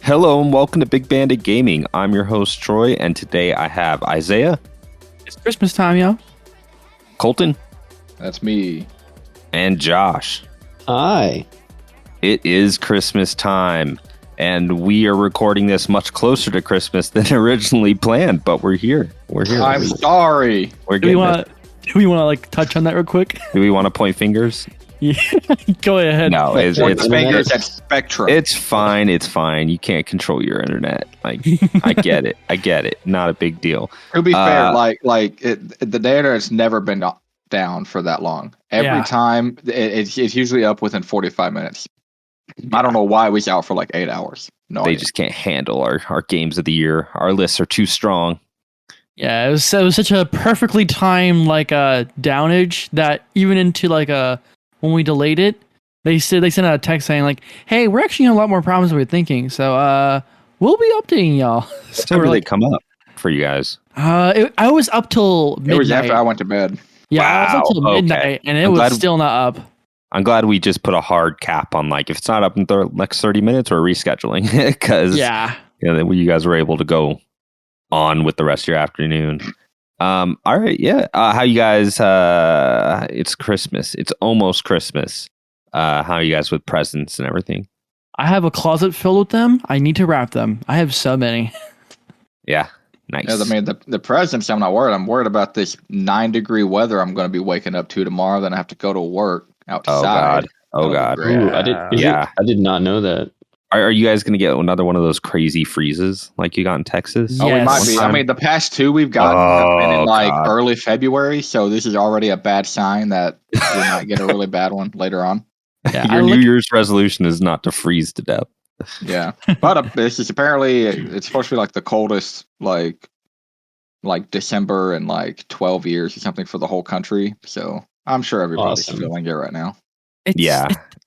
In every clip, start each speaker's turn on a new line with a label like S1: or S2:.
S1: Hello and welcome to Big Bandit Gaming. I'm your host Troy, and today I have Izayah.
S2: It's Christmas time, yo.
S1: Colton.
S3: That's me.
S1: And Josh.
S4: Hi.
S1: It is Christmas time, and we are recording this much closer to Christmas than originally planned, but we're here. We're here.
S3: I'm sorry.
S1: We're
S2: Do we
S1: getting
S2: want to like touch on that real quick?
S1: Do we want to point fingers?
S2: Yeah, go ahead.
S1: No, it's
S3: fingers at Spectrum.
S1: It's fine. It's fine. You can't control your internet. Like, I get it. I get it. Not a big deal.
S3: To be fair, the data has never been down for that long. Every time, it's usually up within 45 minutes. I don't know why it was out for like 8 hours. No,
S1: they just can't handle our games of the year. Our lists are too strong.
S2: Yeah, it was such a perfectly timed downage that even into when we delayed it, they sent out a text saying like, "Hey, we're actually having a lot more problems than we were thinking, so we'll be updating y'all."
S1: What time did they come up for you guys?
S2: I was up till midnight.
S3: It was after I went to bed.
S2: Yeah,
S1: wow,
S2: I was up till midnight, and it was still not up.
S1: I'm glad we just put a hard cap on like if it's not up in the next 30 minutes, we're rescheduling because you guys were able to go on with the rest of your afternoon. All right, yeah. How you guys? It's Christmas. It's almost Christmas. How are you guys with presents and everything?
S2: I have a closet filled with them. I need to wrap them. I have so many.
S1: Yeah, nice.
S3: Yeah, I mean, the presents, I'm not worried. I'm worried about this 9-degree weather I'm going to be waking up to tomorrow. Then I have to go to work outside.
S1: Oh God.
S4: Ooh, I did not know that.
S1: Are you guys going to get another one of those crazy freezes like you got in Texas?
S2: Yes.
S3: Oh, we might be. I mean, the past two we've gotten have been in early February, so this is already a bad sign that we might get a really bad one later on.
S2: Yeah,
S1: Your New Year's resolution is not to freeze to death.
S3: Yeah, but this is apparently it's supposed to be like the coldest like December in like 12 years or something for the whole country. So I'm sure everybody's feeling it right now.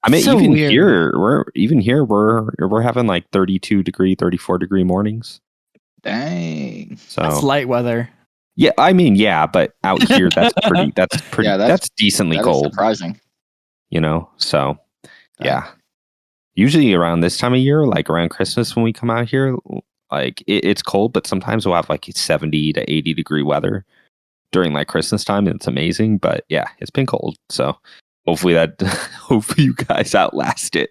S1: I mean,
S2: so
S1: even
S2: weird.
S1: here we're having like 32 degree, 34 degree mornings.
S3: Dang.
S1: So
S2: that's light weather.
S1: Yeah, I mean, yeah, but out here that's pretty. Yeah, that's decently cold.
S3: Surprising.
S1: You know, so yeah. Usually around this time of year, like around Christmas when we come out here, like it's cold, but sometimes we'll have like 70 to 80 degree weather during like Christmas time, and it's amazing. But yeah, it's been cold, so. Hopefully you guys outlast it.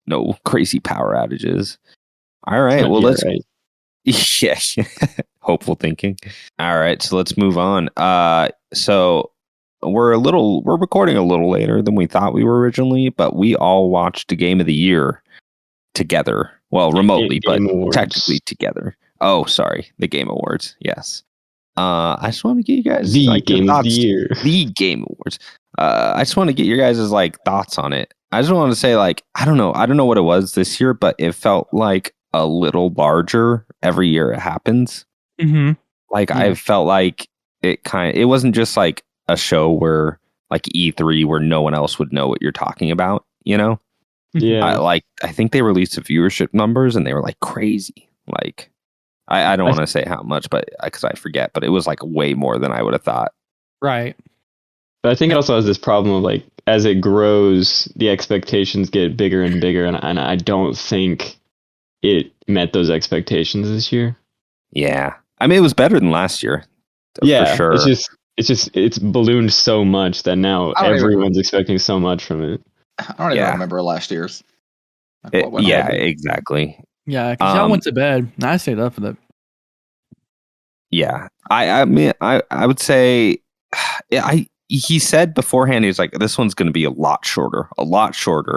S1: No crazy power outages. All right. Well, let's. Right. Yeah. Hopeful thinking. All right. So let's move on. So we're recording a little later than we thought we were originally, but we all watched the game of the year together. Well, remotely, but technically together. Oh, sorry. The Game Awards. Yes. I just want to get you guys
S4: the Game of the Year.
S1: The Game Awards. I just want to get your guys' like thoughts on it. I just want to say like I don't know what it was this year, but it felt like a little larger every year it happens.
S2: Mm-hmm.
S1: Like I felt like it wasn't just like a show where like E3 where no one else would know what you're talking about, you know?
S4: Yeah.
S1: I think they released the viewership numbers and they were like crazy. Like I don't want to say how much, but because I forget, but it was like way more than I would have thought.
S2: Right.
S4: But I think it also has this problem of like, as it grows, the expectations get bigger and bigger. And I don't think it met those expectations this year.
S1: Yeah. I mean, it was better than last year.
S4: Yeah.
S1: For sure.
S4: It's ballooned so much that now everyone's expecting so much from it.
S3: I don't even remember last year's.
S1: Exactly.
S2: Yeah, because y'all went to bed. I stayed up with it.
S1: Yeah, I mean, I would say, he said beforehand, he was like, this one's going to be a lot shorter.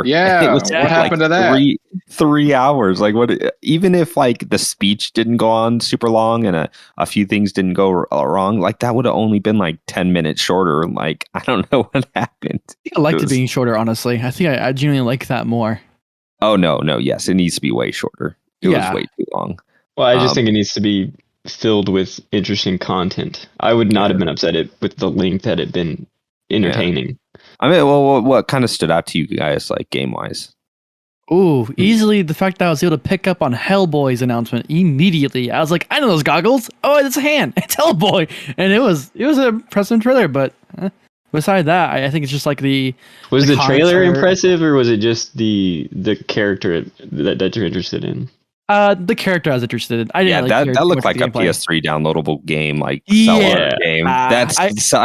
S3: Yeah,
S1: it was
S3: what happened to that?
S1: 3 hours. Like what? Even if like the speech didn't go on super long and a few things didn't go wrong, like that would have only been like 10 minutes shorter. Like I don't know what happened.
S2: I liked it being shorter, honestly. I think I genuinely like that more.
S1: Oh no, yes, it needs to be way shorter. It was way too long.
S4: Well, I just think it needs to be filled with interesting content. I would not have been upset with the length that had been entertaining.
S1: Yeah. I mean, well, what kind of stood out to you guys, like game wise?
S2: Ooh, easily the fact that I was able to pick up on Hellboy's announcement immediately. I was like, I know those goggles. Oh, it's a hand. It's Hellboy, and it was an impressive trailer. But beside that, I think it's just like
S4: was the trailer impressive, or was it just the character that you're interested in?
S2: The character I was interested in. I didn't
S1: that looked like a
S2: gameplay.
S1: PS3 downloadable game, like seller game. I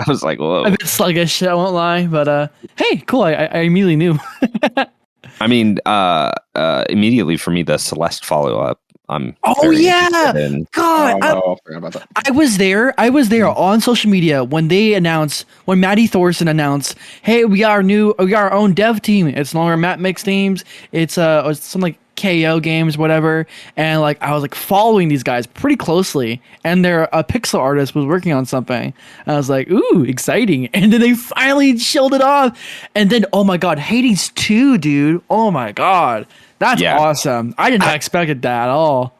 S1: was like, whoa.
S2: A bit sluggish, I won't lie, but hey, cool. I immediately knew.
S1: I mean, immediately for me, the Celeste follow up. God,
S3: I forgot about that.
S2: I was there on social media when Maddie Thorson announced, "Hey, we got our own dev team. It's no longer Matt Makes Games. It's some like KO Games, whatever." And like I was like following these guys pretty closely, and their pixel artist was working on something. And I was like, "Ooh, exciting!" And then they finally showed it off, and then oh my god, Hades 2, dude! Oh my god. That's awesome. I did not expect that at all.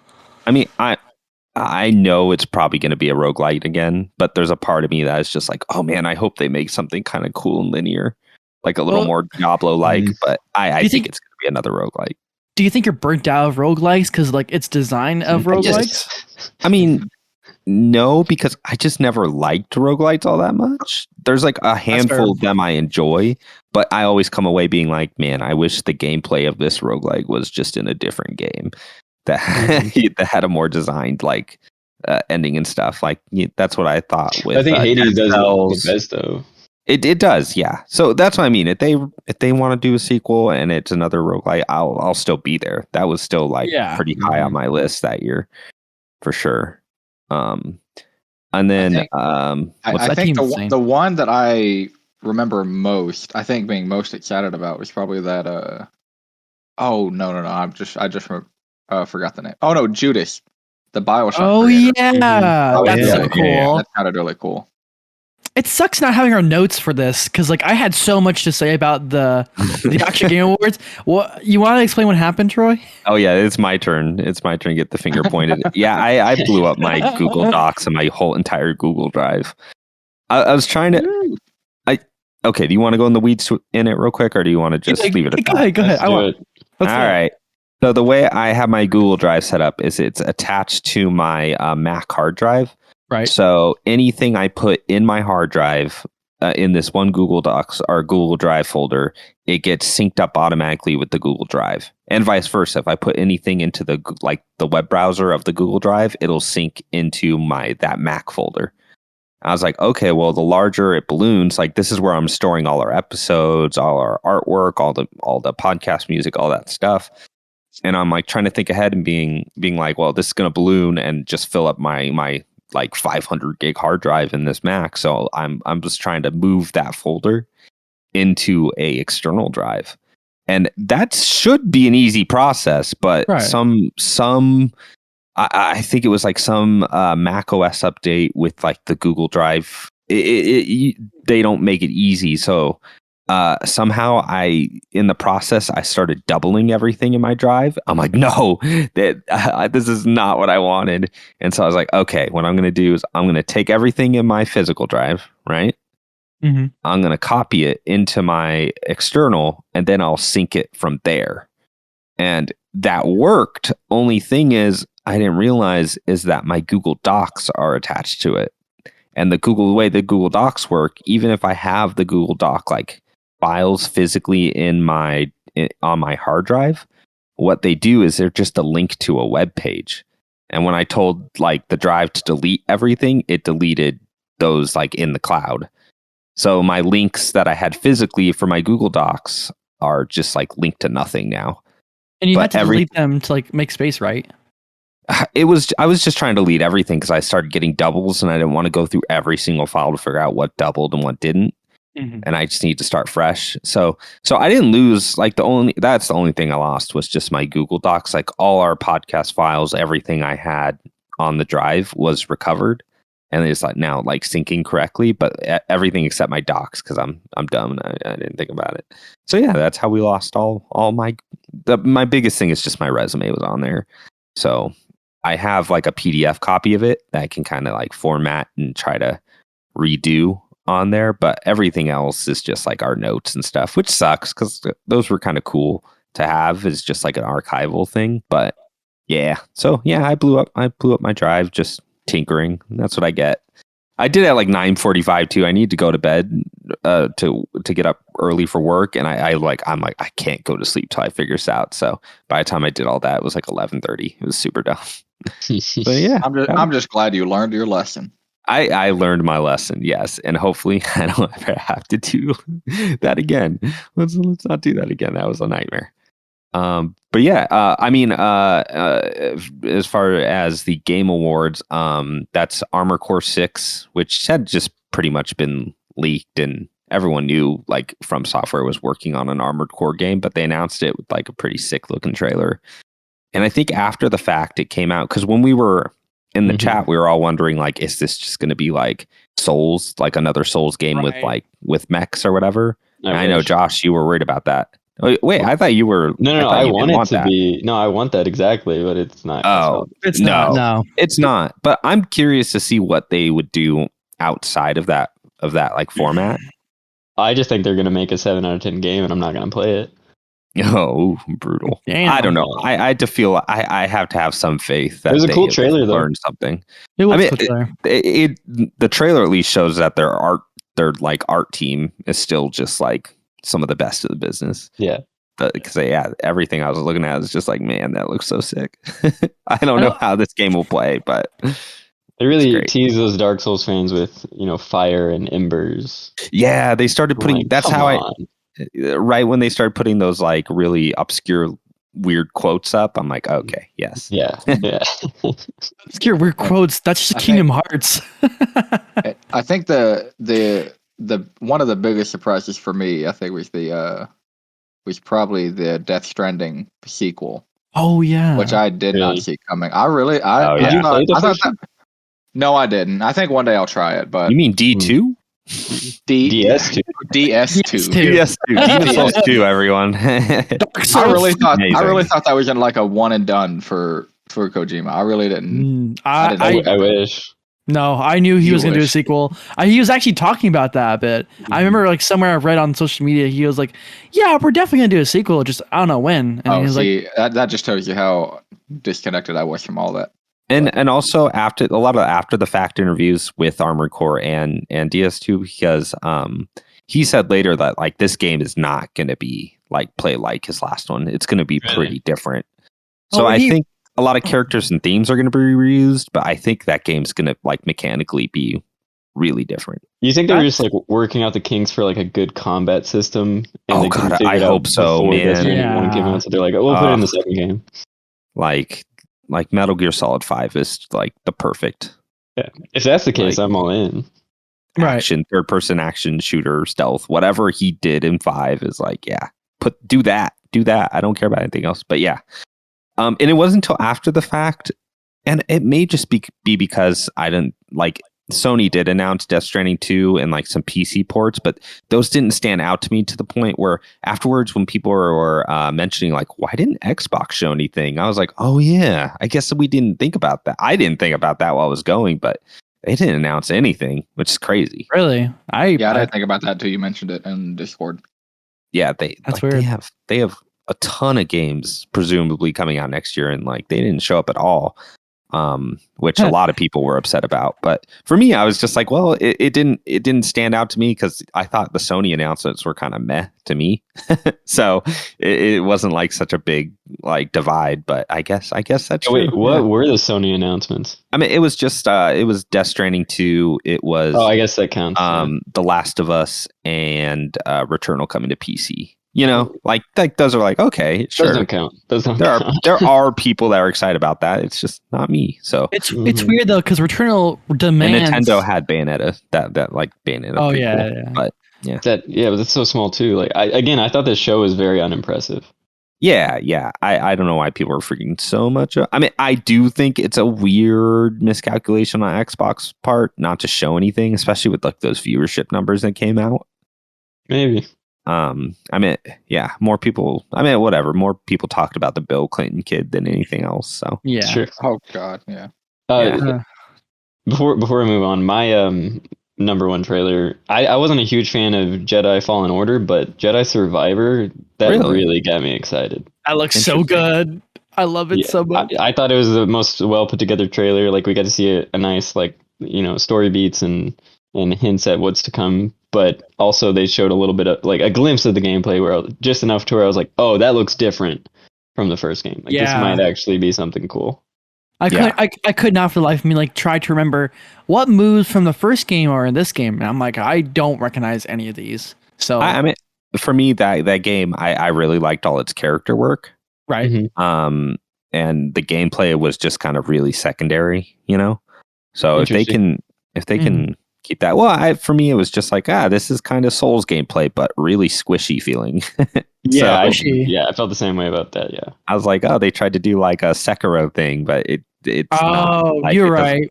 S1: I mean, I know it's probably going to be a roguelite again, but there's a part of me that is just like, oh man, I hope they make something kind of cool and linear, like a little more Diablo-like. But I think it's going to be another roguelite.
S2: Do you think you're burnt out of roguelikes because like it's design of roguelikes?
S1: I mean, no, because I just never liked roguelites all that much. There's like a handful of them I enjoy, but I always come away being like, man, I wish the gameplay of this roguelike was just in a different game that had a more designed like ending and stuff. Like that's what I thought. With
S4: I think Hades does the best though.
S1: It does, yeah. So that's what I mean. If they want to do a sequel and it's another roguelike, I'll still be there. That was still like pretty high on my list that year, for sure. And then
S3: I think the one that I remember most, I think being most excited about was probably that oh no I just forgot the name. Oh no, Judas, the BioShock.
S2: Oh
S3: creator.
S2: that's so cool.
S3: Yeah, that sounded really cool.
S2: It sucks not having our notes for this because like I had so much to say about the Action Game Awards. What you want to explain what happened, Troy?
S1: Oh yeah, it's my turn. It's my turn to get the finger pointed. Yeah, I blew up my Google Docs and my whole entire Google Drive. I was trying to. Okay, do you want to go in the weeds in it real quick, or do you want to just leave it at that?
S2: Go ahead. All
S1: right. So the way I have my Google Drive set up is it's attached to my Mac hard drive.
S2: Right.
S1: So anything I put in my hard drive in this one Google Docs or Google Drive folder, it gets synced up automatically with the Google Drive, and vice versa. If I put anything into the web browser of the Google Drive, it'll sync into that Mac folder. I was like, okay, well, the larger it balloons, like this is where I'm storing all our episodes, all our artwork, all the podcast music, all that stuff. And I'm like trying to think ahead and being like, well, this is going to balloon and just fill up my like 500 gig hard drive in this Mac. So I'm just trying to move that folder into a external drive. And that should be an easy process, but some I think it was like some Mac OS update with like the Google Drive. They don't make it easy. So somehow in the process, I started doubling everything in my drive. I'm like, no, this is not what I wanted. And so I was like, okay, what I'm going to do is I'm going to take everything in my physical drive, right?
S2: Mm-hmm.
S1: I'm going to copy it into my external, and then I'll sync it from there. And that worked. Only thing is, I didn't realize is that my Google Docs are attached to it. And the way the Google Docs work, even if I have the Google Doc like files physically on my hard drive, what they do is they're just a link to a web page. And when I told like the drive to delete everything, it deleted those like in the cloud. So my links that I had physically for my Google Docs are just like linked to nothing now.
S2: And you had to delete them to like make space, right?
S1: I was just trying to delete everything because I started getting doubles and I didn't want to go through every single file to figure out what doubled and what didn't. Mm-hmm. And I just need to start fresh. So I didn't lose like that's the only thing I lost was just my Google Docs. Like all our podcast files, everything I had on the drive was recovered, and it's like now like syncing correctly. But everything except my docs because I'm dumb and I didn't think about it. So yeah, that's how we lost all my biggest thing is just my resume was on there. So I have like a PDF copy of it that I can kind of like format and try to redo on there, but everything else is just like our notes and stuff, which sucks because those were kind of cool to have as just like an archival thing. But yeah, so yeah, I blew up my drive just tinkering. That's what I get. I did at like 9:45 too. I need to go to bed to get up early for work, and I'm like I can't go to sleep till I figure this out. So by the time I did all that, it was like 11:30. It was super dumb. But yeah,
S3: I'm just glad you learned your lesson.
S1: I learned my lesson, yes, and hopefully I don't ever have to do that again. Let's not do that again. That was a nightmare. But yeah, I mean, as far as the Game Awards, that's Armored Core 6, which had just pretty much been leaked, and everyone knew like From Software was working on an Armored Core game, but they announced it with like a pretty sick looking trailer. And I think after the fact it came out, because when we were in the chat, we were all wondering like, is this just going to be like Souls, like another Souls game with mechs or whatever? I know, Josh, you were worried about that. Wait, I thought you were.
S4: No, I want it to be. No, I want that exactly, but it's not.
S1: Oh,
S2: it's not. No,
S1: it's not. But I'm curious to see what they would do outside of that like format.
S4: I just think they're gonna make a 7 out of 10 game, and I'm not gonna play it.
S1: Oh, brutal!
S2: Damn.
S1: I don't know. I had to feel. I have to have some faith that
S4: it was a cool trailer, though.
S1: Learned something.
S2: It was
S1: the trailer at least shows that their art team is still just like some of the best of the business.
S4: Yeah.
S1: Because everything I was looking at was just like, man, that looks so sick. I don't know how this game will play, but
S4: they really tease those Dark Souls fans with, fire and embers.
S1: Yeah, they started putting. Like, that's how right when they started putting those like really obscure, weird quotes up, I'm like, okay, yes,
S4: yeah.
S2: Obscure weird quotes. That's just Kingdom Hearts.
S3: I think the one of the biggest surprises for me, I think, was probably the Death Stranding sequel.
S2: Oh yeah,
S3: which I did not see coming. I no, I didn't. I think one day I'll try it. But
S1: you mean D2?
S3: DS2. DS2.
S1: Demon Souls 2, everyone.
S3: I really thought that was in like a one and done for Kojima. I really didn't.
S4: I wish.
S2: No, I knew he was going to do a sequel. He was actually talking about that a bit. I remember like somewhere I read on social media, he was like, yeah, we're definitely going to do a sequel. Just, I don't know when. And he was
S3: that just tells you how disconnected I was from all that.
S1: And also after the fact interviews with Armored Core and DS2, because he said later that like this game is not going to be like play like his last one. It's going to be pretty different. So I think a lot of characters and themes are going to be reused, but I think that game's going to like mechanically be really different.
S4: You think they were just like working out the kinks for like a good combat system? And
S1: oh god, I hope so, man.
S4: One came out, so they're like, oh, we'll put it in the second game.
S1: Like Metal Gear Solid 5 is like the perfect.
S4: Yeah, if that's the case, I'm all in.
S1: Action, third person action shooter, stealth, whatever he did in 5 is like, yeah, do that. I don't care about anything else, but yeah. And it wasn't until after the fact, and it may just be because I didn't like Sony did announce Death Stranding 2 and like some PC ports, but those didn't stand out to me to the point where afterwards when people were mentioning like, why didn't Xbox show anything? I was like, oh yeah, I guess we didn't think about that. I didn't think about that while I was going, but they didn't announce anything, which is crazy.
S2: Really?
S3: I didn't think about that until you mentioned it in Discord.
S1: Yeah,
S2: that's weird.
S1: They have a ton of games presumably coming out next year, and like they didn't show up at all, which a lot of people were upset about. But for me, I was just like, well, it didn't stand out to me because I thought the Sony announcements were kind of meh to me. So it wasn't like such a big like divide. But I guess that's
S4: wait, what were the Sony announcements?
S1: I mean, it was just it was Death Stranding 2. It was
S4: I guess that counts.
S1: The Last of Us and Returnal coming to PC. You know, like those are like, okay, sure.
S4: Doesn't count.
S1: There are people that are excited about that. It's just not me. So
S2: it's weird though because Returnal demands.
S1: And Nintendo had Bayonetta, that like Bayonetta.
S2: Oh yeah.
S1: But yeah,
S4: but that's so small too. Like I thought this show was very unimpressive.
S1: Yeah. I don't know why people are freaking so much. I mean, I do think it's a weird miscalculation on Xbox part not to show anything, especially with like those viewership numbers that came out.
S4: Maybe.
S1: I mean, yeah, more people talked about the Bill Clinton kid than anything else. So
S2: yeah,
S4: sure.
S3: Oh God, yeah.
S4: Before we move on, my number one trailer, I wasn't a huge fan of Jedi Fallen Order, but Jedi Survivor really got me excited.
S2: That looks so good. I love it so much.
S4: I thought it was the most well put together trailer. Like we got to see a nice like story beats and hints at what's to come. But also they showed a little bit of like a glimpse of the gameplay just enough to where I was like, oh, that looks different from the first game. Like this might actually be something cool.
S2: I could not for the life of me like try to remember what moves from the first game are in this game, and I'm like, I don't recognize any of these. So
S1: I mean, for me, that game, I really liked all its character work,
S2: right?
S1: Mm-hmm. And the gameplay was just kind of really secondary, So if they can keep that, well, for me, it was just like, this is kind of Souls gameplay, but really squishy feeling.
S4: Yeah, I felt the same way about that. Yeah,
S1: I was like, they tried to do like a Sekiro thing, but it's not. Like,
S2: you're right.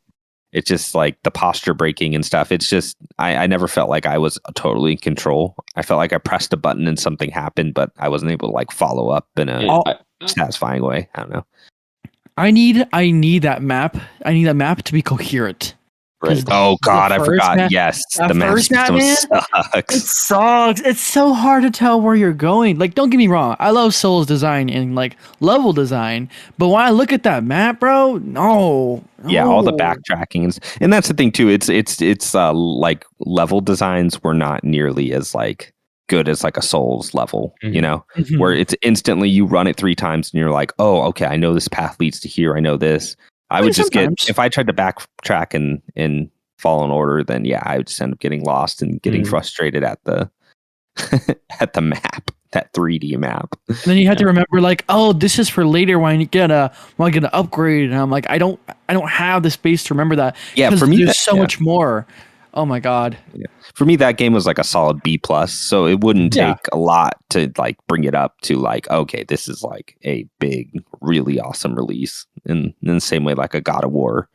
S1: It's just like the posture breaking and stuff. It's just I never felt like I was totally in control. I felt like I pressed a button and something happened, but I wasn't able to like follow up in a satisfying way. I don't know.
S2: I need that map. I need that map to be coherent.
S1: Right. Oh God, I forgot. Yes, the map system sucks.
S2: It sucks. It's so hard to tell where you're going. Like, don't get me wrong. I love Souls design and like level design, but when I look at that map, bro, no.
S1: Yeah, all the backtracking and that's the thing too. It's like level designs were not nearly as like good as like a Souls level, where it's instantly you run it 3 times and you're like, oh, okay, I know this path leads to here. I know this. I would just if I tried to backtrack and follow an order, then I would just end up getting lost and getting frustrated at the at the map, that 3D map.
S2: And then you have to remember, like, oh, this is for later when I get an upgrade, and I'm like, I don't have the space to remember that.
S1: Yeah, for me,
S2: there's so much more. Oh my God.
S1: Yeah. For me, that game was like a solid B+, so it wouldn't take a lot to like bring it up to like, okay, this is like a big, really awesome release. In the same way like a God of War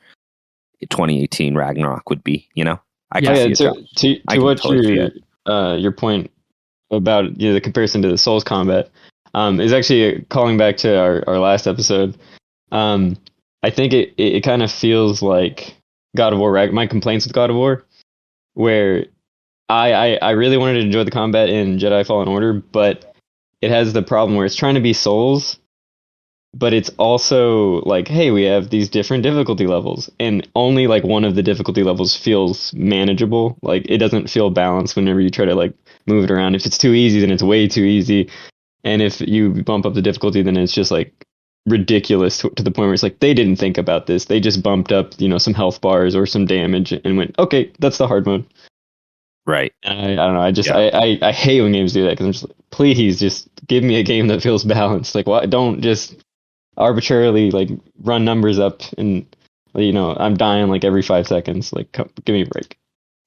S1: 2018 Ragnarok would be, I can see it.
S4: To what your point about the comparison to the Souls combat is actually calling back to our last episode. I think it kind of feels like God of War, my complaints with God of War, where I really wanted to enjoy the combat in Jedi Fallen Order, but it has the problem where it's trying to be Souls, but it's also like, hey, we have these different difficulty levels, and only like one of the difficulty levels feels manageable. Like it doesn't feel balanced whenever you try to like move it around. If it's too easy, then it's way too easy, and if you bump up the difficulty, then it's just like ridiculous to the point where it's like they didn't think about this. They just bumped up, some health bars or some damage and went, okay, that's the hard mode.
S1: Right.
S4: I don't know. I hate when games do that because I'm just like, please just give me a game that feels balanced. Like, why don't just arbitrarily like run numbers up and I'm dying like every 5 seconds. Like, give me a break.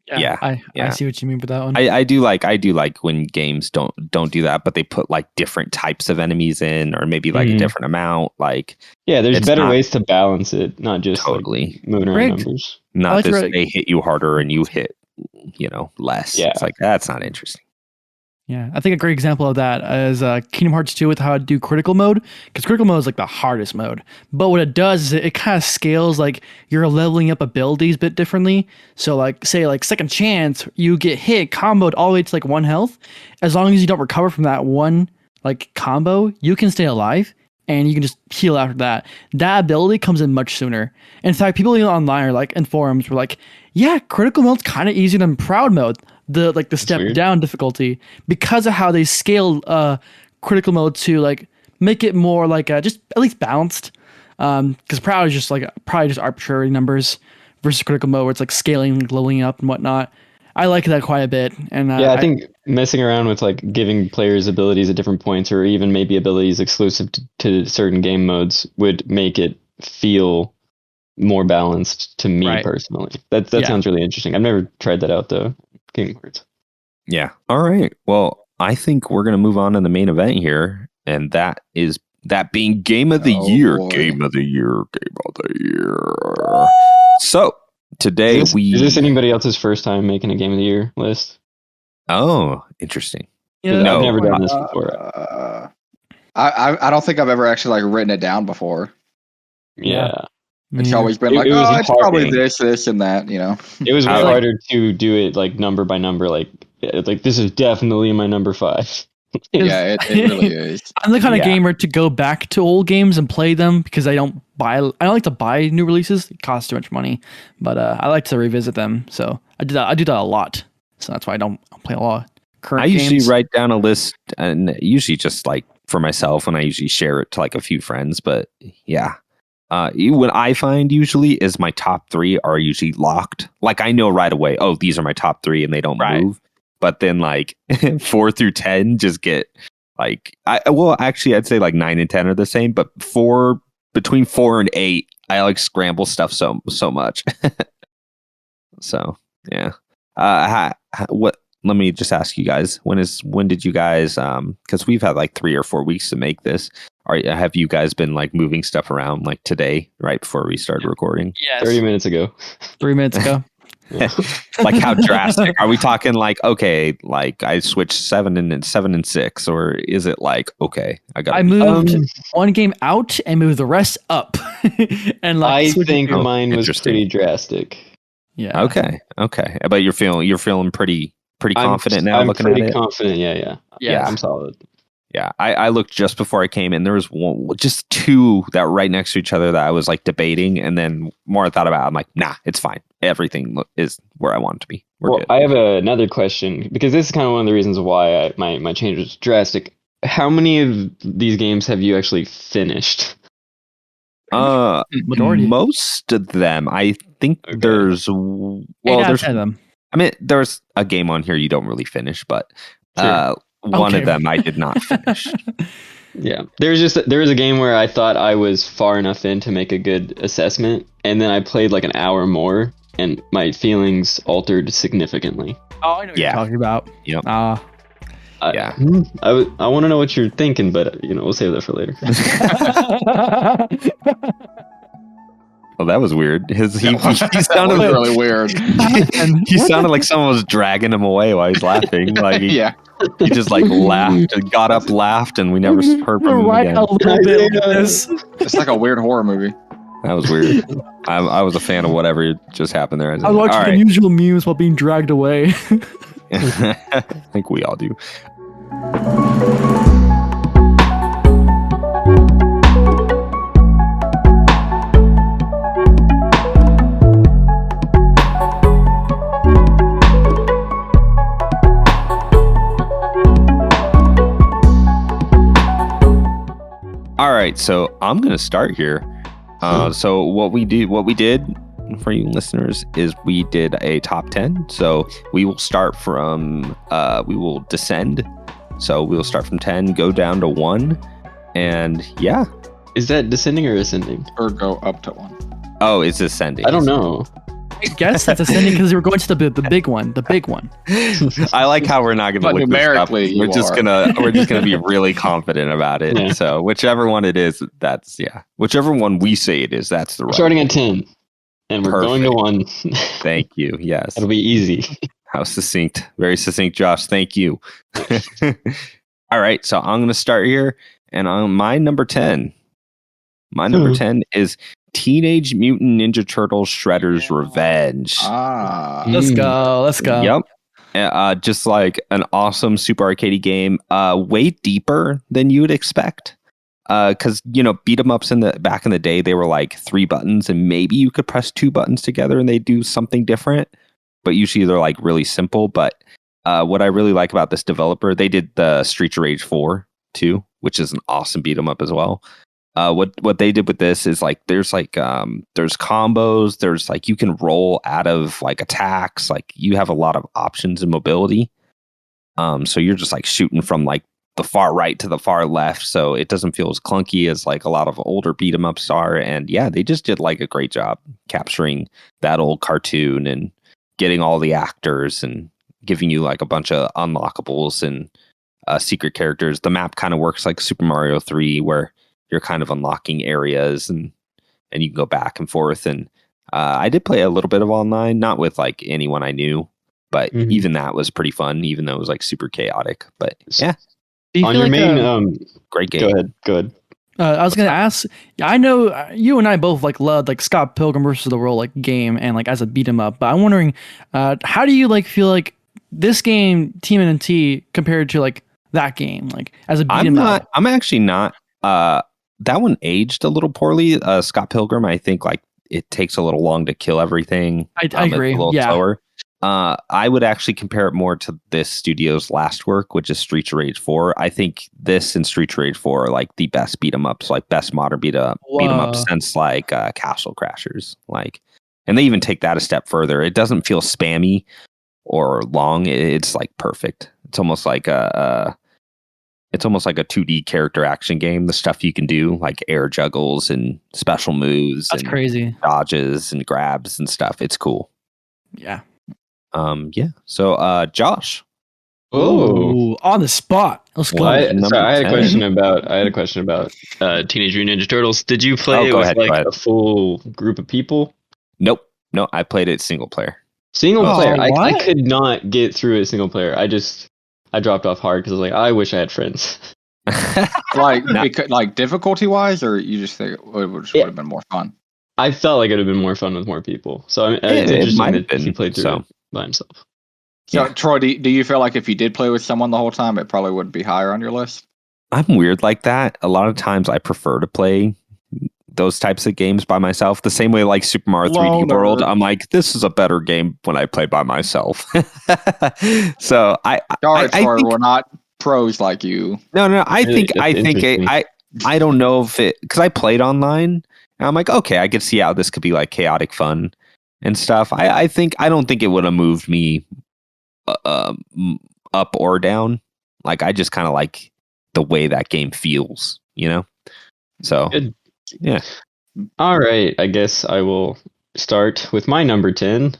S2: Yeah. I see what you mean with that one.
S1: I do like when games don't do that, but they put like different types of enemies in, or maybe like a different amount. Like,
S4: there's better ways to balance it, not just
S1: totally
S4: like moving around numbers.
S1: Not just they hit you harder and you hit less.
S4: Yeah.
S1: It's like that's not interesting.
S2: Yeah, I think a great example of that is Kingdom Hearts 2 with how to do critical mode, because critical mode is like the hardest mode. But what it does is it kind of scales like you're leveling up abilities a bit differently. So like say like second chance, you get hit comboed all the way to like 1 health. As long as you don't recover from that one like combo, you can stay alive and you can just heal after that. That ability comes in much sooner. In fact, people online or like in forums were like, yeah, critical mode's kind of easier than proud mode. The step down difficulty, because of how they scale critical mode to like make it more like just at least balanced. Because proud is just like probably just arbitrary numbers versus critical mode where it's like scaling, leveling up and whatnot. I like that quite a bit. And
S4: I think messing around with like giving players abilities at different points, or even maybe abilities exclusive to certain game modes, would make it feel more balanced to me personally. That sounds really interesting. I've never tried that out though. Kingdom Hearts.
S1: Yeah. All right. Well, I think we're going to move on to the main event here, and that being Game of the Year.
S3: Boy.
S1: Game of the Year. So today
S4: is this anybody else's first time making a Game of the Year list?
S1: Oh, interesting.
S4: No, I've never done this before.
S3: I don't think I've ever actually like written it down before.
S4: Yeah.
S3: It's always been like, it's probably this and that,
S4: It was way harder to do it like number by number, like this is definitely my number 5.
S3: Yeah, it really is.
S2: I'm the kind of
S1: Yeah.
S2: gamer to go back to old games and play them because I don't like to buy new releases. It costs too much money, but I like to revisit them. So I do that a lot. So that's why I don't play a lot of current
S1: I usually
S2: games.
S1: write down a list, and usually just like for myself, and I usually share it to like a few friends. But yeah, what I find usually is my top 3 are usually locked. Like I know right away, oh, these are my top 3, and they don't move. But then like 4 through 10 just get like actually I'd say like 9 and 10 are the same, but between 4 and 8 I like scramble stuff so much. So yeah. What? Let me just ask you guys, when did you guys because we've had like 3 or 4 weeks to make this. Have you guys been like moving stuff around like today, right before we started recording?
S2: Yes.
S4: 30 minutes ago.
S2: 3 minutes ago.
S1: Like how drastic? Are we talking like, okay, like I switched 7 and 6, or is it like, okay,
S2: I moved one game out and moved the rest up? And like
S4: I think
S2: to-
S4: mine was
S1: interesting.
S4: pretty drastic.
S2: yeah.
S1: Okay. But you're feeling pretty confident now
S4: I'm
S1: looking at
S4: pretty
S1: it.
S4: confident. Yeah.
S2: Yeah.
S4: I'm solid.
S1: Yeah, I looked just before I came in. There was just 2 that were right next to each other that I was like debating, and then more I thought about it, I'm like, nah, it's fine. Everything is where I want it to be. We're good.
S4: I have another question, because this is kind of one of the reasons why my change was drastic. How many of these games have you actually finished?
S2: Majority.
S1: Most of them. I think
S4: Okay.
S1: there's
S2: 8 out of 10 of them.
S1: I mean, there's a game on here you don't really finish, but
S4: Sure.
S1: one
S2: Okay.
S1: of them I did not finish.
S4: Yeah, there was a game where I thought I was far enough in to make a good assessment, and then I played like an hour more, and my feelings altered significantly.
S2: Oh, I know what
S1: Yeah.
S2: you're talking about.
S1: Yep. Yeah.
S4: I want to know what you're thinking, but we'll save that for later.
S1: Well, that was weird. He sounded
S3: That was really weird.
S1: he sounded like someone was dragging him away while he's laughing. Like
S3: Yeah.
S1: he just like laughed, got up, laughed, and we never heard from him
S2: Right
S1: again.
S2: a little bit with this.
S3: It's like a weird horror movie.
S1: That was weird. I was a fan of whatever just happened there.
S2: I was watching
S1: All
S2: the
S1: right.
S2: usual memes while being dragged away.
S1: I think we all do. All right, so I'm gonna start here. So what we did for you listeners is we did a top 10. So we will start from we will descend. So we'll start from 10, go down to 1, and yeah.
S4: Is that descending or ascending?
S3: Or go up to 1.
S1: Oh, it's ascending.
S4: I don't know.
S2: I guess that's ascending because we're going to the big one. The big one.
S1: I like how we're not going to
S3: But
S1: look
S3: numerically,
S1: this up. We're just gonna be really confident about it.
S4: Yeah.
S1: So whichever one it is, whichever one we say it is, that's the
S4: We're
S1: right.
S4: starting at 10, and we're going to 1.
S1: Thank you. Yes.
S4: That'll be easy.
S1: How succinct. Very succinct, Josh. Thank you. All right. So I'm going to start here. And on my number 10. My number 10 is Teenage Mutant Ninja Turtles Shredder's Revenge.
S2: Let's go.
S1: Yep. Just like an awesome super arcadey game. Way deeper than you would expect. Because beat 'em ups back in the day, they were like 3 buttons, and maybe you could press 2 buttons together and they do something different. But usually they're like really simple. But what I really like about this developer, they did the Streets of Rage 4 too, which is an awesome beat 'em up as well. What they did with this is like there's combos, there's like you can roll out of like attacks, like you have a lot of options and mobility. So you're just like shooting from like the far right to the far left, so it doesn't feel as clunky as like a lot of older beat 'em ups are. And yeah, they just did like a great job capturing that old cartoon and getting all the actors and giving you like a bunch of unlockables and secret characters. The map kind of works like Super Mario 3, where you're kind of unlocking areas and you can go back and forth. And I did play a little bit of online, not with like anyone I knew, but even that was pretty fun, even though it was like super chaotic. But yeah,
S4: On your main,
S1: great game.
S4: Go ahead.
S2: I was gonna ask. I know you and I both like loved like Scott Pilgrim versus the World like game and like as a beat 'em up. But I'm wondering, how do you like feel like this game TMNT compared to like that game, like as a beat
S1: I'm
S2: 'em
S1: not.
S2: up.
S1: I'm actually not. That one aged a little poorly. Scott Pilgrim, I think, like it takes a little long to kill everything.
S2: I
S1: It's
S2: agree.
S1: a little
S2: Yeah.
S1: slower. I would actually compare it more to this studio's last work, which is Streets of Rage 4. I think this and Streets of Rage 4 are like the best beat 'em ups, like best modern beat 'em up since like Castle Crashers. Like, and they even take that a step further. It doesn't feel spammy or long. It's like perfect. It's almost like a 2D character action game. The stuff you can do, like air juggles and special moves,
S2: That's
S1: and
S2: crazy.
S1: dodges and grabs and stuff. It's cool.
S2: Yeah.
S1: Yeah. So, Josh.
S2: Ooh, on the spot. Let's go.
S1: What?
S4: I had a
S1: 10.
S4: question about Teenage Mutant Ninja Turtles. Did you play it
S1: go
S4: with
S1: ahead,
S4: like
S1: go ahead.
S4: a full group of people?
S1: Nope. No, I played it single player.
S4: Single player. I
S2: what?
S4: could not get through it single player. I dropped off hard because I was like, I wish I had friends.
S3: Like difficulty wise, or you just think it would have been more fun?
S4: I felt like it would have been more fun with more people. So it's
S1: it
S4: interesting
S1: might have
S4: that he
S1: been,
S4: played through
S1: so.
S4: it by himself.
S3: So, Troy, do you feel like if you did play with someone the whole time, it probably would be higher on your list?
S1: I'm weird like that. A lot of times I prefer to play those types of games by myself. The same way like Super Mario 3D World, I'm like, this is a better game when I play by myself. So
S3: Sorry, Troy,
S1: think,
S3: we're not pros like you.
S1: No, I think
S4: interesting.
S1: I don't know if it, because I played online and I'm like, okay, I could see how this could be like chaotic fun and stuff. I don't think it would have moved me up or down. Like I just kind of like the way that game feels, you know? So
S4: Good.
S1: Yeah.
S4: All right, I guess I will start with my number 10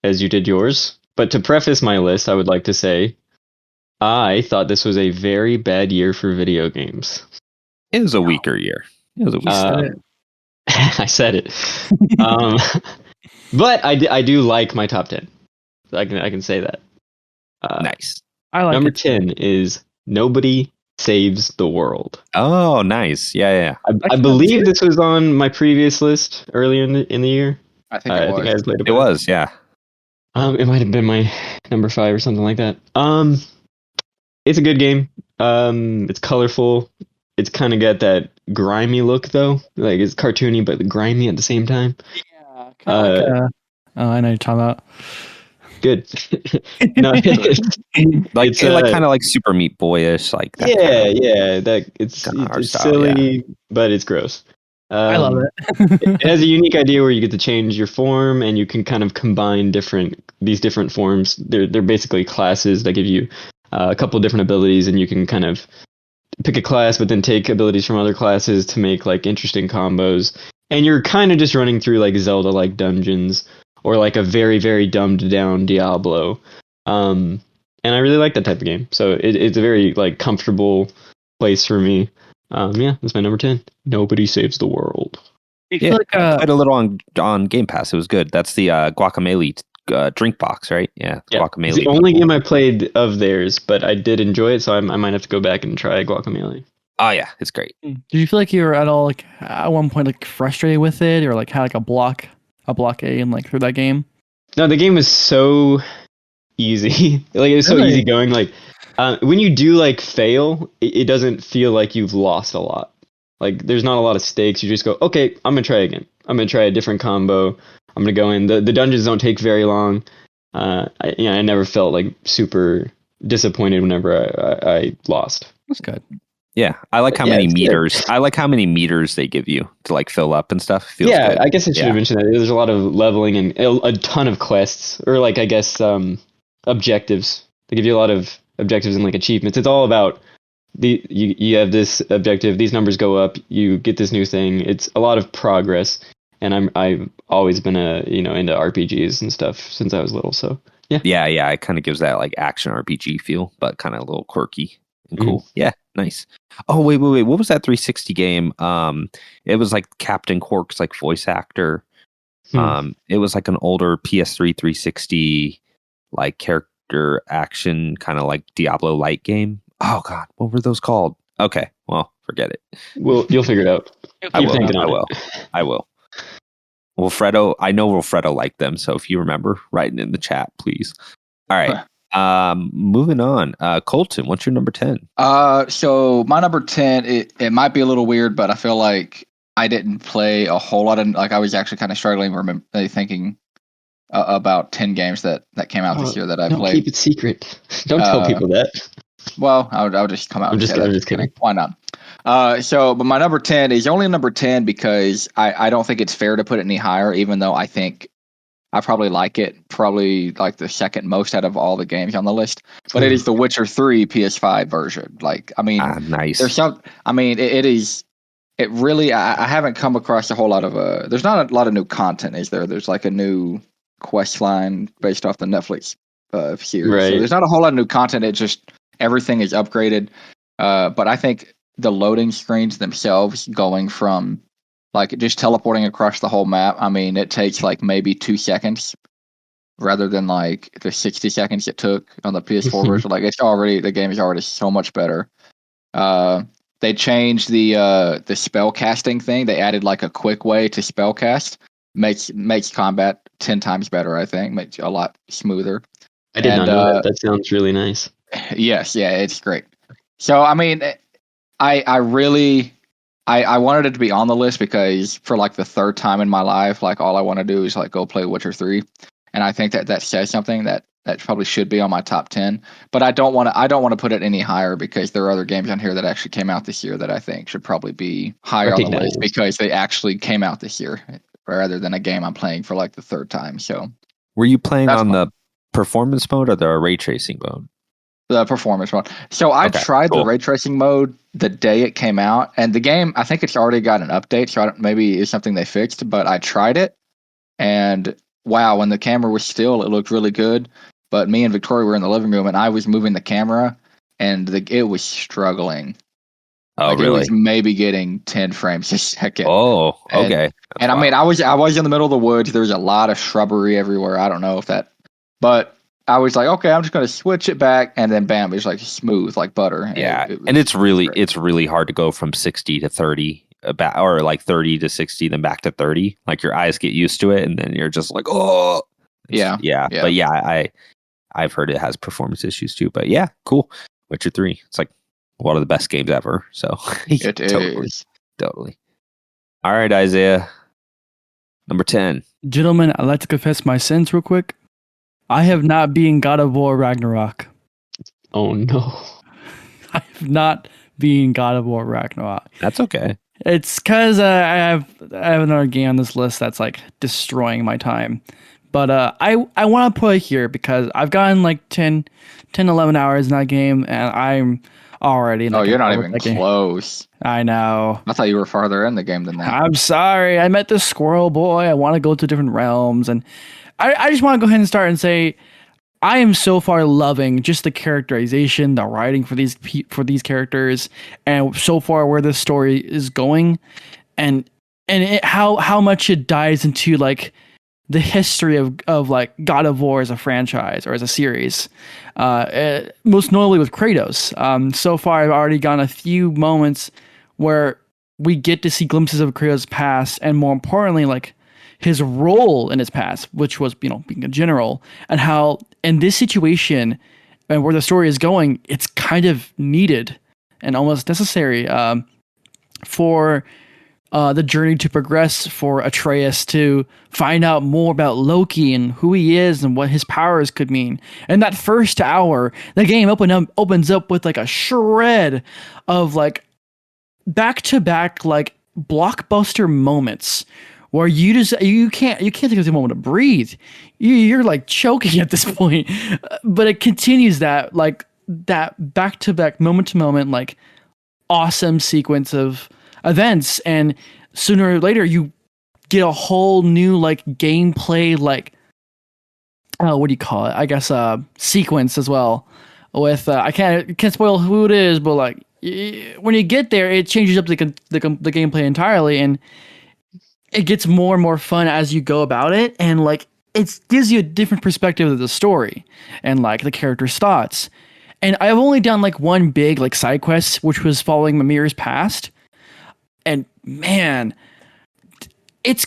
S4: as you did yours. But to preface my list, I would like to say I thought this was a very bad year for video games.
S1: It was a weaker year. It was a weaker year.
S4: I said it. But I do like my top 10. I can say that.
S1: Nice.
S2: I like
S4: number
S2: it.
S4: 10 is Nobody Saves the World.
S1: Oh, nice. Yeah.
S4: I believe this was on my previous list earlier in the year.
S3: I think it was.
S4: I had played
S1: It was, yeah.
S4: It might have been my number 5 or something like that. It's a good game. It's colorful. It's kind of got that grimy look though. Like it's cartoony but grimy at the same time.
S2: Yeah. Oh, I know you're talking about.
S4: Good. No,
S1: like kind of like Super Meat Boyish, like that.
S4: Yeah. That it's
S1: style,
S4: silly, but it's gross.
S2: I love it.
S4: It has a unique idea where you get to change your form, and you can kind of combine these different forms. They're basically classes that give you a couple different abilities, and you can kind of pick a class, but then take abilities from other classes to make like interesting combos. And you're kind of just running through like Zelda-like dungeons, or like a very, very dumbed down Diablo. And I really like that type of game. So it's a very like comfortable place for me. Yeah, that's my number 10. Nobody Saves the World.
S1: Yeah, I played a little on Game Pass. It was good. That's the Guacamelee drink box, right? Yeah, Guacamelee.
S4: It's the only game I played of theirs, but I did enjoy it, so I might have to go back and try Guacamelee.
S1: Oh yeah, it's great.
S2: Do you feel like you were at all like at one point like frustrated with it, or like had like a blockade like through that game?
S4: No, the game was so easy. Like it was so easy going. Like when you do like fail, it doesn't feel like you've lost a lot. Like there's not a lot of stakes. You just go, okay, I'm gonna try again. I'm gonna try a different combo. I'm gonna go in. The dungeons don't take very long. I never felt like super disappointed whenever I lost.
S2: That's good.
S1: Yeah, I like how many meters. I like how many meters they give you to like fill up and stuff. Feels good.
S4: I guess I should have mentioned that. There's a lot of leveling and a ton of quests, or like I guess objectives. They give you a lot of objectives and like achievements. It's all about you have this objective. These numbers go up. You get this new thing. It's a lot of progress. And I've always been into RPGs and stuff since I was little. So yeah.
S1: It kind of gives that like action RPG feel, but kind of a little quirky and cool. Yeah, nice. Oh wait, what was that 360 game? It was like Captain Quark's like voice actor. It was like an older PS3 360 like character action kind of like Diablo light game. Oh god, what were those called? Okay, well, forget it.
S4: Well, you'll figure it out.
S1: I will. Wilfredo, I know Wilfredo liked them, so if you remember, write it in the chat, please. All right. Moving on. Colton, what's your number 10?
S3: So my number 10, it might be a little weird, but I feel like I didn't play a whole lot of, like, I was actually kind of struggling thinking about 10 games that came out this year that I played.
S4: Keep it secret. Don't tell people that.
S3: Well, I'll just come out.
S4: I'm just kidding.
S3: Why not? But my number 10 is only number 10 because I don't think it's fair to put it any higher, even though I think I probably like the second most out of all the games on the list. But it is the Witcher 3 PS5 version. Like, I mean,
S1: nice.
S3: There's some. I mean, it is. It really. I haven't come across a whole lot of. There's not a lot of new content, is there? There's like a new quest line based off the Netflix series.
S4: Right.
S3: So there's not a whole lot of new content. It just everything is upgraded. But I think the loading screens themselves, going from like just teleporting across the whole map, I mean, it takes like maybe 2 seconds rather tthan like the 60 seconds it took on the PS4 version. Like the game is already so much better. They changed the spell casting thing. They added like a quick way to spell cast. Makes combat 10 times better, I think. Makes it a lot smoother.
S4: I did not know that. That sounds really nice.
S3: Yes, yeah, it's great. So I mean, I really wanted it to be on the list because for like the third time in my life, like all I want to do is like go play Witcher 3, and I think that says something that probably should be on my top 10. But I don't want to put it any higher because there are other games on here that actually came out this year that I think should probably be higher on the list because they actually came out this year rather than a game I'm playing for like the third time. So,
S1: were you playing on the performance mode or the ray tracing mode?
S3: The performance mode. So I tried the ray tracing mode the day it came out, and the game, I think it's already got an update, so maybe it's something they fixed, but I tried it, and wow, when the camera was still, it looked really good, but me and Victoria were in the living room, and I was moving the camera, and it was struggling.
S1: Oh, really?
S3: It was maybe getting 10 frames a second.
S1: Oh, okay.
S3: And I mean, I was in the middle of the woods. There was a lot of shrubbery everywhere. I don't know if that, but I was like, okay, I'm just going to switch it back, and then bam, it's like smooth, like butter.
S1: Yeah, and it's really hard to go from 60 to 30, or like 30 to 60, then back to 30. Like your eyes get used to it, and then you're just like, oh, yeah. But yeah, I've heard it has performance issues too. But yeah, cool. Witcher 3, it's like one of the best games ever. So
S3: it is
S1: totally. All right, Izayah, number 10.
S2: Gentlemen, I'd like to confess my sins real quick. I have not been God of War Ragnarok.
S4: Oh no.
S2: I have not been God of War Ragnarok.
S1: That's okay.
S2: It's because I have another game on this list that's like destroying my time. But I want to put it here because I've gotten like 10, 11 hours in that game, and I'm already like,
S3: you're not even close.
S2: I know.
S3: I thought you were farther in the game than that.
S2: I'm sorry. I met this squirrel boy. I want to go to different realms, and I just want to go ahead and start and say I am so far loving just the characterization, the writing for these characters, and so far where this story is going, and how much it dives into like the history of like God of War as a franchise or as a series, most notably with Kratos. So far, I've already gotten a few moments where we get to see glimpses of Kratos' past, and more importantly, like his role in his past, which was, being a general, and how in this situation and where the story is going, it's kind of needed and almost necessary for the journey to progress, for Atreus to find out more about Loki and who he is and what his powers could mean. And that first hour, the game opens up with like a shred of like back-to-back like blockbuster moments where you can't take a moment to breathe. You're like choking at this point, but it continues that back-to-back, moment-to-moment, like awesome sequence of events, and sooner or later you get a whole new like gameplay, like what do you call it? I guess sequence as well. With I can't spoil who it is, but like when you get there, it changes up the gameplay entirely, and it gets more and more fun as you go about it, and like it gives you a different perspective of the story and like the character's thoughts. And I've only done like one big like side quest, which was following Mimir's past, and man,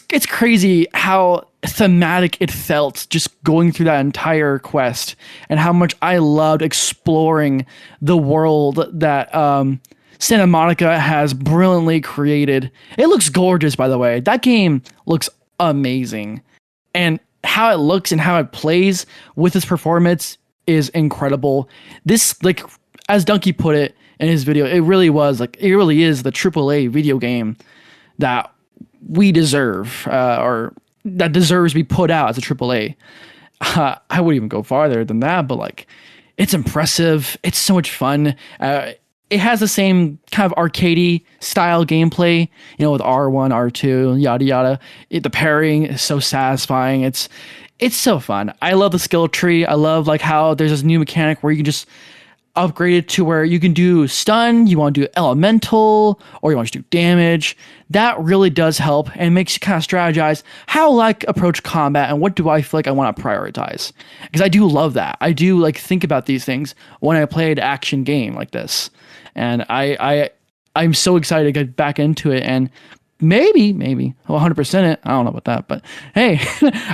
S2: it's crazy how thematic it felt just going through that entire quest, and how much I loved exploring the world that Santa Monica has brilliantly created. It looks gorgeous, by the way. That game looks amazing, and how it looks and how it plays with its performance is incredible. This, like, as Donkey put it in his video, it really is the AAA video game that we deserve, or that deserves to be put out as a AAA. I wouldn't even go farther than that, but like, it's impressive. It's so much fun. It has the same kind of arcadey style gameplay, with R1, R2, yada yada. The parrying is so satisfying. It's so fun. I love the skill tree. I love like how there's this new mechanic where you can just upgrade it to where you can do stun, you want to do elemental, or you want to do damage. That really does help and makes you kind of strategize how approach combat and what do I feel like I want to prioritize. Because I do love that. I do like think about these things when I play an action game like this. And I'm so excited to get back into it and maybe 100% it. I don't know about that, but hey,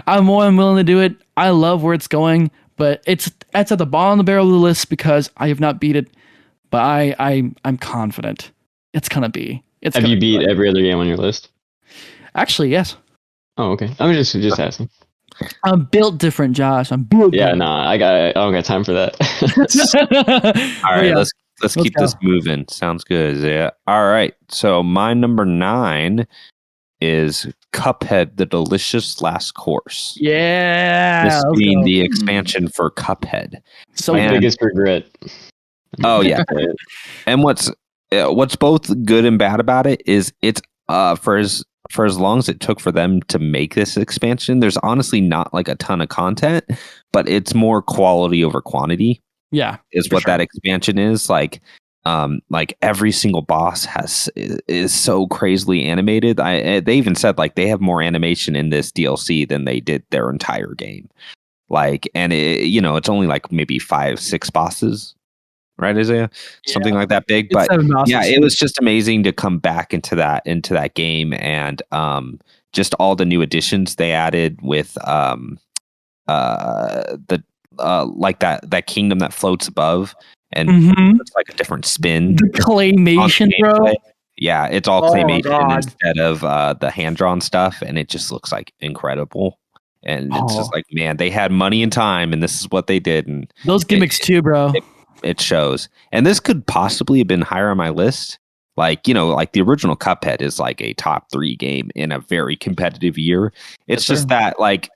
S2: I'm more than willing to do it. I love where it's going, but it's at the bottom of the barrel of the list because I have not beat it, but I'm confident it's gonna be.
S4: Have you beat every other game on your list?
S2: Actually, yes.
S4: Oh, okay. I'm just asking.
S2: I'm built different, Josh. I'm built.
S4: Yeah,
S2: different.
S4: I don't got time for that.
S1: All right,
S2: yeah.
S1: let's keep this moving. Sounds good, Izayah. All right, so my number 9 is Cuphead: The Delicious Last Course.
S2: Yeah.
S1: This being the expansion for Cuphead.
S2: So
S4: my biggest regret.
S1: Oh yeah. And what's both good and bad about it is it's for as long as it took for them to make this expansion, there's honestly not like a ton of content, but it's more quality over quantity.
S2: Yeah,
S1: is what that expansion is like. Every single boss is so crazily animated. They even said like they have more animation in this DLC than they did their entire game. Like, and it's only like maybe 5-6 bosses, right, Izayah? Something like that big. But yeah, it was just amazing to come back into that game, and just all the new additions they added with that kingdom that floats above. And it's like a different spin.
S2: The claymation, bro.
S1: Yeah, it's all claymation instead of the hand-drawn stuff, and it just looks like incredible. And it's just like, man, they had money and time, and this is what they did. And
S2: those gimmicks too, bro.
S1: It shows. And this could possibly have been higher on my list. Like, like the original Cuphead is like a top 3 game in a very competitive year. It's just that, like,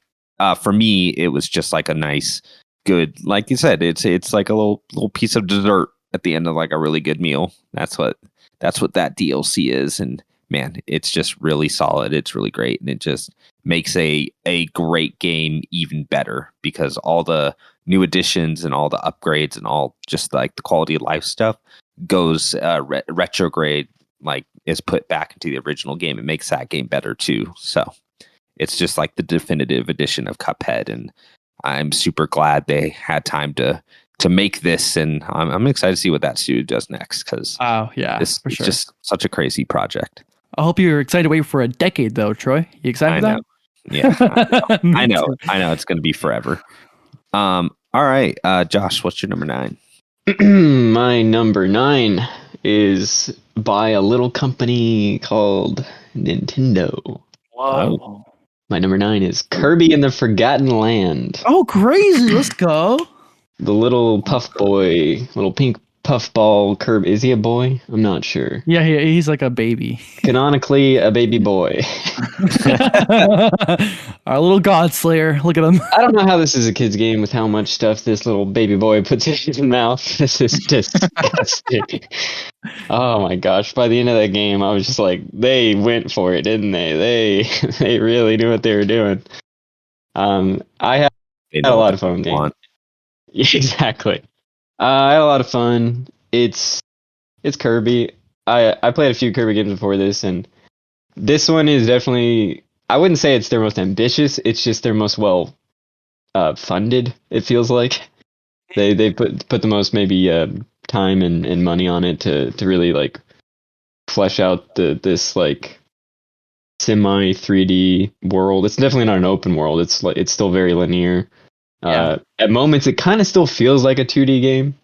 S1: for me, it was just like a nice, good, like you said, it's like a little piece of dessert at the end of like a really good meal. That's what that DLC is. And man, it's just really solid. It's really great, and it just makes a great game even better because all the new additions and all the upgrades and all just like the quality of life stuff goes retrograde, like is put back into the original game. It makes that game better too. So it's just like the definitive edition of Cuphead, and I'm super glad they had time to make this, and I'm excited to see what that studio does next because this is just such a crazy project.
S2: I hope you're excited to wait for a decade, though, Troy. You excited for that?
S1: Yeah, I know. It's going to be forever. All right, Josh, what's your number 9?
S4: My number 9 is by a little company called Nintendo.
S2: Whoa.
S4: My number 9 is Kirby and the Forgotten Land.
S2: Oh, crazy. Let's go.
S4: The little puff boy, little pink puffball Kirby. Is he a boy? I'm not sure.
S2: Yeah, he's like a baby.
S4: Canonically, a baby boy.
S2: Our little God Slayer. Look at him.
S4: I don't know how this is a kid's game with how much stuff this little baby boy puts in his mouth. This is disgusting. Oh my gosh. By the end of that game, I was just like, they went for it, didn't they? They really knew what they were doing. I had a lot of fun with the game. Exactly. I had a lot of fun. It's Kirby. I played a few Kirby games before this, and this one is definitely, I wouldn't say it's their most ambitious, it's just their most well funded, it feels like. They put the most maybe time and money on it to really like flesh out this like semi 3D world. It's definitely not an open world. It's still very linear.
S2: Yeah.
S4: At moments, it kind of still feels like a 2D game,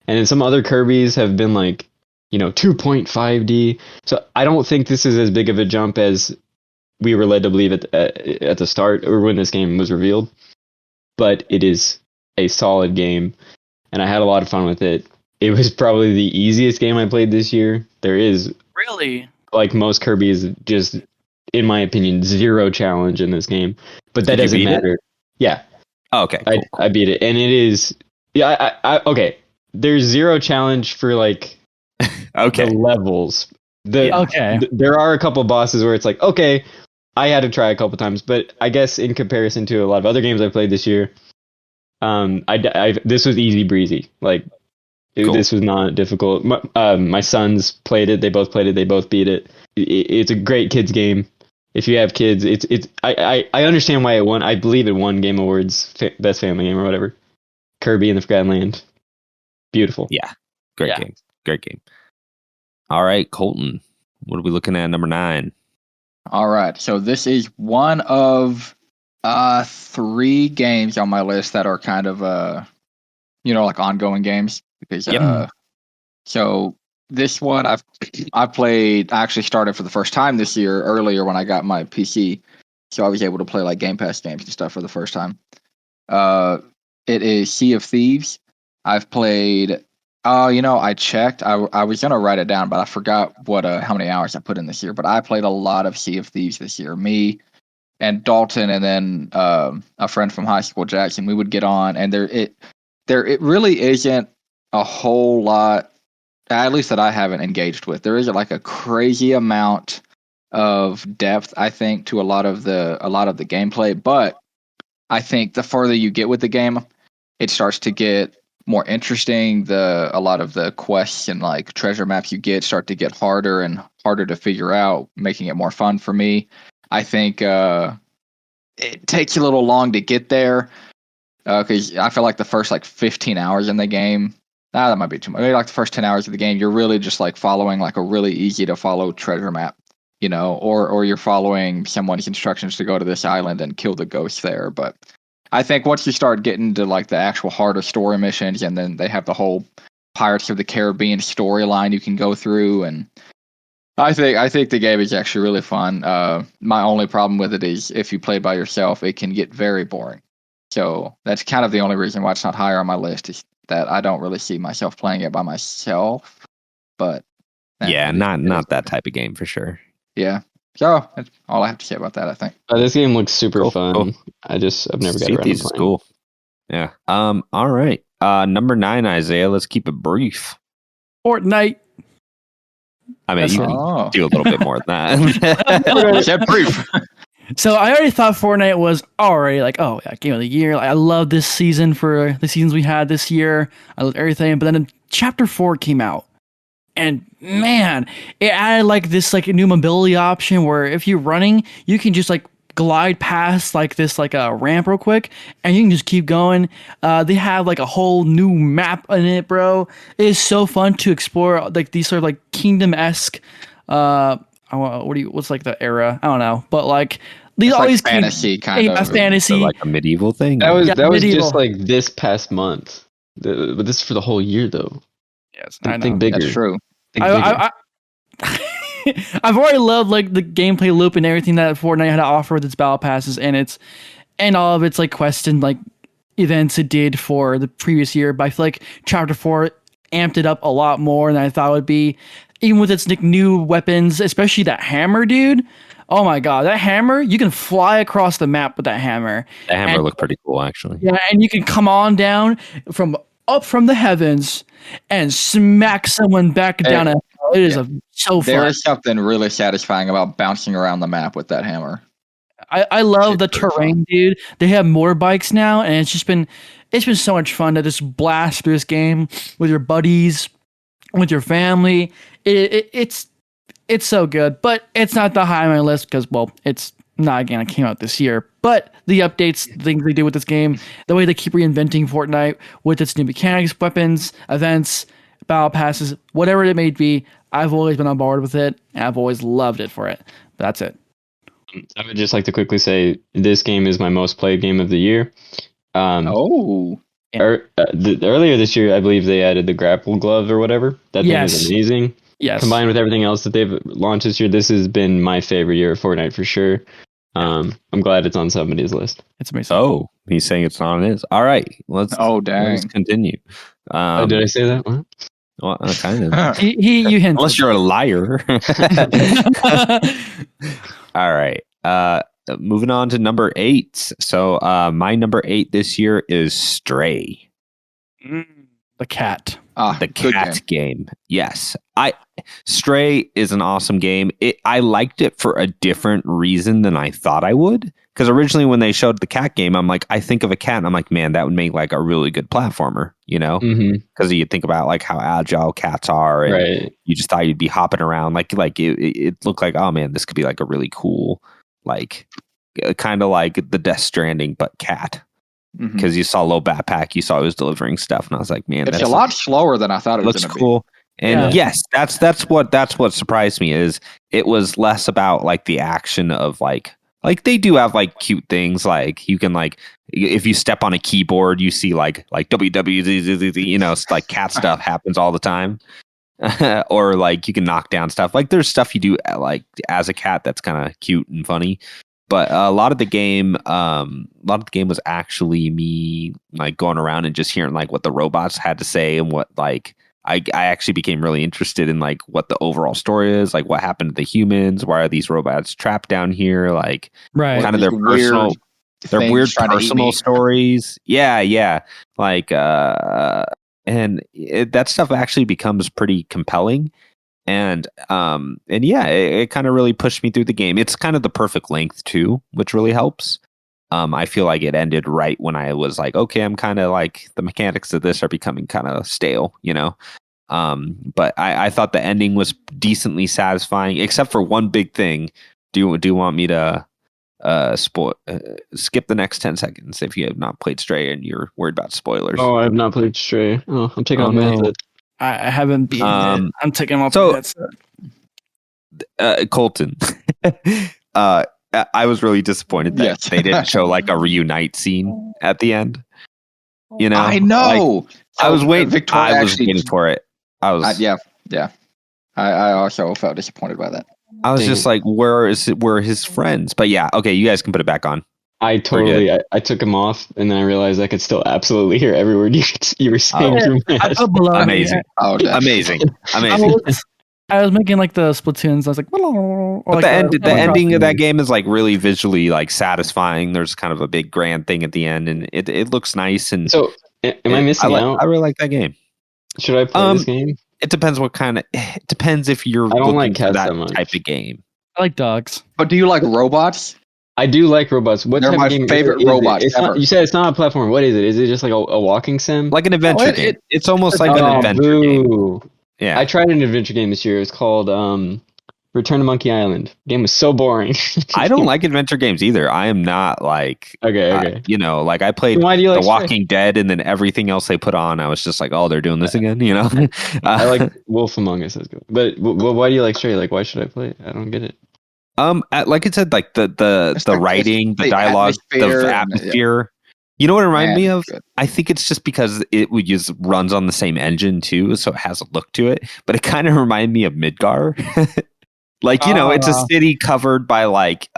S4: and then some other Kirby's have been like, 2.5D. So I don't think this is as big of a jump as we were led to believe at the start or when this game was revealed. But it is a solid game, and I had a lot of fun with it. It was probably the easiest game I played this year. There is,
S2: Really?
S4: like most Kirby's, just, in my opinion, zero challenge in this game. But that
S1: Did you
S4: doesn't
S1: beat it?
S4: matter. Yeah,
S1: Oh, okay, cool.
S4: I beat it, and it is. Yeah, okay. There's zero challenge for like
S1: Okay.
S4: the levels.
S2: Okay.
S4: There are a couple bosses where it's like, okay, I had to try a couple times, but I guess in comparison to a lot of other games I played this year, this was easy breezy. Like,
S1: Cool.
S4: this was not difficult. My sons played it. They both played it. They both beat it. It's a great kids game. If you have kids, I understand why it won. I believe it won Game Awards Best Family Game or whatever. Kirby and the Forgotten Land. Beautiful.
S1: Yeah. Great
S2: Yeah.
S1: game. Great game. All right, Colton. What are we looking at? Number 9.
S3: All right. So this is one of 3 games on my list that are kind of like ongoing games because
S1: Yep.
S3: so this one I played. I actually started for the first time this year earlier when I got my PC, so I was able to play like Game Pass games and stuff for the first time. It is Sea of Thieves. I've played. I checked. I was gonna write it down, but I forgot how many hours I put in this year. But I played a lot of Sea of Thieves this year. Me and Dalton, and then a friend from high school, Jackson. We would get on, and it really isn't a whole lot, at least that I haven't engaged with. There isn't like a crazy amount of depth, I think, to a lot of the gameplay. But I think the further you get with the game, it starts to get more interesting. A lot of the quests and like treasure maps you get start to get harder and harder to figure out, making it more fun for me. I think it takes a little long to get there because I feel like the first like 15 hours in the game, that might be too much. Maybe like the first 10 hours of the game, you're really just like following like a really easy to follow treasure map, or you're following someone's instructions to go to this island and kill the ghost there. But I think once you start getting to like the actual harder story missions, and then they have the whole Pirates of the Caribbean storyline you can go through, and I think the game is actually really fun. My only problem with it is if you play by yourself, it can get very boring. So that's kind of the only reason why it's not higher on my list, is that I don't really see myself playing it by myself. But
S1: Yeah, not that type of game for sure.
S3: Yeah. So that's all I have to say about that, I think.
S4: This game looks super
S1: Cool,
S4: fun.
S1: cool.
S4: I've never got
S1: Sea of
S4: around to
S1: Thieves is
S4: playing.
S1: cool. Yeah. All right. Number 9, Isaiah. Let's keep it brief.
S2: Fortnite.
S1: I mean, you can
S3: Oh.
S1: do a little bit more than that.
S3: Said brief.
S2: So I already thought Fortnite was already like, oh yeah, game of the year. Like, I love this season for the seasons we had this year. I love everything. But then Chapter 4 came out, and man, it added like this like new mobility option where if you're running, you can just like glide past like this like a ramp real quick, and you can just keep going. They have like a whole new map in it, bro. It is so fun to explore like these sort of like kingdom-esque. What's like the era? I don't know, but like these
S3: It's
S2: all
S3: like
S2: these
S3: fantasy kind of.
S2: fantasy.
S1: So like a medieval thing.
S4: That was
S2: medieval.
S4: just like this past month. But this is for the whole year, though.
S2: Yes, I know.
S4: Think bigger.
S3: That's true.
S4: Think bigger.
S2: I've already loved like the gameplay loop and everything that Fortnite had to offer with its battle passes and all of its like quests and like events it did for the previous year. But I feel like Chapter 4 amped it up a lot more than I thought it would be. Even with its like, new weapons, especially that hammer, dude. Oh my god, that hammer! You can fly across the map with that hammer.
S1: The hammer
S2: And-
S1: looked pretty cool, actually.
S2: Yeah, and you can come on down up from the heavens and smack someone back down. It is so fun.
S3: There is something really satisfying about bouncing around the map with that hammer.
S2: I love the
S3: It's very
S2: terrain, dude. They have motorbikes now, and it's been so much fun to just blast through this game with your buddies, with your family. It's so good, but it's not that high on my list because, well, it's not a game that came out this year. But the updates, the things they do with this game, the way they keep reinventing Fortnite with its new mechanics, weapons, events, battle passes, whatever it may be, I've always been on board with it, and I've always loved it for it. But that's it.
S4: I would just like to quickly say this game is my most played game of the year.
S3: Oh.
S4: Earlier this year, I believe they added the grapple glove or whatever. That thing is amazing.
S2: Yes.
S4: Combined with everything else that they've launched this year, this has been my favorite year of Fortnite for sure. I'm glad it's on somebody's list.
S2: It's amazing.
S1: Oh, he's saying it's not on his. All right, let's continue.
S4: Did I say that? What?
S1: Well, kind of.
S2: You hinted.
S1: Unless you're a liar. All right. Moving on to number 8. So my number 8 this year is Stray.
S2: The cat.
S1: The cat game. Yes. Stray is an awesome game. I liked it for a different reason than I thought I would. Because originally when they showed the cat game, I'm like, I think of a cat and I'm like, man, that would make like a really good platformer, you know? Because you think about like how agile cats are, and you just thought you'd be hopping around. Like it looked like, oh man, this could be like a really cool, like kind of like the Death Stranding, but cat. Because you saw a low backpack, you saw it was delivering stuff, and I was like, man,
S3: it's a lot slower than I thought it was going to be.
S1: Cool. And yes, that's what surprised me is it was less about like the action of like they do have like cute things, like you can like if you step on a keyboard you see like www, you know, like cat stuff happens all the time. Or like you can knock down stuff, like there's stuff you do like as a cat that's kind of cute and funny. But a lot of the game was actually me like going around and just hearing like what the robots had to say, and what like I actually became really interested in like what the overall story is, like what happened to the humans, why are these robots trapped down here, like kind of their weird personal stories. Yeah. Like and that stuff actually becomes pretty compelling. And yeah, it kind of really pushed me through the game. It's kind of the perfect length too, which really helps. I feel like it ended right when I was like, okay, I'm kind of like the mechanics of this are becoming kind of stale, you know. But I thought the ending was decently satisfying, except for one big thing. Do you want me to skip the next 10 seconds if you have not played Stray and you're worried about spoilers?
S4: Oh, I have not played Stray. Oh, I'm taking off my headset.
S2: I haven't beaten it. I'm taking off
S1: my
S2: headset.
S1: Colton. I was really disappointed that they didn't show like a reunite scene at the end. You know,
S3: I know.
S1: Like, I was waiting. I was waiting for it. I was.
S3: Yeah. I also felt disappointed by that.
S1: I was just like, where his friends? But yeah, okay, you guys can put it back on.
S4: I took him off, and then I realized I could still absolutely hear every word you were saying.
S1: Amazing. Amazing.
S2: I was making like the Splatoons. I was like,
S1: but the ending of that game is like really visually like satisfying. There's kind of a big grand thing at the end, and it looks nice. And
S4: so, am I missing out?
S1: I really like that game.
S4: Should I play this game?
S1: It depends what kind of. It depends if you're.
S4: I don't like cats
S1: that
S4: much.
S1: type of game.
S2: I like dogs.
S3: But do you like robots?
S4: I do like robots. What
S3: They're
S4: type
S3: my
S4: of game
S3: favorite
S4: is
S3: robots
S4: it?
S3: ever.
S4: You said it's not a platform. What is it? Is it just like a walking sim?
S1: Like an adventure game. It's almost like an adventure game. Yeah.
S4: I tried an adventure game this year. It's called Return to Monkey Island. The game was so boring.
S1: I don't like adventure games either. I am not like
S4: okay.
S1: You know, like I played The Walking Dead, and then everything else they put on, I was just like, oh, they're doing this again. You know.
S4: I like Wolf Among Us. But why do you like Stray? Like, why should I play it? I don't get it.
S1: Like I said, like the writing, the dialogue, the atmosphere. You know what it reminded me of? I think it's just because it would just runs on the same engine too, so it has a look to it. But it kind of reminded me of Midgar. Like, you know, it's a city covered by like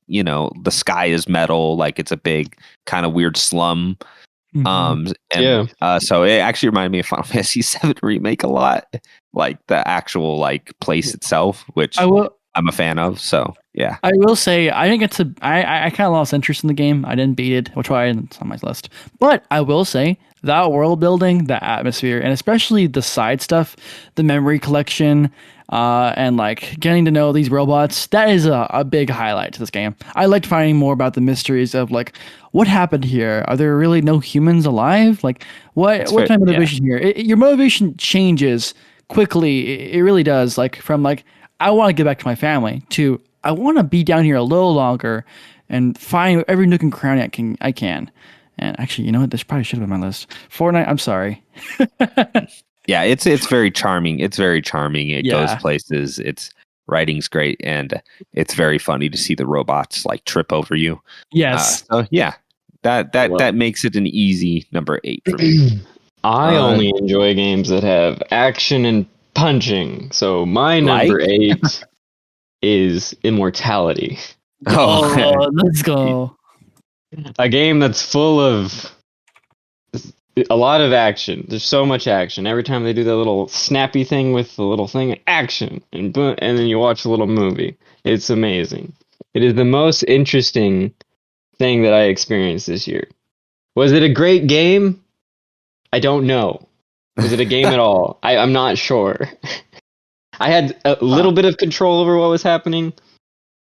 S1: you know, the sky is metal, like it's a big kind of weird slum. So it actually reminded me of Final Fantasy VII Remake a lot, like the actual like place itself, which I'm a fan of. So yeah,
S2: I will say I didn't get to. I kind of lost interest in the game. I didn't beat it, which why it's on my list. But I will say that world building, the atmosphere, and especially the side stuff, the memory collection, and like getting to know these robots, that is a big highlight to this game. I liked finding more about the mysteries of like what happened here. Are there really no humans alive? Like what kind of motivation here? Your motivation changes quickly. It really does. Like from like I want to get back to my family to I want to be down here a little longer and find every nook and cranny I can. And actually, you know what? This probably should have been on my list. Fortnite, I'm sorry.
S1: Yeah, it's very charming. It's very charming. It goes places. writing's great, and it's very funny to see the robots like trip over you.
S2: Yes.
S1: So yeah, that makes it an easy number 8 for me.
S4: I only enjoy games that have action and punching. So my number 8 is Immortality.
S2: Oh, let's go.
S4: A game that's full of a lot of action. There's so much action. Every time they do the little snappy thing with the little thing, action, and boom, and then you watch a little movie. It's amazing. It is the most interesting thing that I experienced this year. Was it a great game? I don't know. Was it a game at all? I'm not sure. I had a little bit of control over what was happening,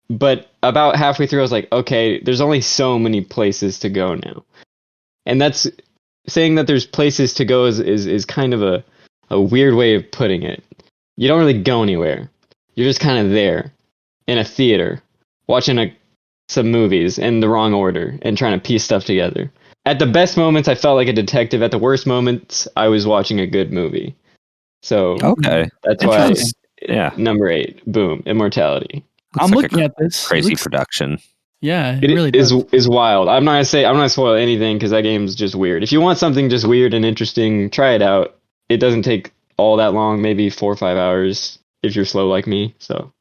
S4: but about halfway through, I was like, okay, there's only so many places to go now. And that's saying that there's places to go is kind of a weird way of putting it. You don't really go anywhere. You're just kind of there in a theater watching some movies in the wrong order and trying to piece stuff together. At the best moments, I felt like a detective. At the worst moments, I was watching a good movie. So that's why, number 8, boom, Immortality.
S2: I'm looking at this.
S1: Crazy production.
S2: Yeah,
S4: it
S2: really
S4: is wild. I'm not gonna spoil anything because that game's just weird. If you want something just weird and interesting, try it out. It doesn't take all that long, maybe 4 or 5 hours if you're slow like me. So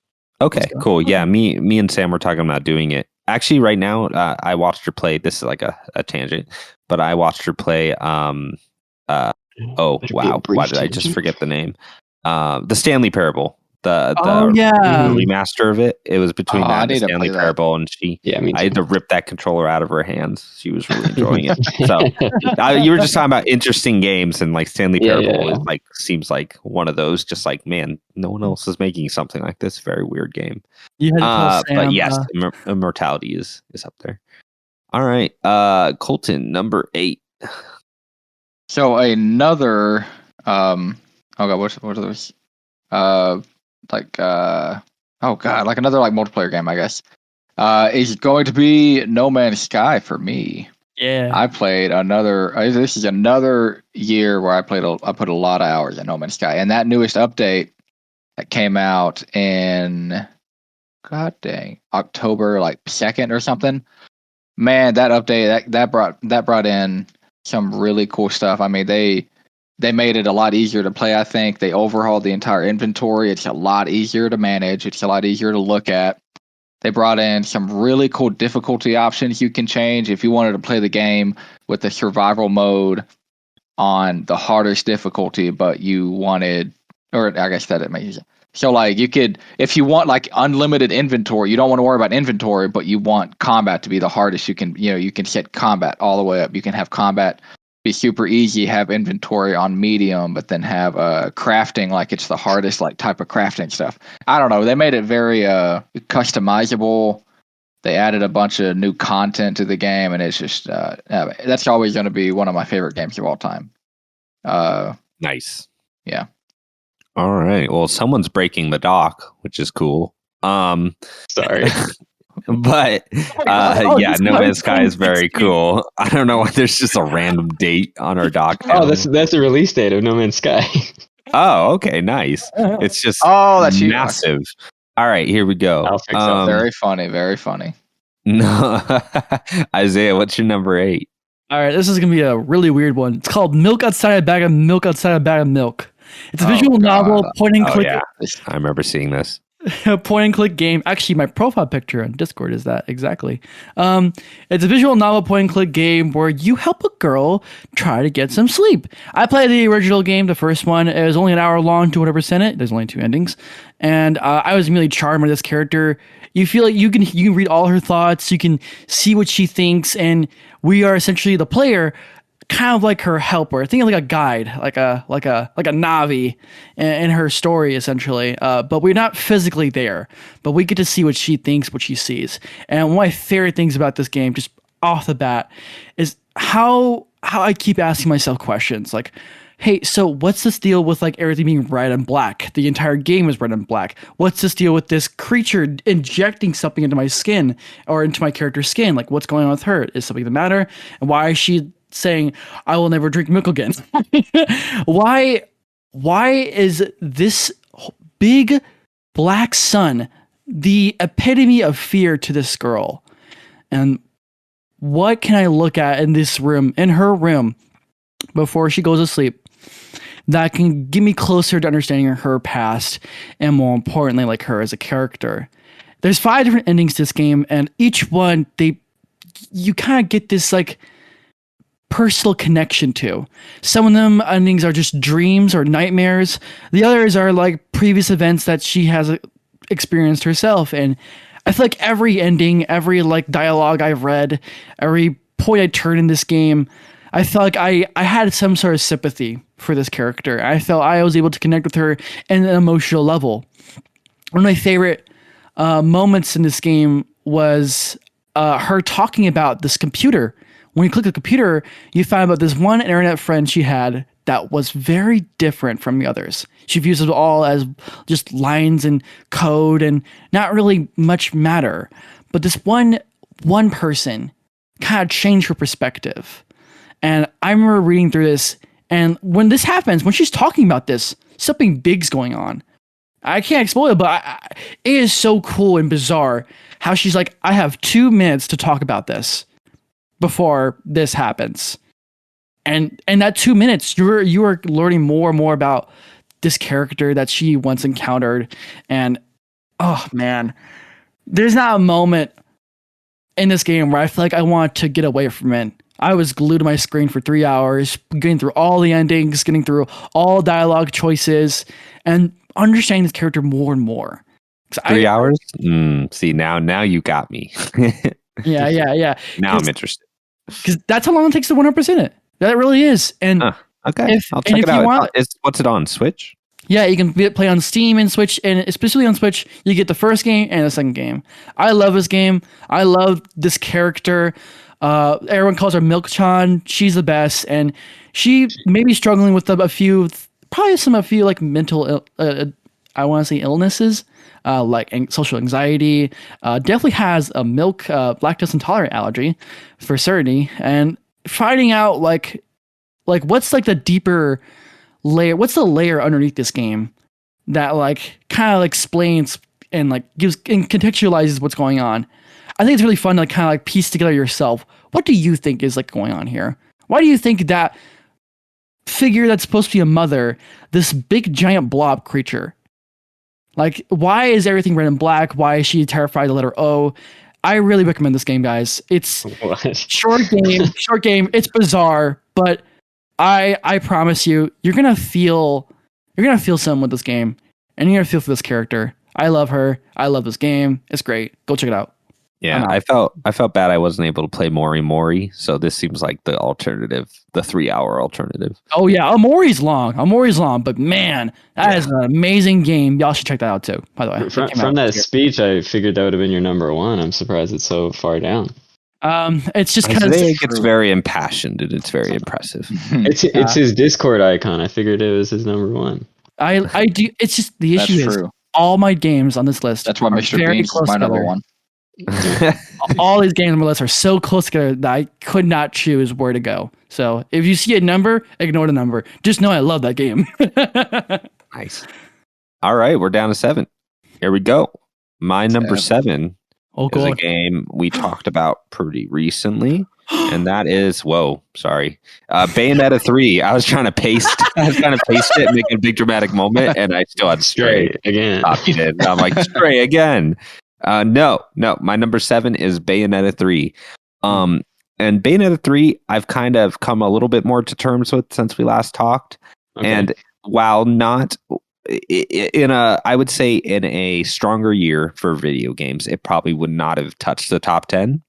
S1: okay, cool. Yeah, me and Sam were talking about doing it. Actually, right now, I watched her play. This is like a tangent, but I watched her play. Oh wow! Why did I just forget the name? The Stanley Parable. The remaster of it. It was between that and the Stanley Parable, and I had to rip that controller out of her hands. She was really enjoying it. So you were just talking about interesting games, and like Stanley Parable is like seems like one of those. Just like, man, no one else is making something like this. Very weird game.
S2: You had to tell Sam,
S1: but yes, Immortality is up there. All right, Colton, number 8.
S3: So another oh god, what are those? Like another like multiplayer game, I guess. Is going to be No Man's Sky for me.
S2: Yeah,
S3: I played another. This is another year where I put a lot of hours in No Man's Sky, and that newest update that came out in October like 2nd or something. Man, that update that brought in some really cool stuff. I mean, they made it a lot easier to play, I think. They overhauled the entire inventory. It's a lot easier to manage. It's a lot easier to look at. They brought in some really cool difficulty options you can change. If you wanted to play the game with the survival mode on the hardest difficulty, but you wanted, or I guess that it makes sense. So like you could, if you want like unlimited inventory, you don't want to worry about inventory, but you want combat to be the hardest. You can set combat all the way up. You can have combat be super easy, have inventory on medium, but then have crafting like it's the hardest like type of crafting stuff. I don't know. They made it very customizable. They added a bunch of new content to the game, and it's just that's always going to be one of my favorite games of all time.
S1: Nice.
S3: Yeah.
S1: All right. Well, someone's breaking the dock, which is cool.
S4: Sorry.
S1: But No Man's Sky is very cool. I don't know why there's just a random date on our dock now.
S4: Oh, that's the release date of No Man's Sky.
S1: Oh, okay, nice. It's just
S3: that's
S1: massive. All right, here we go.
S4: I'll fix that.
S3: Very funny, very funny.
S1: No, Izayah, what's your number 8?
S2: All right, this is gonna be a really weird one. It's called Milk Outside a Bag of Milk Outside a Bag of Milk. It's a visual novel, point and click.
S1: Yeah. I remember seeing this.
S2: Point and click game. Actually, my profile picture on Discord is that exactly. It's a visual novel point and click game where you help a girl try to get some sleep. I played the original game, the first one. It was only an hour long, 200% it. There's only 2 endings, and I was really charmed by this character. You feel like you can read all her thoughts, you can see what she thinks, and we are essentially the player, kind of like her helper. Think of like a guide, like a Navi in her story, essentially. But we're not physically there, but we get to see what she thinks, what she sees. And one of my favorite things about this game, just off the bat, is how I keep asking myself questions like, hey, so what's this deal with like everything being red and black? The entire game is red and black. What's this deal with this creature injecting something into my skin or into my character's skin? Like, what's going on with her? Is something the matter? And why is she saying, I will never drink milk again? Why is this big Black Sun, the epitome of fear to this girl. And what can I look at in her room, before she goes to sleep, that can get me closer to understanding her past, and more importantly, like her as a character? There's 5 different endings to this game, and each one, you kind of get this like personal connection to. Some of them endings are just dreams or nightmares. The others are like previous events that she has experienced herself. And I feel like every ending, every like dialogue I've read, every point I turn in this game, I felt like I had some sort of sympathy for this character. I felt I was able to connect with her in an emotional level. One of my favorite moments in this game was her talking about this computer. When you click the computer, you find about this one internet friend she had that was very different from the others. She views it all as just lines and code and not really much matter. But this one person kind of changed her perspective. And I remember reading through this, and when this happens, when she's talking about this, something big's going on. I can't explain it, but it is so cool and bizarre how she's like, I have 2 minutes to talk about this before this happens. And that 2 minutes, you are learning more and more about this character that she once encountered. And oh man, there's not a moment in this game where I feel like I want to get away from it. I was glued to my screen for 3 hours, getting through all the endings, getting through all dialogue choices, and understanding this character more and more.
S1: 3 hours? See, now you got me.
S2: Yeah.
S1: Now I'm interested.
S2: Because that's how long it takes to 100% it. That really is. And
S1: okay, I'll check it out. What's it on? Switch?
S2: Yeah, you can play on Steam and Switch, and especially on Switch, you get the first game and the second game. I love this game. I love this character. Everyone calls her Milk-chan. She's the best, and she may be struggling with a few like mental, I want to say illnesses, like social anxiety. Definitely has a lactose intolerant allergy, for certainty. And finding out like what's like the deeper layer, what's the layer underneath this game that like kind of explains and like gives and contextualizes what's going on. I think it's really fun to like, kind of like piece together yourself. What do you think is like going on here? Why do you think that figure that's supposed to be a mother, this big giant blob creature, like why is everything red and black? Why is she terrified of the letter O? I really recommend this game, guys. It's short game. It's bizarre, but I promise you, you're gonna feel something with this game, and you're gonna feel for this character. I love her. I love this game. It's great. Go check it out.
S1: Yeah, I felt bad I wasn't able to play Mori, so this seems like the alternative, the 3-hour alternative.
S2: Oh yeah, Mori's long, but man, that is an amazing game. Y'all should check that out too, by the way.
S4: From that speech, I figured that would have been your number one. I'm surprised it's so far down.
S2: It's just because
S1: it's very impassioned and it's very impressive.
S4: It's his Discord icon. I figured it was his number one.
S2: I do. It's just the issue is all my games on this list.
S3: That's why Mr. Beans is my number one.
S2: All these games on my list are so close together that I could not choose where to go. So if you see a number, ignore the number. Just know I love that game.
S1: Nice. All right, we're down to 7. Here we go. My number 7 is a game we talked about pretty recently, and that is Bayonetta 3. I was trying to paste it and make a big dramatic moment, and I still had Stray
S4: again.
S1: Copied it. And I'm like, Stray again. No. My number 7 is Bayonetta 3. And Bayonetta 3, I've kind of come a little bit more to terms with since we last talked. Okay. And while not I would say in a stronger year for video games, it probably would not have touched the top 10.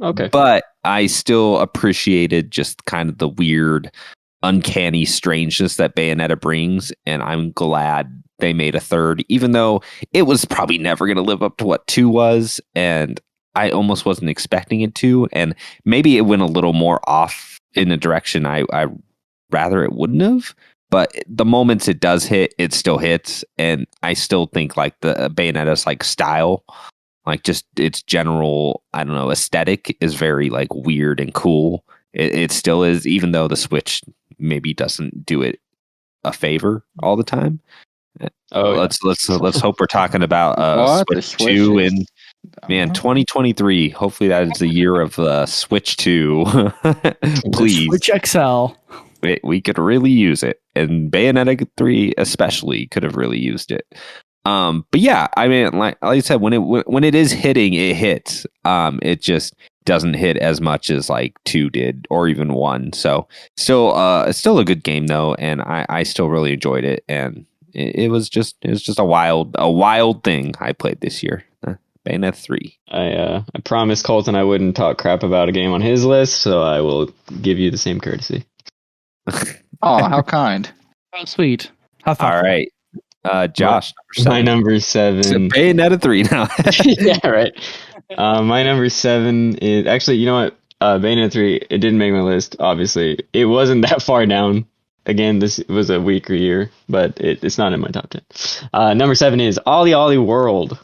S4: Okay.
S1: But I still appreciated just kind of the weird, uncanny strangeness that Bayonetta brings. And I'm glad they made a third, even though it was probably never going to live up to what 2 was. And I almost wasn't expecting it to. And maybe it went a little more off in a direction I rather it wouldn't have. But the moments it does hit, it still hits. And I still think like the Bayonetta's like style, like just its general, I don't know, aesthetic is very like weird and cool. It still is, even though the Switch maybe doesn't do it a favor all the time. Let's hope we're talking about Switch 2 and man 2023. Hopefully that is the year of Switch 2. Please,
S2: Switch XL.
S1: We could really use it, and Bayonetta 3 especially could have really used it. But yeah, I mean, like I said, when it is hitting, it hits. It just doesn't hit as much as like 2 did, or even 1. So still, it's still a good game though, and I still really enjoyed it. And it was just a wild thing I played this year. Bayonetta 3.
S4: I promised Colton I wouldn't talk crap about a game on his list, so I will give you the same courtesy.
S3: Oh, how kind.
S2: Oh, sweet. How thoughtful.
S1: All right. Josh,
S4: my number 7.
S1: Bayonetta 3 now.
S4: Yeah, right. My number 7 is actually, you know what? Bayonetta 3, it didn't make my list, obviously. It wasn't that far down. Again, this was a weaker year, but it's not in my top 10. Number 7 is Ollie Ollie World.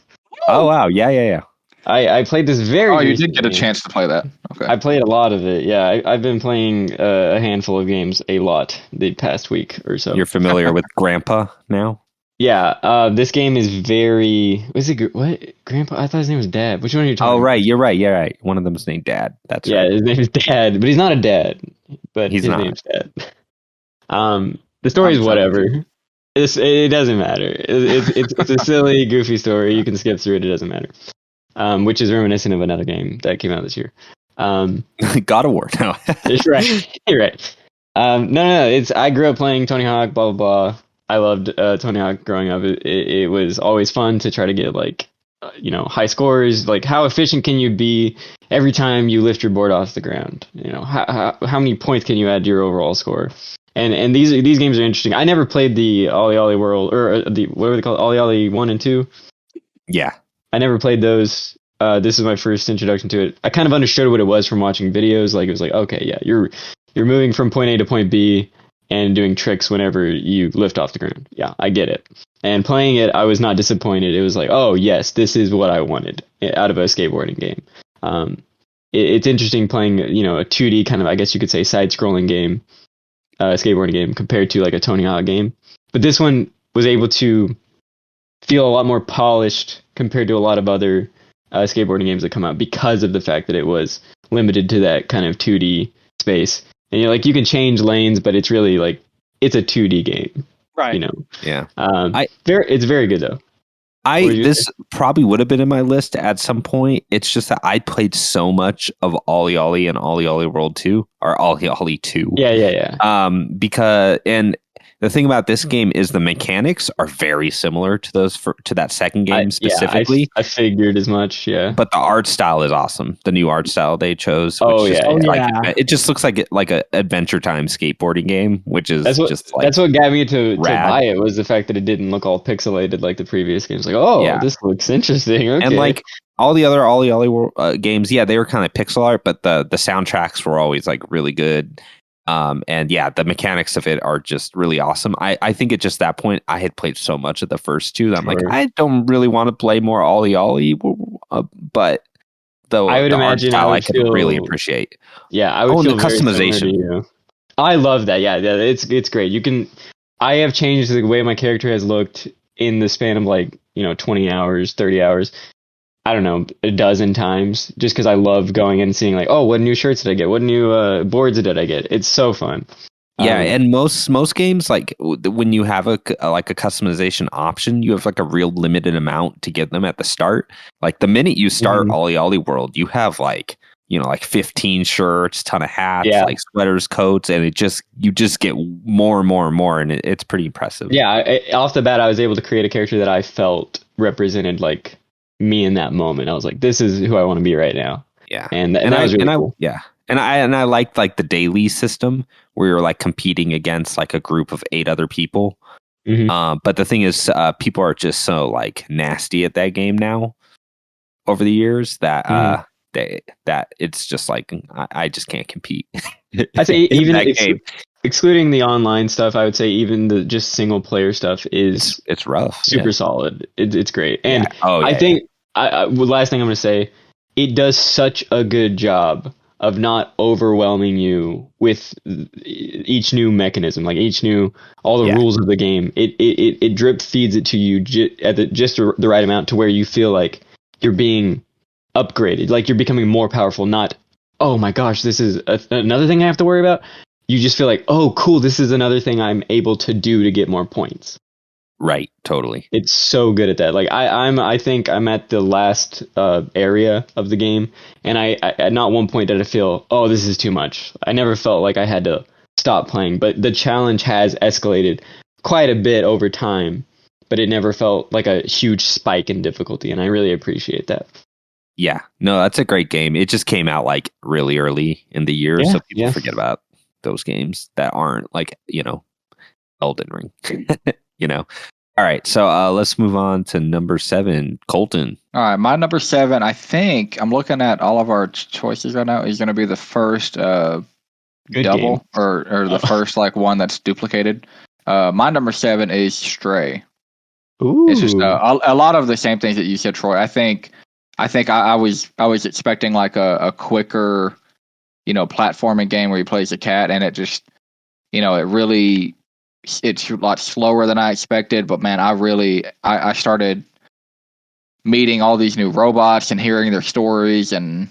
S1: Oh, wow. Yeah.
S4: I played this very.
S3: Oh, you did get a chance to play that. Okay.
S4: I played a lot of it. Yeah, I've been playing a handful of games a lot the past week or so.
S1: You're familiar with Grandpa now?
S4: Yeah. This game is very. What? Grandpa? I thought his name was Dad. Which one are you talking?
S1: Oh, right. You're right. One of them is named Dad. That's right.
S4: Yeah, his name is Dad, but he's not a dad. But
S1: his
S4: name's Dad. The story is whatever. It doesn't matter. It's a silly, goofy story. You can skip through it. It doesn't matter. Which is reminiscent of another game that came out this year.
S1: God of War. No.
S4: You're right. No. I grew up playing Tony Hawk. Blah blah blah. I loved Tony Hawk growing up. It was always fun to try to get like, high scores. Like, how efficient can you be every time you lift your board off the ground? How many points can you add to your overall score? And these games are interesting. I never played the Ollie Ollie World or the what were they called? Ollie Ollie 1 and 2.
S1: Yeah.
S4: I never played those. This is my first introduction to it. I kind of understood what it was from watching videos. Like, it was like, okay, yeah, you're moving from point A to point B and doing tricks whenever you lift off the ground. Yeah, I get it. And playing it, I was not disappointed. It was like, oh yes, this is what I wanted out of a skateboarding game. It's interesting playing, a 2D kind of, I guess you could say, side-scrolling game, skateboarding game compared to like a Tony Hawk game. But this one was able to feel a lot more polished compared to a lot of other skateboarding games that come out because of the fact that it was limited to that kind of 2D space. And you can change lanes, but it's really like it's a 2D game,
S2: right?
S4: Yeah.
S1: It's
S4: very good though.
S1: This probably would have been in my list at some point. It's just that I played so much of Ollie Ollie and Ollie Ollie World 2 or Ollie Ollie 2.
S4: Yeah.
S1: Because the thing about this game is the mechanics are very similar to those to that second game specifically.
S4: Yeah, I figured as much. Yeah,
S1: but the art style is awesome. The new art style they chose. It just looks like an Adventure Time skateboarding game, which is
S4: that's what got me to buy it was the fact that it didn't look all pixelated like the previous games. Like, this looks interesting. Okay.
S1: And like all the other Ollie Ollie games, they were kind of pixel art, but the soundtracks were always like really good. And yeah, the mechanics of it are just really awesome. I think at just that point, I had played so much of the first two that I'm like, I don't really want to play more Ollie Ollie, but though
S4: I would imagine I
S1: could really appreciate.
S4: Yeah, I would feel
S1: the customization.
S4: I love that. Yeah, it's great. I have changed the way my character has looked in the span of like 20 hours, 30 hours. I don't know, a dozen times, just because I love going in and seeing like, oh, what new shirts did I get? What new boards did I get? It's so fun.
S1: Yeah, and most games, like when you have a customization option, you have like a real limited amount to get them at the start. Like the minute you start Ollie Ollie World, you have like 15 shirts, ton of hats, like sweaters, coats, and you just get more and more and more, and it's pretty impressive.
S4: Yeah, off the bat, I was able to create a character that I felt represented like me in that moment. I was like, this is who I want to be right now.
S1: Yeah.
S4: And that was really cool.
S1: Yeah. And I liked like the daily system where you're like competing against like a group of 8 other people.
S4: Mm-hmm.
S1: But the thing is, people are just so like nasty at that game now over the years that that it's just like I just can't compete.
S4: I say even excluding the online stuff, I would say even the just single player stuff is
S1: it's rough,
S4: super solid. It's great, and I think last thing I'm going to say, it does such a good job of not overwhelming you with each new mechanism, like all the rules of the game. It drip feeds it to you at just the right amount to where you feel like you're being upgraded, like you're becoming more powerful. Not, oh my gosh, this is another thing I have to worry about. You just feel like, oh, cool, this is another thing I'm able to do to get more points.
S1: Right, totally.
S4: It's so good at that. Like I think I'm at the last area of the game, and I at not one point did I feel, oh, this is too much. I never felt like I had to stop playing, but the challenge has escalated quite a bit over time, but it never felt like a huge spike in difficulty, and I really appreciate that.
S1: Yeah, no, that's a great game. It just came out like really early in the year, so people forget about those games that aren't like, Elden Ring. All right, so let's move on to number 7, Colton.
S3: All right, my number 7, I think I'm looking at all of our choices right now, is going to be the first double
S4: game.
S3: or the first like one that's duplicated. My number 7 is Stray.
S4: Ooh.
S3: It's just a lot of the same things that you said, Troy. I think I was expecting like a quicker, platforming game where you play as a cat, and it just, it's a lot slower than I expected. But man, I started meeting all these new robots and hearing their stories and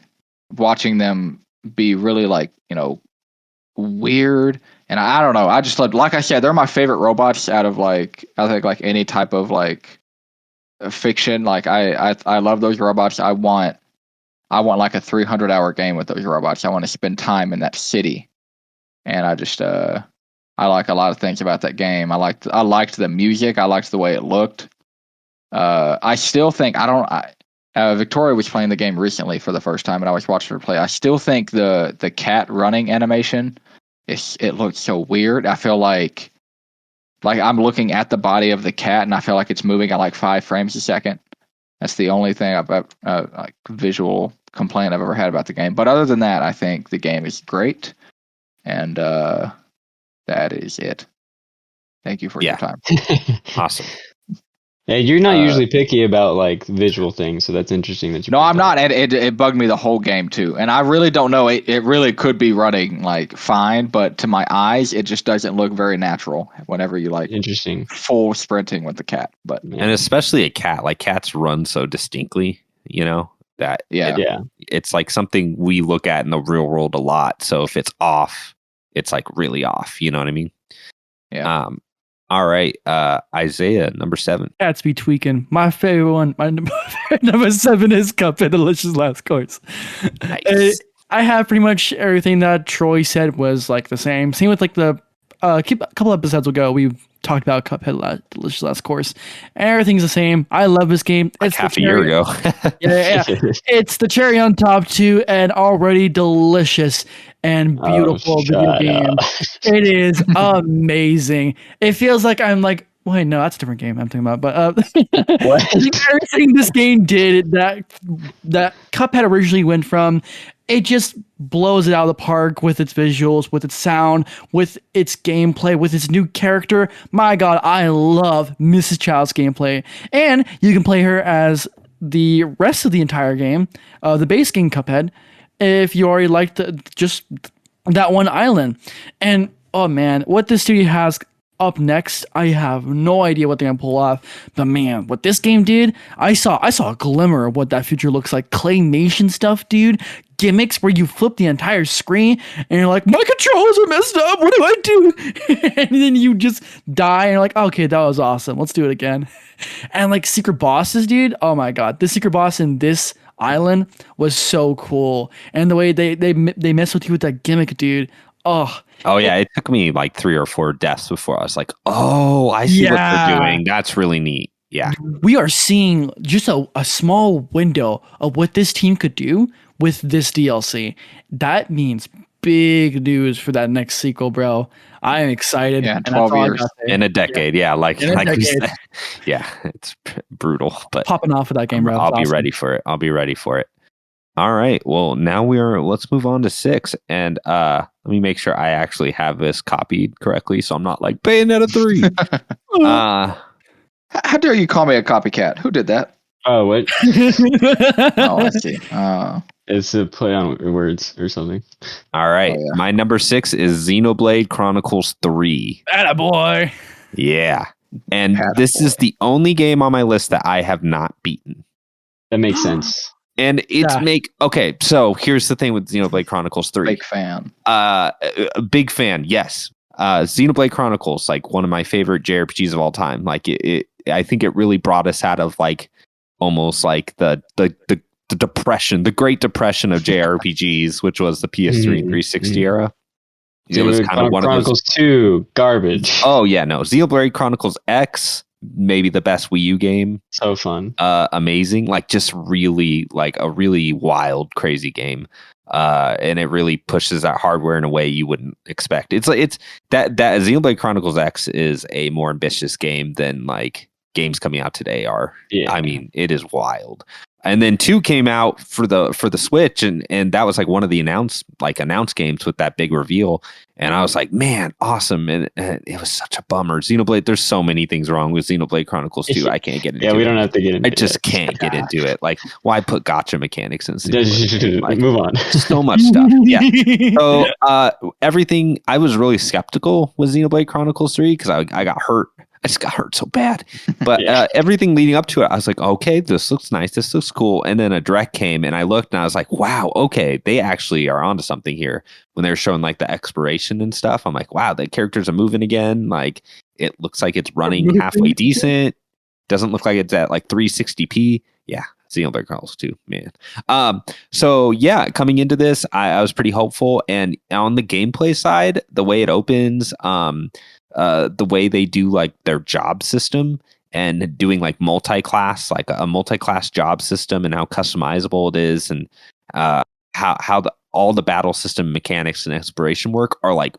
S3: watching them be really like, weird. And I don't know. I just like I said, they're my favorite robots out of like, I think like any type of like fiction. Like I love those robots. I want like a 300-hour game with those robots. I want to spend time in that city. And I just, I like a lot of things about that game. I liked the music. I liked the way it looked. I still think Victoria was playing the game recently for the first time, and I was watching her play. I still think the cat running animation, it looks so weird. I feel like I'm looking at the body of the cat, and I feel like it's moving at like 5 frames a second. That's the only thing like visual complaint I've ever had about the game. But other than that, I think the game is great, and that is it. Thank you for your time.
S1: Awesome.
S4: Yeah, you're not usually picky about like visual things, so that's interesting that you.
S3: No, I'm not. It bugged me the whole game too, and I really don't know. It really could be running like fine, but to my eyes, it just doesn't look very natural. Whenever you like full sprinting with the cat, but
S1: and especially a cat, like cats run so distinctly, that it's like something we look at in the real world a lot. So if it's off, it's like really off. You know what I mean?
S3: Yeah.
S1: All right, Izayah, number 7.
S2: Cats be tweaking. My favorite one, my number 7 is Cuphead, Delicious Last Course.
S1: Nice.
S2: I have pretty much everything that Troy said was like the same. Same with like the a couple episodes ago, we talked about Cuphead, Delicious Last Course. Everything's the same. I love this game.
S1: It's half a year ago.
S2: yeah. It's the cherry on top too, and already delicious and beautiful video game. It is amazing. It feels like I'm like, wait, no, that's a different game I'm talking about. But everything this game did that Cuphead originally went from, it just blows it out of the park with its visuals, with its sound, with its gameplay, with its new character. My God, I love Mrs. Child's gameplay. And you can play her as the rest of the entire game, the base game Cuphead, if you already liked just that one island. And oh man, what this studio has up next, I have no idea what they're gonna pull off. But man, what this game did, I saw a glimmer of what that future looks like. Claymation stuff, dude. Gimmicks where you flip the entire screen and you're like, my controllers are messed up. What do I do? And then you just die and you're like, okay, that was awesome. Let's do it again. And like secret bosses, dude. Oh my God, the secret boss in this island was so cool, and the way they mess with you with that gimmick, dude. Oh
S1: yeah, it took me like 3 or 4 deaths before I was like, oh, I see what they're doing. That's really neat. Yeah,
S2: we are seeing just a small window of what this team could do with this DLC. That means big news for that next sequel, bro. I am excited.
S3: Yeah, 12 years
S1: in a decade. Yeah, like we said. Yeah, it's brutal, but
S2: popping off of that game, bro.
S1: I'll be ready for it. All right. Well, now let's move on to 6, and let me make sure I actually have this copied correctly, so I'm not like Bayonetta 3.
S3: How dare you call me a copycat? Who did that?
S4: Oh, what?
S3: Oh, I see.
S4: It's a play on words or something.
S1: All right.
S3: Oh, yeah.
S1: My number 6 is Xenoblade Chronicles 3.
S2: Attaboy.
S1: Yeah. And this is the only game on my list that I have not beaten.
S4: That makes sense.
S1: And it's okay, so here's the thing with Xenoblade Chronicles 3.
S3: Big fan.
S1: A big fan, yes. Xenoblade Chronicles, like one of my favorite JRPGs of all time. Like I think it really brought us out of like almost like the depression, the Great Depression of JRPGs, which was the PS3 and 360 era. It was kind of one
S4: Chronicles
S1: of those
S4: 2 garbage.
S1: Oh yeah, no. Xenoblade Chronicles X, maybe the best Wii U game.
S4: So fun.
S1: Amazing. Like just really like a really wild, crazy game. And it really pushes that hardware in a way you wouldn't expect. It's that Xenoblade Chronicles X is a more ambitious game than like games coming out today are.
S4: Yeah.
S1: I mean, it is wild. And then 2 came out for the Switch, and that was like one of the announced games with that big reveal. And I was like, man, awesome! And it was such a bummer. Xenoblade, there's so many things wrong with Xenoblade Chronicles 2. I can't get into.
S4: Yeah, we don't have to get into.
S1: I just can't get into it. Like, why put gotcha mechanics in Xenoblade? Like,
S4: move on.
S1: So much stuff. Yeah. So everything. I was really skeptical with Xenoblade Chronicles 3 because I got hurt. I just got hurt so bad. But everything leading up to it, I was like, okay, this looks nice. This looks cool. And then a direct came and I looked and I was like, wow, okay, they actually are onto something here. When they were showing like the exploration and stuff, I'm like, wow, the characters are moving again. Like it looks like it's running halfway decent. Doesn't look like it's at like 360p. Yeah. Xenoblade Chronicles 2, man. So yeah, coming into this, I was pretty hopeful. And on the gameplay side, the way it opens, the way they do like their job system and doing like multi-class, like a multi-class job system and how customizable it is, and how all the battle system mechanics and exploration work are like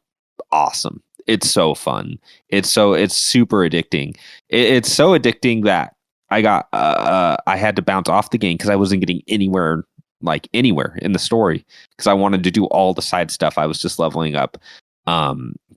S1: awesome. It's so fun. It's super addicting. It's so addicting that I had to bounce off the game because I wasn't getting anywhere in the story because I wanted to do all the side stuff. I was just leveling up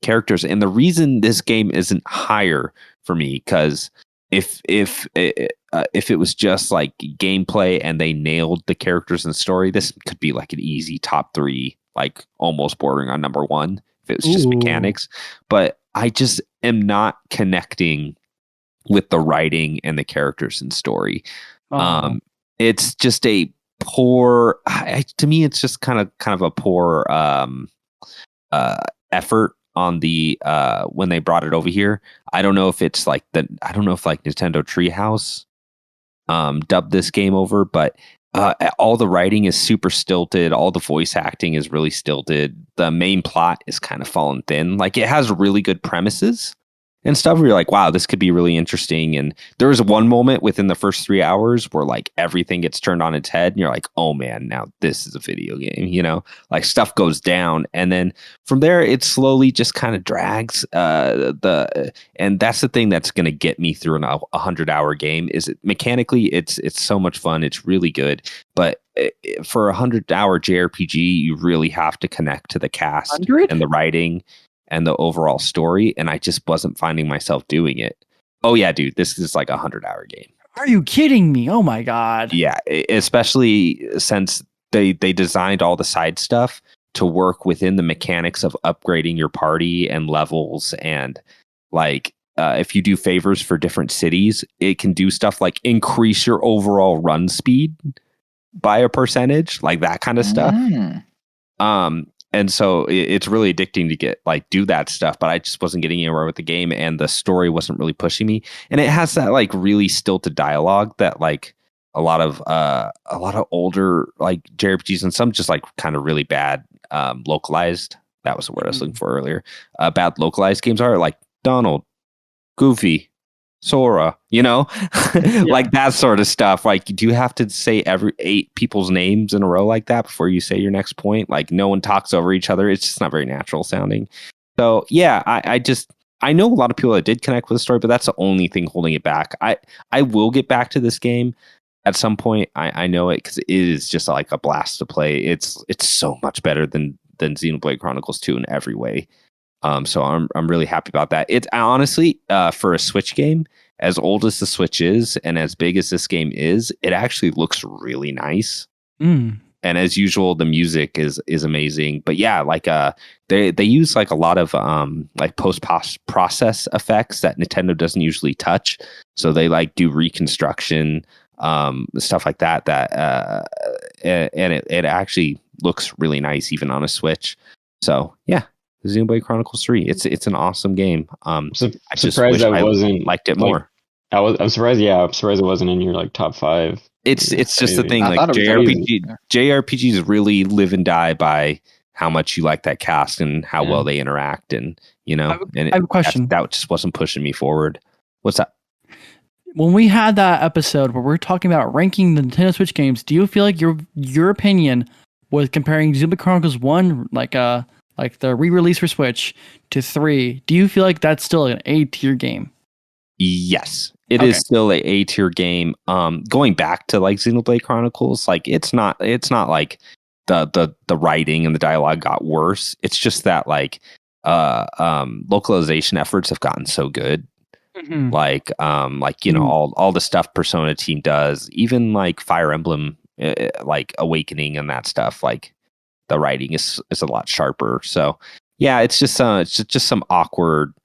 S1: characters, and the reason this game isn't higher for me, because if it was just like gameplay and they nailed the characters and story, this could be like an easy top 3, like almost bordering on number 1 if it was just mechanics. But I just am not connecting with the writing and the characters and story. It's just a poor, to me it's just kind of a poor effort on the when they brought it over here. I don't know if Nintendo Treehouse dubbed this game over, but all the writing is super stilted, all the voice acting is really stilted, the main plot is kind of fallen thin. Like it has really good premises and stuff where you're like, wow, this could be really interesting. And there was one moment within the first 3 hours where like everything gets turned on its head and you're like, oh man, now this is a video game, like stuff goes down. And then from there, it slowly just kind of drags and that's the thing that's going to get me through a 100-hour game. Is it mechanically, it's so much fun. It's really good. But for a 100-hour JRPG, you really have to connect to the cast
S2: 100?
S1: and the writing and the overall story, and I just wasn't finding myself doing it. Oh yeah, dude, this is like a 100-hour game.
S2: Are you kidding me? Oh my god.
S1: Yeah, especially since they designed all the side stuff to work within the mechanics of upgrading your party and levels, and like if you do favors for different cities, it can do stuff like increase your overall run speed by a percentage, like that kind of stuff. And so it's really addicting to do that stuff, but I just wasn't getting anywhere with the game, and the story wasn't really pushing me. And it has that like really stilted dialogue that like a lot of older like JRPGs and some just like kind of really bad localized. That was the word I was looking for earlier. Bad localized games are like Donald, Goofy, Sora, like that sort of stuff. Like, do you have to say every 8 people's names in a row like that before you say your next point? Like, no one talks over each other. It's just not very natural sounding. So yeah, I know a lot of people that did connect with the story, but that's the only thing holding it back. I will get back to this game at some point. I know it because it is just like a blast to play. It's so much better than Xenoblade Chronicles 2 in every way. So I'm really happy about that. It's honestly for a Switch game, as old as the Switch is and as big as this game is, it actually looks really nice. And and as usual, the music is amazing. But yeah, like they use like a lot of like post process effects that Nintendo doesn't usually touch. So they like do reconstruction, stuff like that. And it actually looks really nice even on a Switch. So yeah, Xenoblade Chronicles 3. It's an awesome game.
S4: I'm
S1: I just
S4: surprised
S1: wish I
S4: wasn't
S1: liked it
S4: like,
S1: more.
S4: I'm surprised. Yeah, I'm surprised it wasn't in your like top 5.
S1: It's just the thing.
S3: I
S1: Like
S3: thought it was
S1: JRPGs really live and die by how much you like that cast and how well they interact, and
S2: I have a question.
S1: That just wasn't pushing me forward. What's that?
S2: When we had that episode where we're talking about ranking the Nintendo Switch games, do you feel like your opinion was comparing Xenoblade Chronicles 1, like the re-release for Switch, to 3? Do you feel like that's still an A-tier game?
S1: Yes, it is still a A-tier game. Going back to like Xenoblade Chronicles, like it's not like the writing and the dialogue got worse. It's just that like localization efforts have gotten so good.
S2: Mm-hmm.
S1: Like you know, all the stuff Persona team does, even like Fire Emblem, like Awakening and that stuff, like the writing is a lot sharper. So yeah, it's just some awkward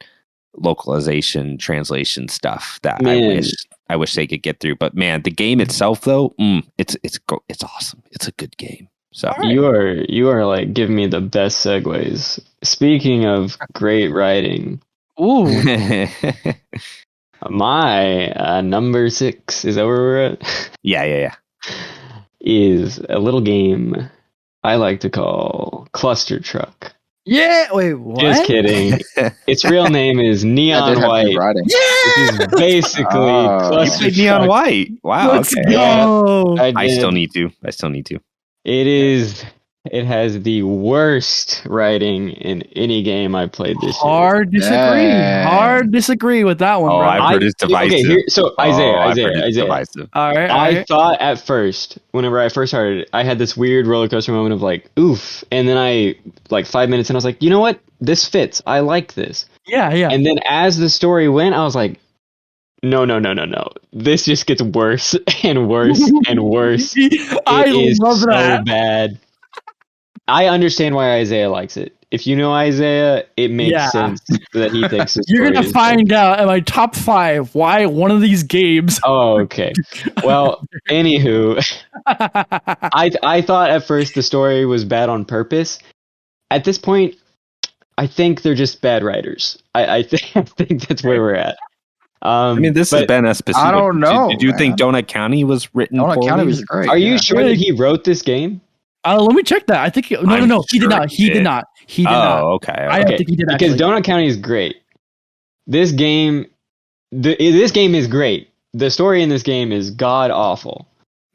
S1: localization translation stuff that I wish they could get through. But man, the game itself though, it's awesome. It's a good game. So
S2: All right.
S4: You are like giving me the best segues. Speaking of great writing,
S2: Ooh.
S4: my number 6, is that where we're at?
S1: Yeah.
S4: Is a little game I like to call Cluster Truck.
S2: Yeah. Wait. What?
S4: Just kidding. Its real name is Neon White.
S2: Yeah.
S4: Which is basically Cluster Truck.
S1: Neon White. Wow.
S2: Let's
S1: okay.
S2: go.
S1: I still need to.
S4: It has the worst writing in any game I played this year.
S2: Hard disagree with that one, bro.
S1: I've heard it's divisive.
S4: Okay, so Izayah.
S1: Divisive.
S2: All right.
S4: I thought at first, whenever I first started, I had this weird roller coaster moment of like, oof. And then I, like 5 minutes in, I was like, you know what? This fits. I like this.
S2: Yeah.
S4: And then as the story went, I was like, no. This just gets worse and worse and worse.
S2: I love that.
S4: So bad. I understand why Izayah likes it. If you know Izayah, it makes sense that he thinks this.
S2: You're gonna find out in my top 5 why one of these games.
S4: Oh, okay. Well, anywho, I thought at first the story was bad on purpose. At this point, I think they're just bad writers. I think that's where we're at.
S1: I mean, this is Ben Esposito.
S3: I don't know.
S1: Did you think Donut County was written?
S3: Donut County was great.
S4: Are you sure that he wrote this game?
S2: Let me check that. I think no. He did not. He did not.
S1: Okay.
S2: I don't think he did.
S4: Because Donut County is great. This game is great. The story in this game is god awful.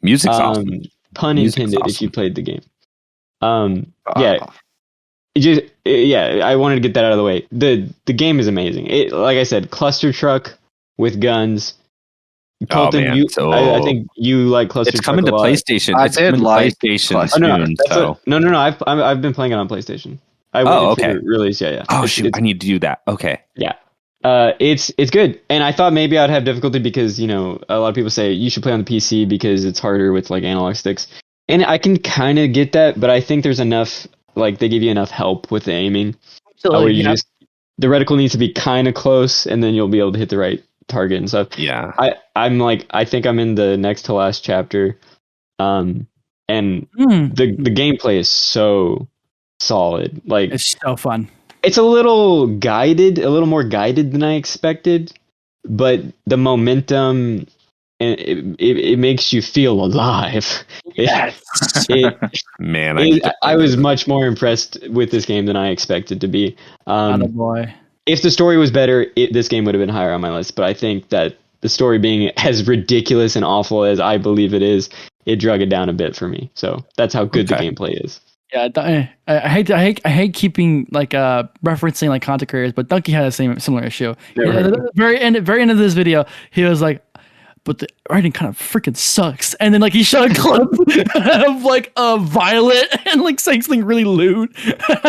S1: Music's awesome.
S4: Pun intended. If you played the game. Yeah. I wanted to get that out of the way. The game is amazing. It, like I said, cluster truck with guns. Colton, I think you like Cluster Truck.
S1: It's coming to PlayStation.
S3: I did like
S1: PlayStation
S3: soon.
S4: No. I've been playing it on PlayStation.
S1: Okay.
S4: Release, yeah.
S1: Oh shoot, I need to do that. Okay.
S4: Yeah. It's good, and I thought maybe I'd have difficulty because a lot of people say you should play on the PC because it's harder with like analog sticks, and I can kind of get that, but I think there's enough, like they give you enough help with the aiming, where the reticle needs to be kind of close, and then you'll be able to hit the right target and stuff.
S1: Yeah.
S4: I think I'm in the next to last chapter. And the gameplay is so solid. Like
S2: it's so fun.
S4: It's a little more guided than I expected, but the momentum it makes you feel alive.
S2: Yes.
S4: I was much more impressed with this game than I expected to be.
S2: Boy.
S4: If the story was better, this game would have been higher on my list. But I think that the story being as ridiculous and awful as I believe it is, it drug it down a bit for me. So that's how good the gameplay is.
S2: Yeah, I hate keeping like referencing like content creators, but Donkey had the similar issue. At the very end of this video, he was like, "But the writing kind of freaking sucks." And then like he showed a clip of like Violet and like saying something really lewd.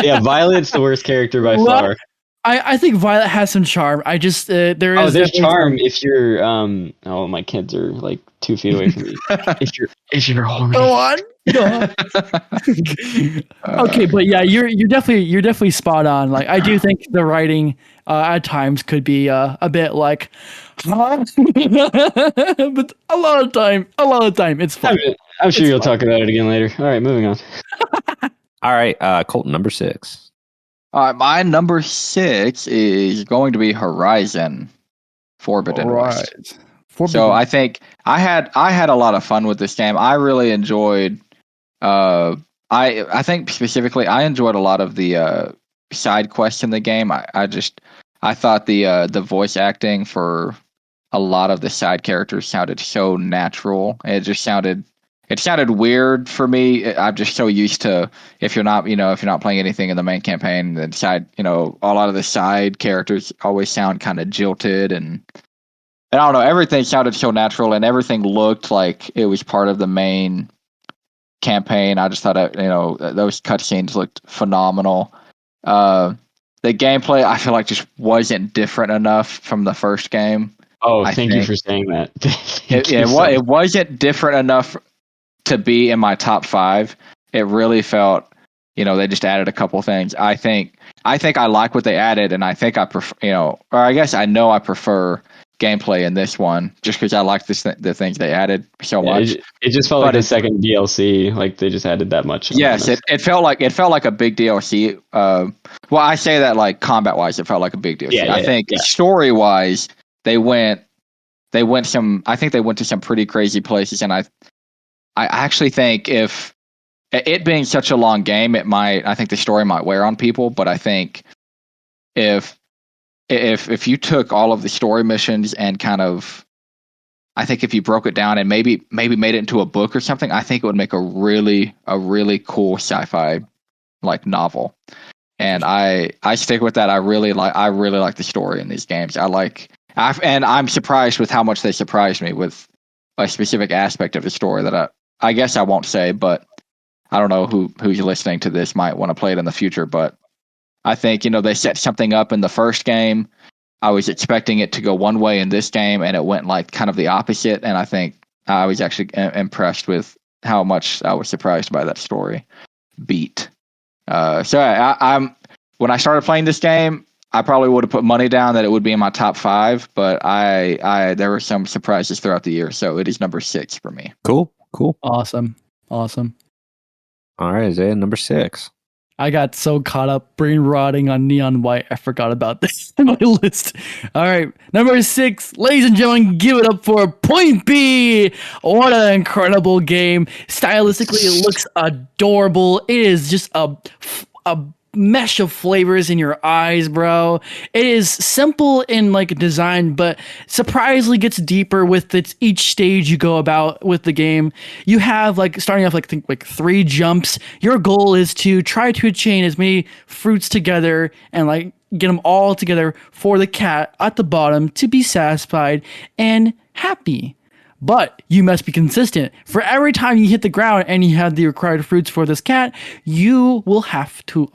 S4: Yeah, Violet's the worst character by far.
S2: I think Violet has some charm. I just there is
S4: there's
S2: definitely
S4: charm
S2: some-
S4: if you're my kids are like 2 feet away from me. if you're horny.
S2: Go on. Okay, but yeah, you're definitely spot on. Like I do think the writing at times could be a bit like, huh? But a lot of time it's fun.
S4: I'm sure
S2: It's
S4: you'll
S2: fun.
S4: talk about it again later. All right, moving on.
S1: All right, Colton, number 6.
S3: All right, my number 6 is going to be Horizon Forbidden West. So I think I had a lot of fun with this game. I really enjoyed. I think specifically I enjoyed a lot of the side quests in the game. I thought the voice acting for a lot of the side characters sounded so natural. It sounded weird for me. I'm just so used to if you're not playing anything in the main campaign, then a lot of the side characters always sound kind of jilted and I don't know, everything sounded so natural and everything looked like it was part of the main campaign. I just thought those cutscenes looked phenomenal. The gameplay I feel like just wasn't different enough from the first game.
S4: Oh, thank you for saying that.
S3: It wasn't different enough to be in my top 5. It really felt, they just added a couple things. I think I like what they added, and I think I prefer, or I guess I know I prefer gameplay in this one just because I like the things they added so much.
S4: It just felt like a second DLC. Like they just added that much.
S3: Yes, it felt like a big DLC. Well, I say that like combat wise, it felt like a big DLC. I think story wise, they went to some pretty crazy places, and I actually think if it being such a long game, I think the story might wear on people, but I think if you took all of the story missions and I think if you broke it down and maybe made it into a book or something, I think it would make a really cool sci-fi like novel. And I stick with that. I really like the story in these games. And I'm surprised with how much they surprised me with a specific aspect of the story that I guess I won't say, but I don't know who's listening to this might want to play it in the future, but I think, they set something up in the first game. I was expecting it to go one way in this game, and it went like kind of the opposite. And I think I was actually impressed with how much I was surprised by that story beat. So I'm when I started playing this game, I probably would have put money down that it would be in my top 5, but there were some surprises throughout the year, so it is number 6 for me.
S1: Cool.
S2: Awesome.
S1: All right, Izayah, number 6.
S2: I got so caught up brain rotting on Neon White, I forgot about this in my list. All right, number 6, ladies and gentlemen, give it up for Point B. What an incredible game! Stylistically, it looks adorable. It is just a mesh of flavors in your eyes, bro. It is simple in like design, but surprisingly gets deeper with each stage you go about with the game. You have like starting off like 3 jumps. Your goal is to try to chain as many fruits together and like get them all together for the cat at the bottom to be satisfied and happy. But you must be consistent. For every time you hit the ground and you have the required fruits for this cat, you will have to,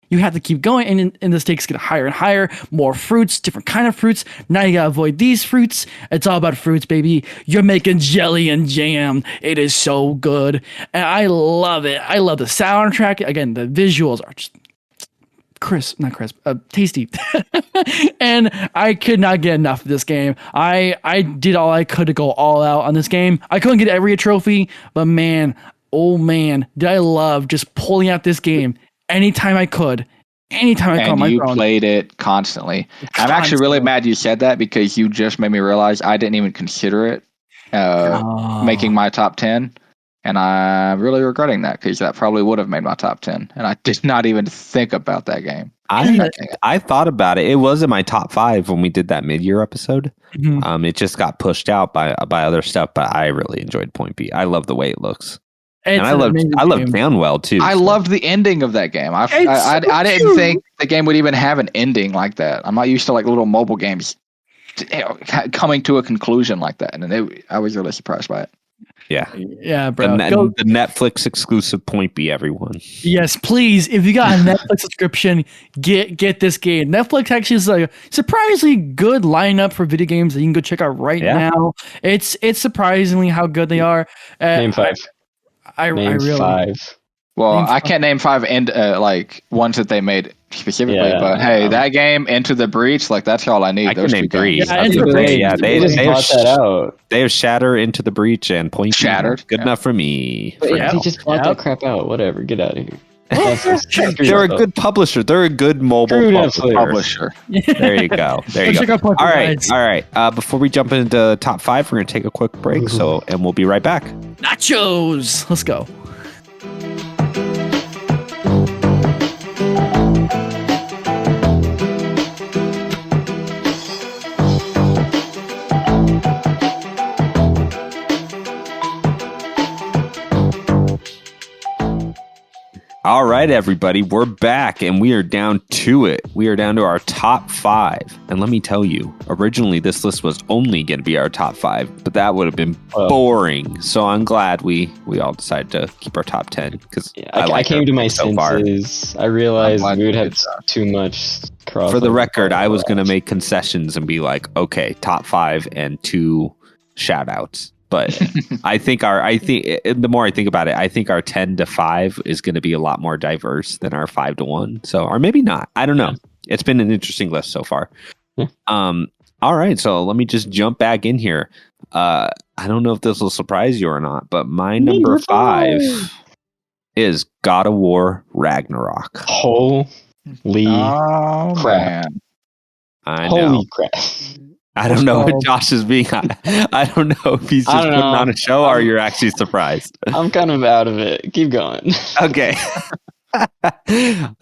S2: you have to keep going, and the stakes get higher and higher. More fruits, different kind of fruits. Now you gotta avoid these fruits. It's all about fruits, baby. You're making jelly and jam. It is so good. And I love it. I love the soundtrack. Again, the visuals are just tasty. And I could not get enough of this game. I did all I could to go all out on this game. I couldn't get every trophy, but man, oh man, did I love just pulling out this game anytime I could. Anytime I caught my phone.
S3: You played it constantly. I'm actually really mad you said that because you just made me realize I didn't even consider it making my top 10. And I'm really regretting that because that probably would have made my top 10. And I did not even think about that game.
S1: I thought about it. It was in my top 5 when we did that mid-year episode. Mm-hmm. It just got pushed out by other stuff, but I really enjoyed Point B. I love the way it looks. And I loved Sandoval too.
S3: I loved the ending of that game. I didn't think the game would even have an ending like that. I'm not used to like little mobile games coming to a conclusion like that. And I was really surprised by it.
S1: Yeah.
S2: Yeah, bro.
S1: The Netflix exclusive point be everyone.
S2: Yes, please. If you got a Netflix subscription, get this game. Netflix actually is a surprisingly good lineup for video games that you can go check out right now. It's surprisingly how good they are.
S4: Name 5.
S2: I
S4: Name
S2: really
S4: 5.
S3: Well, I can't name 5 and like ones that they made specifically, but hey, that game, Into the Breach, like that's all I need.
S1: I can name 3.
S2: Yeah, Into the Breach.
S1: Yeah,
S4: they just bought that out.
S1: They have Shatter, Into the Breach, and Point
S3: Shattered.
S1: Good enough for me.
S4: But they just bought that crap out. Whatever, get out of here.
S1: They're a good publisher. They're a good mobile publisher. There you go. All right. Before we jump into top 5, we're gonna take a quick break. And we'll be right back.
S2: Nachos. Let's go.
S1: All right, everybody, we're back and we are down to it. We are down to our top 5. And let me tell you, originally this list was only going to be our top 5, but that would have been boring. So I'm glad we all decided to keep our top 10 because I came to my senses.
S4: I realized we would have too much cross.
S1: For the record, I was going to make concessions and be like, okay, top 5 and 2 shout outs. But I think the more I think about it, I think our 10 to 5 is going to be a lot more diverse than our 5 to 1. So, or maybe not. I don't know. It's been an interesting list so far. All right. So let me just jump back in here. I don't know if this will surprise you or not, but my number 5 is God of War Ragnarok.
S4: Holy crap.
S3: Man.
S1: I know.
S4: Holy crap.
S1: I don't know what Josh is being. I don't know if he's just putting on a show or you're actually surprised.
S4: I'm kind of out of it. Keep going.
S1: Okay.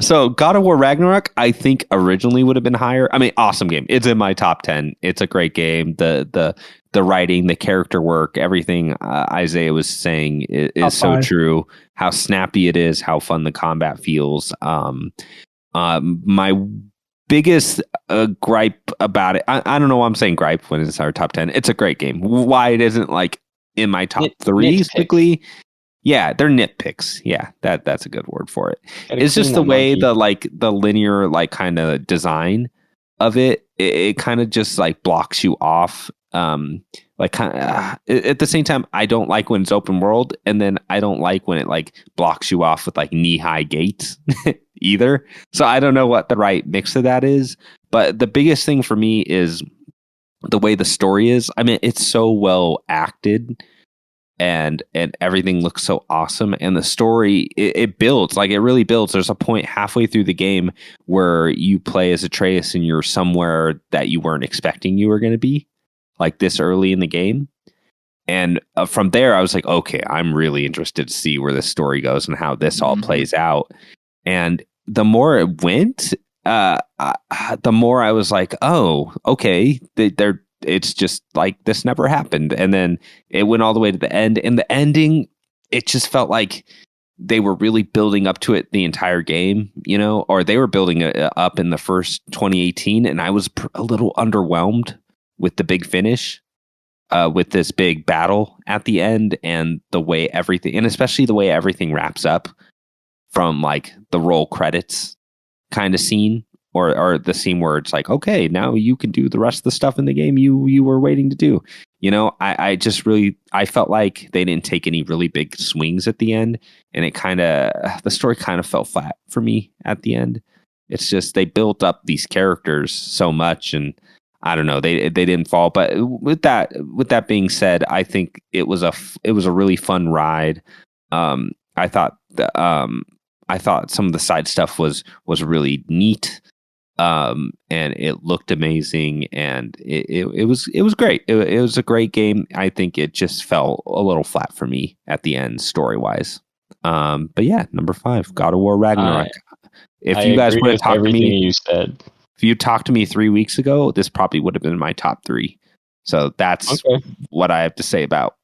S1: So God of War Ragnarok, I think originally would have been higher. I mean, awesome game. It's in my top 10. It's a great game. The writing, the character work, everything Izayah was saying is so true. How snappy it is, how fun the combat feels. My biggest gripe about it, I don't know why I'm saying gripe when it's our top 10. It's a great game. Why it isn't like in my top 3 quickly? Yeah, they're nitpicks. Yeah, that's a good word for it. It's just the way the linear kind of design of it kind of just blocks you off. At the same time, I don't like when it's open world, and then I don't like when it blocks you off with knee-high gates either. So I don't know what the right mix of that is. But the biggest thing for me is the way the story is. I mean, it's so well acted, and everything looks so awesome. And the story, it builds, it really builds. There's a point halfway through the game where you play as Atreus and you're somewhere that you weren't expecting you were going to be, this early in the game. And from there, I was like, okay, I'm really interested to see where this story goes and how this all plays out. And the more it went, the more I was like, oh, okay, it's just this never happened. And then it went all the way to the end. And the ending, it just felt like they were really building up to it the entire game, or they were building it up in the first 2018. And I was a little underwhelmed with the big finish, with this big battle at the end, and the way everything, and especially the way everything wraps up from the roll credits kind of scene, or the scene where it's okay, now you can do the rest of the stuff in the game you were waiting to do. I just really, I felt like they didn't take any really big swings at the end, and the story kind of fell flat for me at the end. It's just, they built up these characters so much, and I don't know, they didn't fall. But with that being said, I think it was a really fun ride. I thought some of the side stuff was really neat, and it looked amazing, and it was great. It was a great game. I think it just fell a little flat for me at the end, story wise. But yeah, number 5, God of War Ragnarok. If you guys would have talked to me,
S4: you said.
S1: If you talked to me 3 weeks ago, this probably would have been my top 3. So that's what I have to say about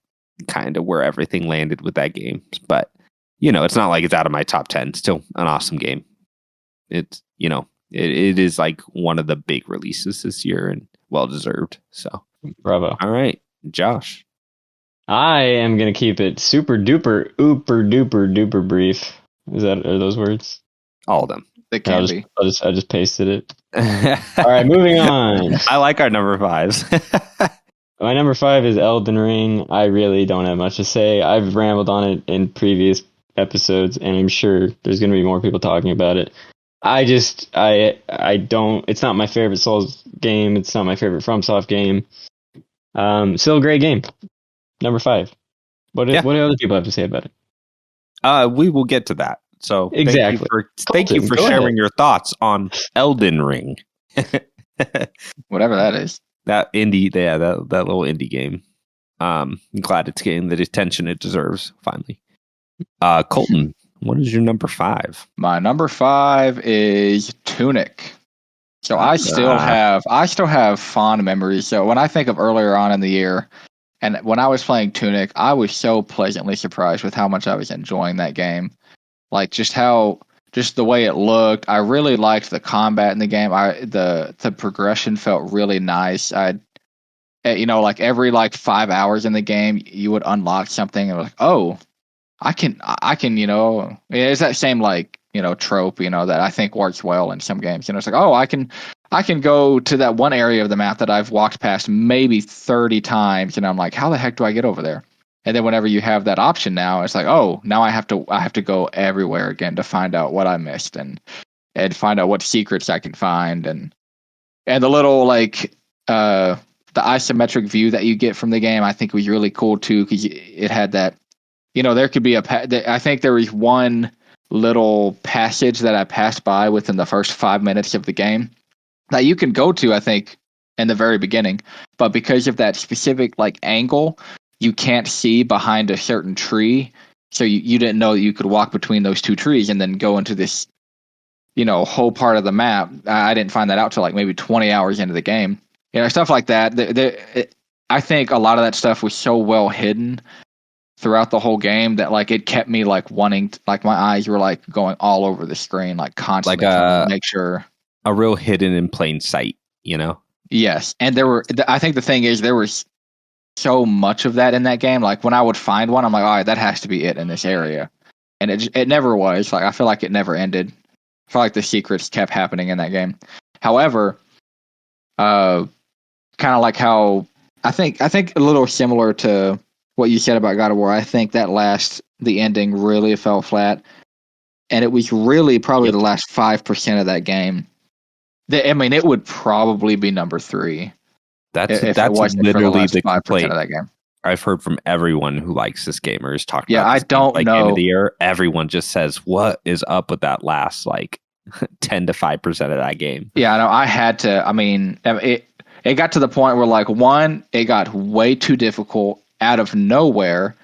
S1: kind of where everything landed with that game. But it's not like it's out of my top 10. Still an awesome game. It's it is one of the big releases this year, and well deserved. So
S4: bravo.
S1: All right, Josh.
S4: I am gonna keep it super duper, duper brief. Are those words?
S1: All of them.
S3: They can be.
S4: I just pasted it. All right, moving on.
S1: I like our number 5s.
S4: My number 5 is Elden Ring. I really don't have much to say. I've rambled on it in previous episodes, and I'm sure there's going to be more people talking about it. I don't. It's not my favorite Souls game. It's not my favorite FromSoft game. Still a great game. Number 5. What do other people have to say about it?
S1: We will get to that. So
S4: exactly.
S1: Thank you for sharing your thoughts on Elden Ring.
S3: Whatever that is.
S1: That indie, that little indie game. I'm glad it's getting the attention it deserves. Finally, Colton, what is your number 5?
S3: My number 5 is Tunic. So I still have fond memories. So when I think of earlier on in the year, and when I was playing Tunic, I was so pleasantly surprised with how much I was enjoying that game. Like just the way it looked. I really liked the combat in the game. The progression felt really nice. Like every 5 hours in the game, you would unlock something and like, oh, I can, it's that same trope, that I think works well in some games. It's like, oh, I can go to that one area of the map that I've walked past maybe 30 times, and I'm like, how the heck do I get over there? And then whenever you have that option now, it's like, oh, now I have to go everywhere again to find out what I missed and find out what secrets I can find and the little the isometric view that you get from the game, I think was really cool too, because it had that, there could be I think there was one little passage that I passed by within the first 5 minutes of the game that you can go to, I think, in the very beginning, but because of that specific angle, you can't see behind a certain tree, so you didn't know that you could walk between those two trees and then go into this, whole part of the map. I didn't find that out till maybe 20 hours into the game. Stuff like that. I think a lot of that stuff was so well hidden throughout the whole game that it kept me wanting, my eyes were going all over the screen, constantly trying to make sure.
S1: A real hidden in plain sight,
S3: Yes, and I think the thing is there was so much of that in that game. When I would find one, I'm like, all right, that has to be it in this area, and it never was. I feel like it never ended. I feel like the secrets kept happening in that game. However, kind of like how I think a little similar to what you said about God of War. I think that the ending really fell flat, and it was really probably the last 5% of that game. It would probably be number 3.
S1: That's literally the complaint of that game. I've heard from everyone who likes this game or is talking about
S3: I don't know.
S1: End of the year, everyone just says, what is up with that last 10 to 5% of that game?
S3: Yeah, I know. I had to. It got to the point where one, it got way too difficult out of nowhere,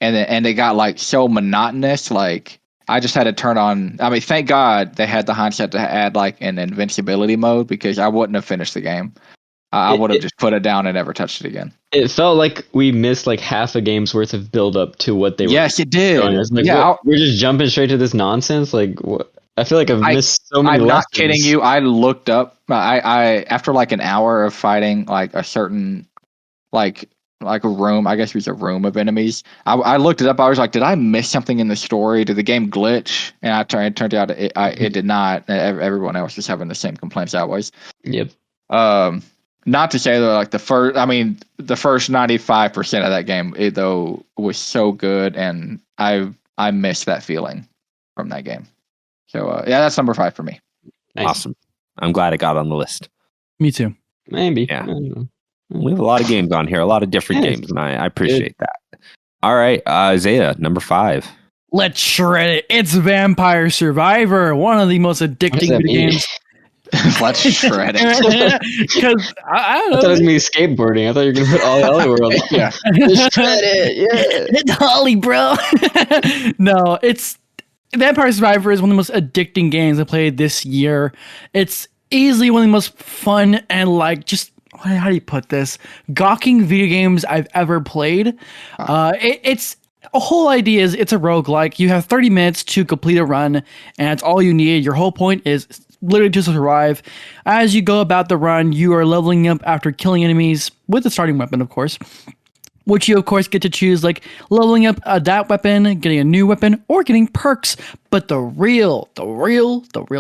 S3: and it got so monotonous. I just had to turn on. Thank God they had the hindsight to add an invincibility mode, because I wouldn't have finished the game. I would have just put it down and never touched it again.
S4: It felt like we missed half a game's worth of build up to what they were.
S3: Yes, it did.
S4: We're just jumping straight to this nonsense. What? I feel like I've missed so many.
S3: I'm
S4: lessons.
S3: not kidding you. I looked up. I after an hour of fighting a certain a room. I guess it was a room of enemies. I looked it up. I was like, did I miss something in the story? Did the game glitch? And it turned out it did not. Everyone else was having the same complaints I was.
S4: Yep.
S3: Not to say that the first 95% of that game though was so good, and I missed that feeling from that game. So that's number 5 for me.
S1: Nice. Awesome. I'm glad it got on the list.
S2: Me too.
S4: Maybe.
S1: Yeah. We have a lot of games on here, a lot of different games, and I appreciate that. All right, Izayah, number 5.
S2: Let's shred it. It's Vampire Survivor, one of the most addicting video games.
S3: Let's shred it.
S2: Because I don't know.
S4: I thought it was me skateboarding. I thought you were going to put Ollie World.
S3: Yeah.
S4: Shred it. Yeah.
S2: It's Ollie, bro. No, it's Vampire Survivor is one of the most addicting games I played this year. It's easily one of the most fun and how do you put this? Gawking video games I've ever played. It's a whole idea is it's a roguelike. You have 30 minutes to complete a run, and it's all you need. Your whole point is literally to survive. As you go about the run, you are leveling up after killing enemies with a starting weapon, of course. which you of course get to choose, like leveling up that weapon, getting a new weapon, or getting perks. But the real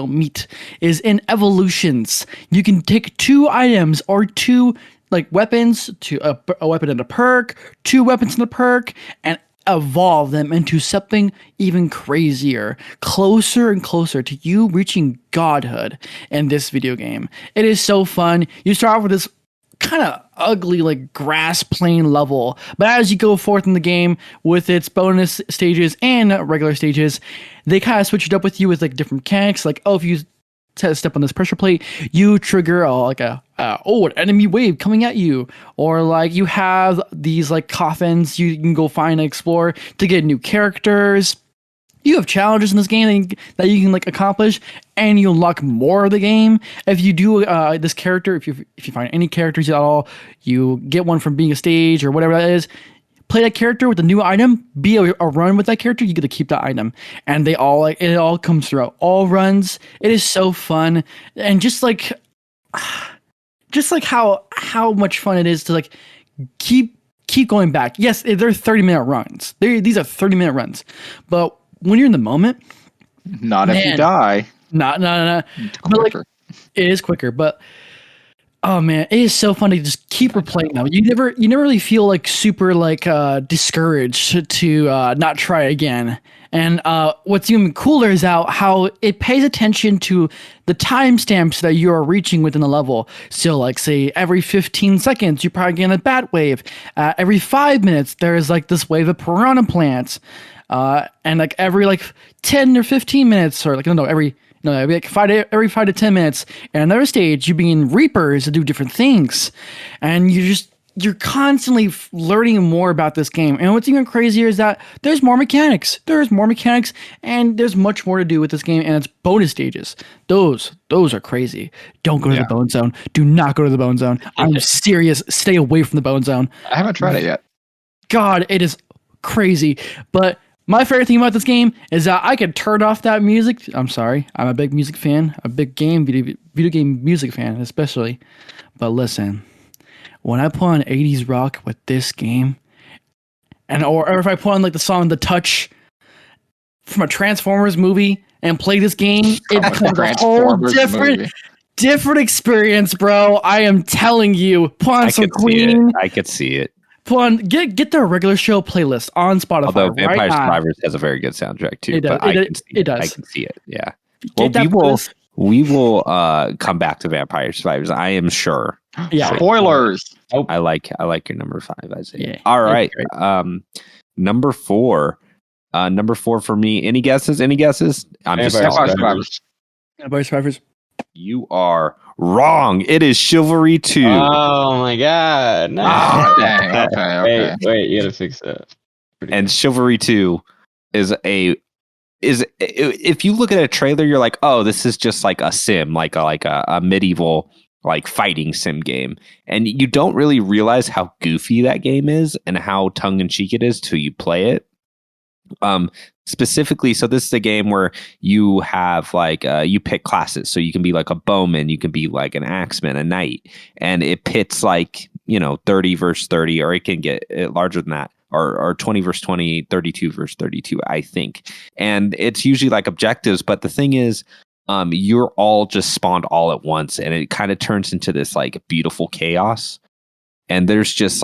S2: meat is in evolutions. You can take 2 items or 2 like weapons, to a weapon and a perk, 2 weapons and a perk, and evolve them into something even crazier, closer and closer to you reaching godhood in this video game. It is so fun. You start off with this kind of ugly like grass plain level, but as you go forth in the game with its bonus stages and regular stages, they kind of switch it up with you with like different mechanics. Like, oh, if you step on this pressure plate, you trigger an enemy wave coming at you, or like you have these like coffins you can go find and explore to get new characters. You have challenges in this game that you can like accomplish, and you unlock more of the game. If you do this character, if you find any characters at all, you get one from being a stage or whatever that is. Play that character with a new item, be a run with that character, you get to keep that item. And they all like it all comes throughout all runs. It is so fun, and just like how much fun it is to like keep going back. Yes, they're 30-minute runs. These are 30-minute runs, but when you're in the moment,
S3: not if you die.
S2: Not. But like, it is quicker, but oh man, it is so fun to just keep replaying them. You never really feel like super like discouraged to not try again. And what's even cooler is how it pays attention to the timestamps that you are reaching within the level. So like say every 15 seconds, you probably get a bat wave. Every 5 minutes, there's like this wave of piranha plants. And like every like 10 or 15 minutes, or like every like 5 to 10 minutes, and another stage, you bring in reapers to do different things, and you're constantly learning more about this game. And what's even crazier is that there's more mechanics. And there's much more to do with this game, and it's bonus stages. Those are crazy. Don't go to the Bone Zone. Do not go to the Bone Zone. I'm serious. Stay away from the Bone Zone.
S3: I haven't tried it yet.
S2: God, it is crazy. But my favorite thing about this game is that I could turn off that music. I'm sorry. I'm a big music fan. A big video game music fan, especially. But listen, when I put on 80s rock with this game, or if I put on like the song The Touch from a Transformers movie and play this game, it becomes a whole different experience, bro. I am telling you. Put on some Queen.
S1: I could see it.
S2: Put on, get their regular show playlist on Spotify.
S1: Although Vampire Survivors has a very good soundtrack too.
S2: It does. It does.
S1: I can see it. Yeah. Well, we will come back to Vampire Survivors. I am sure.
S2: Yeah.
S3: Spoilers.
S1: I like your number 5, Izayah.
S2: Yeah.
S1: All right. Number 4. Number 4 for me. Any guesses? I'm just
S2: Vampire Survivors.
S1: You are wrong. It is Chivalry 2.
S4: Oh my god. No.
S3: Oh, dang. Okay.
S4: Wait, you gotta fix that.
S1: And Chivalry 2 is if you look at a trailer, you're like, oh, this is just like a sim, like a medieval like fighting sim game. And you don't really realize how goofy that game is and how tongue-in-cheek it is till you play it. Specifically, so this is a game where you have like you pick classes, so you can be like a bowman, you can be like an axeman, a knight, and it pits like 30 versus 30, or it can get larger than that, or 20 versus 20, 32 versus 32, I think. And it's usually like objectives, but the thing is, you're all just spawned all at once, and it kind of turns into this like beautiful chaos. And there's just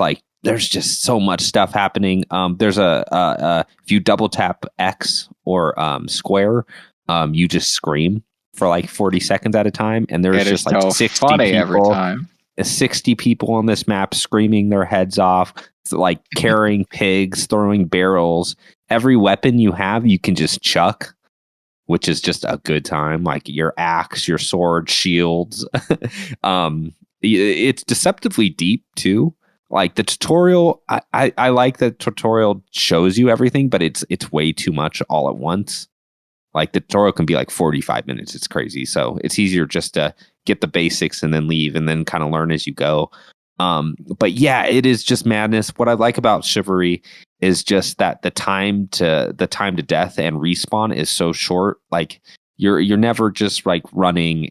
S1: so much stuff happening. There's if you double tap X or square, you just scream for like 40 seconds at a time. And there's just like so 60 people
S3: every time.
S1: 60 people on this map screaming their heads off, like carrying pigs, throwing barrels. Every weapon you have, you can just chuck, which is just a good time. Like your axe, your sword, shields. It's deceptively deep too. Like the tutorial, I like that tutorial shows you everything, but it's way too much all at once. Like the tutorial can be like 45 minutes. It's crazy. So it's easier just to get the basics and then leave and then kind of learn as you go. But yeah, it is just madness. What I like about Chivalry is just that the time to death and respawn is so short. Like you're never just like running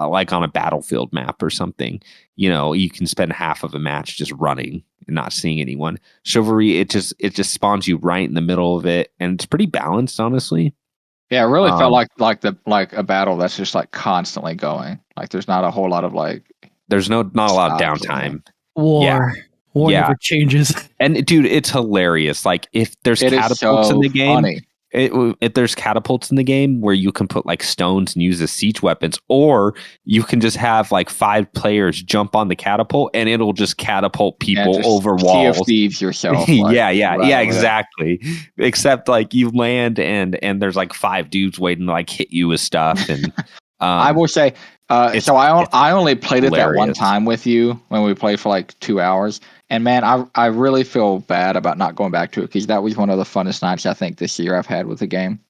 S1: like on a battlefield map or something, you can spend half of a match just running and not seeing anyone. Chivalry, it just spawns you right in the middle of it, and it's pretty balanced, honestly.
S3: Yeah, it really felt like a battle that's just like constantly going. Like there's not a whole lot of like.
S1: There's not a lot of downtime.
S2: War never changes.
S1: And dude, it's hilarious. Like if there's catapults in the game,
S3: funny.
S1: If there's catapults in the game where you can put like stones and use as siege weapons, or you can just have like 5 players jump on the catapult and it'll just catapult people over walls.
S3: Sea of Thieves yourself.
S1: Like, yeah, exactly. Except like you land and there's like 5 dudes waiting to like hit you with stuff. And
S3: I will say, I only played it that one
S1: hilarious.
S3: time with you when we played for like 2 hours. And man, I really feel bad about not going back to it because that was one of the funnest nights I think this year I've had with the game.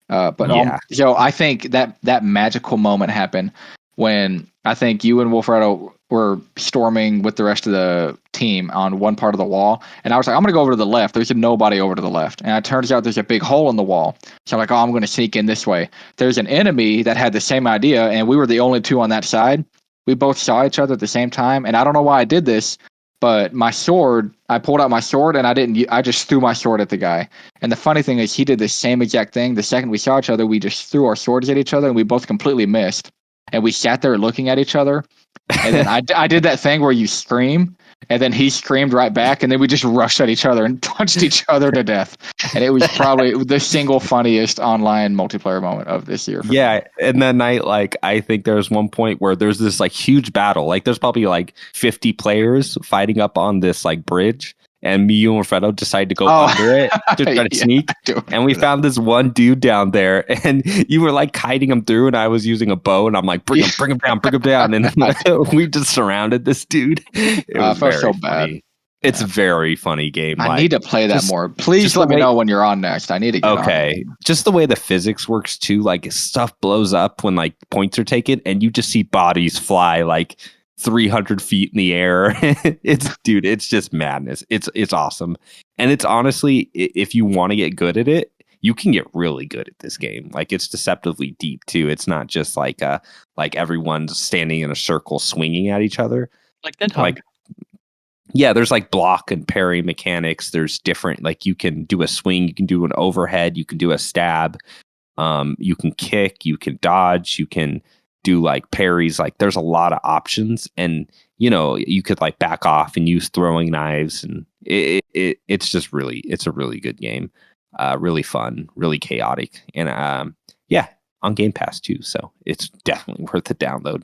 S3: So I think that magical moment happened when I think you and Wilfredo were storming with the rest of the team on one part of the wall. And I was like, I'm going to go over to the left. There's nobody over to the left. And it turns out there's a big hole in the wall. So I'm like, I'm going to sneak in this way. There's an enemy that had the same idea, and we were the only 2 on that side. We both saw each other at the same time. And I don't know why I did this, but my sword, I pulled out my sword and I just threw my sword at the guy. And the funny thing is he did the same exact thing. The second we saw each other, we just threw our swords at each other and we both completely missed. And we sat there looking at each other. And then I did that thing where you scream and then he screamed right back. And then we just rushed at each other and punched each other to death. And it was probably the single funniest online multiplayer moment of this year.
S1: Yeah. And that night, like, I think there was one point where there's this like huge battle. Like there's probably like 50 players fighting up on this like bridge. And me, you, and Fredo decided to go under it to try to sneak. And we found this one dude down there, and you were like kiting him through, and I was using a bow, and I'm like, bring him down. And we just surrounded this dude. It was
S3: felt so
S1: funny.
S3: bad.
S1: It's a very funny game.
S3: I need to play that more. Please let me know when you're on next. I need to get on.
S1: Just the way the physics works too, like stuff blows up when like points are taken, and you just see bodies fly like 300 feet in the air. It's just madness. It's awesome. And it's honestly, if you want to get good at it, you can get really good at this game. Like it's deceptively deep too. It's not just like everyone's standing in a circle swinging at each other. There's like block and parry mechanics. There's different, like you can do a swing, you can do an overhead, you can do a stab, you can kick, you can dodge, you can do like parries. Like there's a lot of options, and you could like back off and use throwing knives, and it's a really good game. Really fun, really chaotic, and on Game Pass too, so it's definitely worth the download.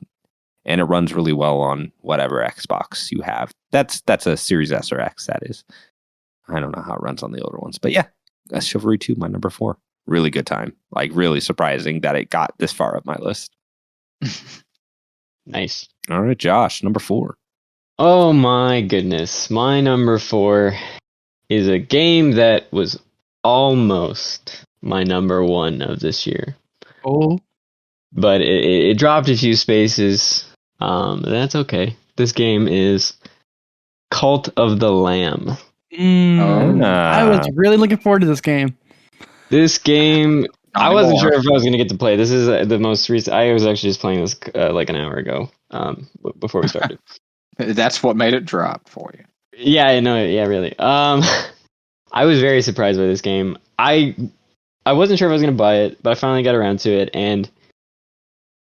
S1: And it runs really well on whatever Xbox you have. That's a Series S or X, that is. I don't know how it runs on the older ones, but yeah, that's Chivalry 2, my number 4. Really good time. Like really surprising that it got this far up my list.
S4: Nice.
S1: All right, Josh, number 4.
S4: Oh my goodness. My number 4 is a game that was almost my number 1 of this year.
S2: Oh.
S4: But it dropped a few spaces. That's okay. This game is Cult of the Lamb.
S2: I was really looking forward to this game.
S4: This game, I wasn't sure if I was going to get to play. This is the most recent. I was actually just playing this like an hour ago before we started.
S3: That's what made it drop for you.
S4: Yeah, I know. Yeah, really. I was very surprised by this game. I wasn't sure if I was going to buy it, but I finally got around to it, and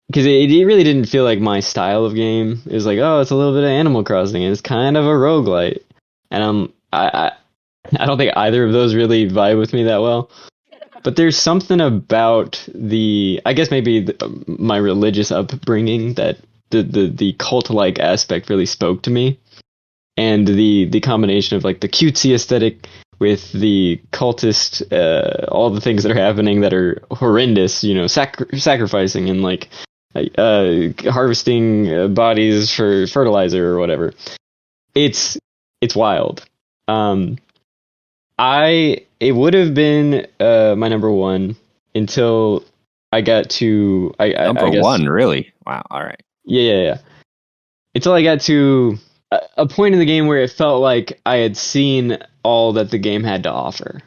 S4: because it really didn't feel like my style of game. It was like, oh, it's a little bit of Animal Crossing, and it's kind of a roguelite. And I don't think either of those really vibe with me that well. But there's something about I guess maybe my religious upbringing that the cult-like aspect really spoke to me. And the combination of like the cutesy aesthetic with the cultist, all the things that are happening that are horrendous, sacrificing and like harvesting bodies for fertilizer or whatever. It's wild. It would have been my number 1 until I got to
S1: number 1, really? Wow. All right.
S4: Yeah. Until I got to a point in the game where it felt like I had seen all that the game had to offer.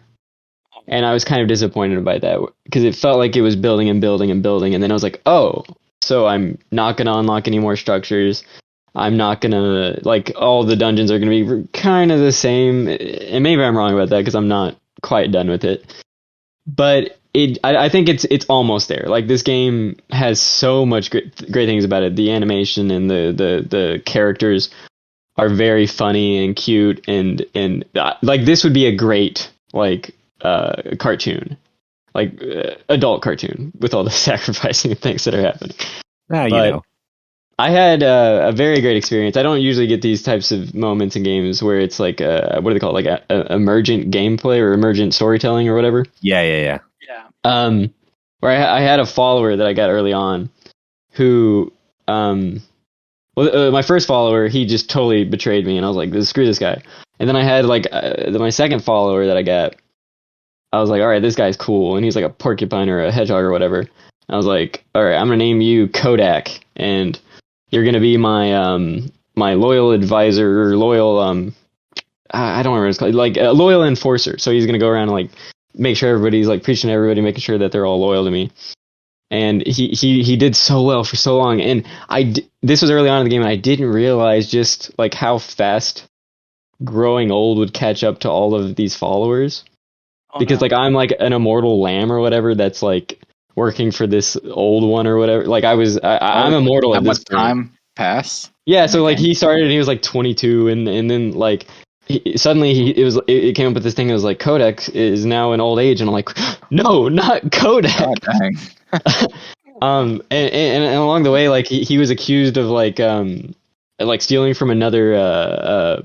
S4: And I was kind of disappointed by that because it felt like it was building and building and building. And then I was like, oh, so I'm not gonna unlock any more structures. I'm not gonna like all the dungeons are gonna be kind of the same, and maybe I'm wrong about that because I'm not quite done with it. But I think it's almost there. Like this game has so much great things about it. The animation and the characters are very funny and cute, and like this would be a great like cartoon, like adult cartoon with all the sacrificing and things that are happening.
S1: But
S4: I had a very great experience. I don't usually get these types of moments in games where it's like what do they call it, like a emergent gameplay or emergent storytelling or whatever.
S2: Yeah.
S4: Where I had a follower that I got early on who my first follower, he just totally betrayed me, and I was like, screw this guy. And then I had like my second follower that I got. I was like, all right, this guy's cool, and he's like a porcupine or a hedgehog or whatever. I was like, all right, I'm gonna name you Kodak, and you're gonna be my my loyal advisor or loyal I don't remember what it's called, like a loyal enforcer. So he's gonna go around and like make sure everybody's like preaching to everybody, making sure that they're all loyal to me. And he did so well for so long, and this was early on in the game, and I didn't realize just like how fast growing old would catch up to all of these followers. Because like I'm like an immortal lamb or whatever that's like working for this old one or whatever. Like I'm immortal at this point.
S3: Time pass?
S4: Yeah, so like he started and he was like 22, and then like suddenly it came up with this thing that was like Kodak is now an old age, and I'm like, no, not Kodak.
S3: God dang.
S4: And along the way, like he was accused of like stealing from another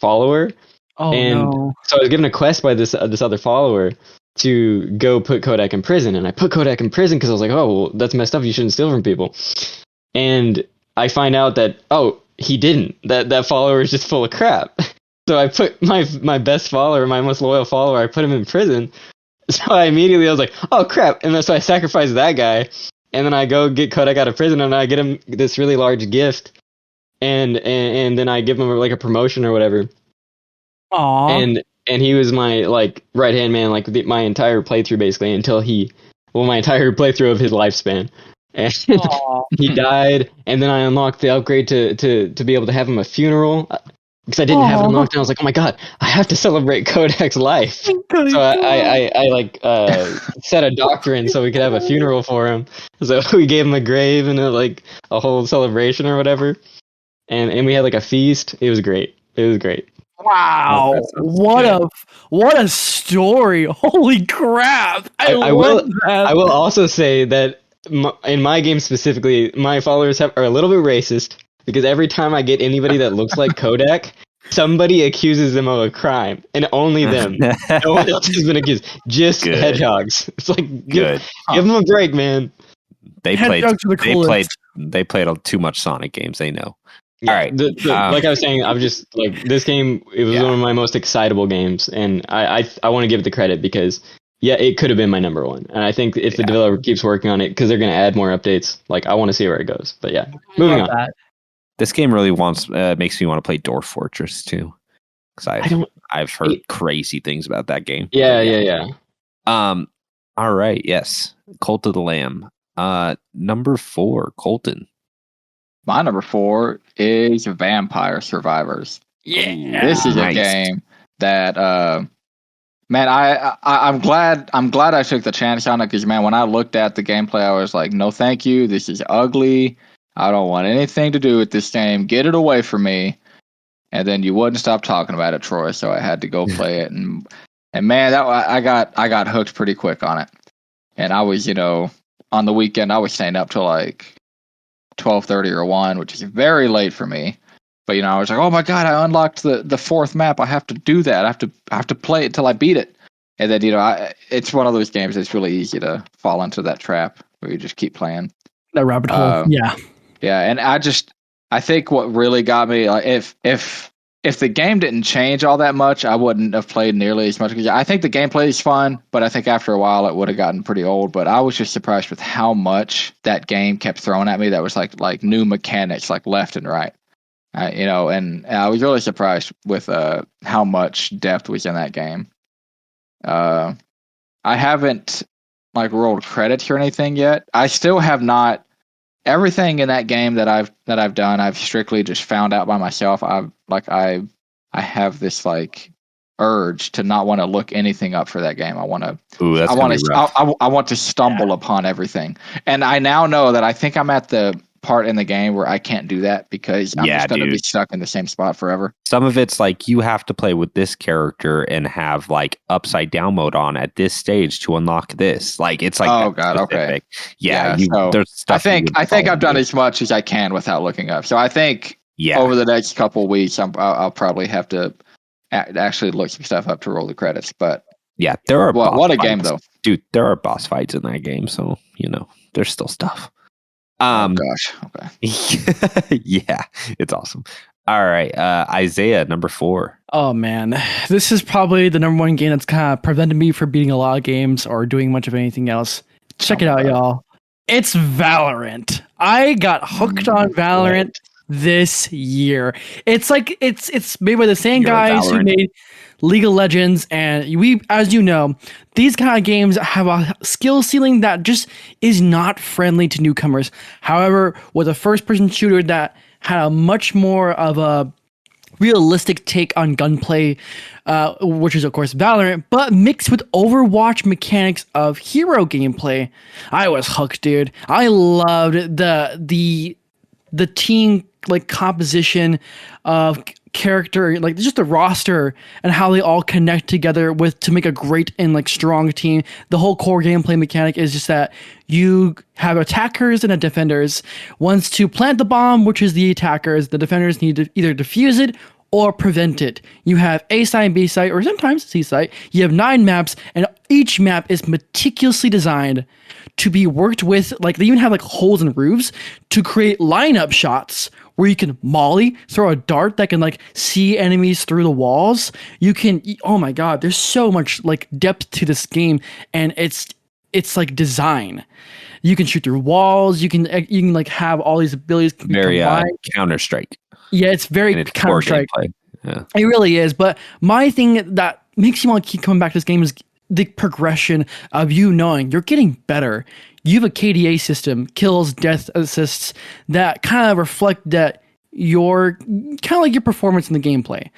S4: follower. So I was given a quest by this other follower to go put Kodak in prison, and I put Kodak in prison because I was like, oh, well, that's messed up. You shouldn't steal from people. And I find out that he didn't. That follower is just full of crap. So I put my best follower, my most loyal follower, I put him in prison. So I was like, oh crap, and so I sacrificed that guy, and then I go get Kodak out of prison, and I get him this really large gift, and then I give him like a promotion or whatever.
S2: Aww.
S4: And he was my like right hand man, like my entire playthrough basically until my entire playthrough of his lifespan, and he died, and then I unlocked the upgrade to be able to have him a funeral. Because I didn't have it unlocked, and I was like, "Oh my god, I have to celebrate Kodak's life." So I like set a doctor in so we could have a funeral for him. So we gave him a grave and a whole celebration or whatever, and we had like a feast. It was great.
S2: Wow, what a story! Holy crap! I love that.
S4: I will also say that in my game specifically, my followers are a little bit racist. Because every time I get anybody that looks like Kodak, somebody accuses them of a crime, and only them. No one else has been accused. Just hedgehogs. It's like give them a break, man.
S1: They played too much Sonic games. They know.
S4: Yeah,
S1: all right.
S4: Like I was saying, I'm just like this game. It was one of my most excitable games, and I want to give it the credit because it could have been my number one. And I think if the developer keeps working on it, because they're going to add more updates, like I want to see where it goes. But moving on.
S1: This game really makes me want to play Dwarf Fortress too, because I've heard crazy things about that game.
S4: Yeah.
S1: All right. Yes. Cult of the Lamb. Number 4, Colton.
S3: My number 4 is Vampire Survivors.
S2: Yeah.
S3: This is a game that man, I'm glad I took the chance on it because man, when I looked at the gameplay, I was like, no, thank you. This is ugly. I don't want anything to do with this game. Get it away from me. And then you wouldn't stop talking about it, Troy. So I had to go play it, and man, I got hooked pretty quick on it. And I was, on the weekend I was staying up till like 12:30 or 1, which is very late for me. But I was like, oh my god, I unlocked the fourth map. I have to do that. I have to play it till I beat it. And then it's one of those games that's really easy to fall into that trap where you just keep playing.
S2: That rabbit hole.
S3: Yeah, and I think what really got me, like, if the game didn't change all that much, I wouldn't have played nearly as much. Because I think the gameplay is fun, but I think after a while it would have gotten pretty old. But I was just surprised with how much that game kept throwing at me. That was like new mechanics, like left and right. And I was really surprised with how much depth was in that game. I haven't like rolled credits or anything yet. I still have not everything in that game that I've done, I've strictly just found out by myself. I have this like urge to not want to look anything up for that game. I want to stumble upon everything. And I now know that I think I'm at the part in the game where I can't do that because I'm just going to be stuck in the same spot forever.
S1: Some of it's like you have to play with this character and have like upside down mode on at this stage to unlock this. Like it's like,
S3: oh god,
S1: specific.
S3: Okay,
S1: yeah.
S3: There's stuff. I think I've done as much as I can without looking up. So I think over the next couple of weeks, I'll probably have to actually look some stuff up to roll the credits. But
S1: yeah, there are
S3: what a game though,
S1: dude. There are boss fights in that game, so there's still stuff.
S3: Oh gosh, okay.
S1: Yeah, it's awesome. All right, Izayah, number 4.
S2: Oh man, this is probably the number one game that's kind of prevented me from beating a lot of games or doing much of anything else. Check it out, y'all. It's Valorant. I got hooked on Valorant this year. It's like it's made by the same guys who made League of Legends, and as you know, these kind of games have a skill ceiling that just is not friendly to newcomers. However, with a first-person shooter that had a much more of a realistic take on gunplay, which is of course Valorant, but mixed with Overwatch mechanics of hero gameplay, I was hooked, dude. I loved the team like composition of character, like just the roster and how they all connect together to make a great and like strong team. The whole core gameplay mechanic is just that you have attackers and defenders. One's to plant the bomb, which is the attackers. The defenders need to either defuse it or prevent it. You have A site, B site, or sometimes C site. You have 9 maps, and each map is meticulously designed to be worked with. Like they even have like holes in roofs to create lineup shots where you can molly, throw a dart that can like see enemies through the walls. You can, oh my god, there's so much like depth to this game, and it's like design. You can shoot through walls. You can like have all these abilities.
S1: Very Counter-Strike.
S2: Yeah, it's very Counter-Strike. Yeah. It really is. But my thing that makes you want to keep coming back to this game is the progression of you knowing you're getting better. You have a KDA system, kills, death assists, that kind of reflect that your kind of like your performance in the gameplay.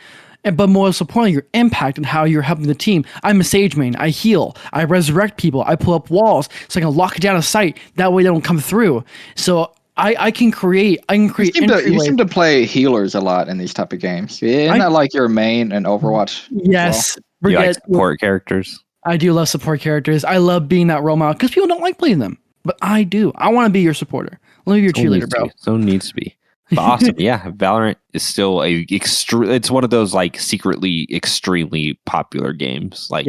S2: But most importantly, your impact and how you're helping the team. I'm a Sage main. I heal. I resurrect people. I pull up walls so I can lock down a site. That way they don't come through. So I can create. You
S3: seem to play healers a lot in these type of games. Isn't that like your main in Overwatch?
S2: Yes.
S1: Well? You like support characters?
S2: I do love support characters. I love being that role model because people don't like playing them, but I do. I want to be your supporter. Let me be your cheerleader, bro.
S1: So needs to be. But awesome. Yeah, Valorant is still it's one of those like secretly extremely popular games. Like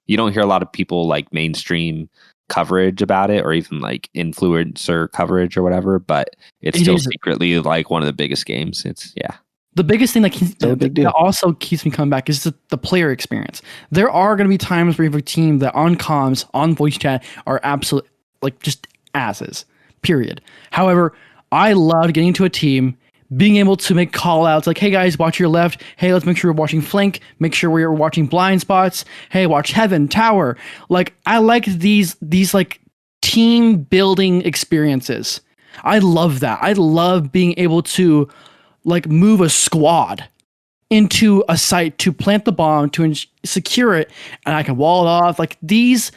S1: you don't hear a lot of people like mainstream coverage about it or even like influencer coverage or whatever, but it's still secretly like one of the biggest games. The
S2: biggest thing that also keeps me coming back is the player experience. There are going to be times where you have a team that on comms, on voice chat are absolute like just asses, period. However, I loved getting into a team, being able to make call outs like, hey guys, watch your left. Hey, let's make sure we're watching flank. Make sure we're watching blind spots. Hey, watch heaven, tower. Like I like these like team building experiences. I love that. I love being able to like move a squad into a site to plant the bomb, to secure it, and I can wall it off. Like these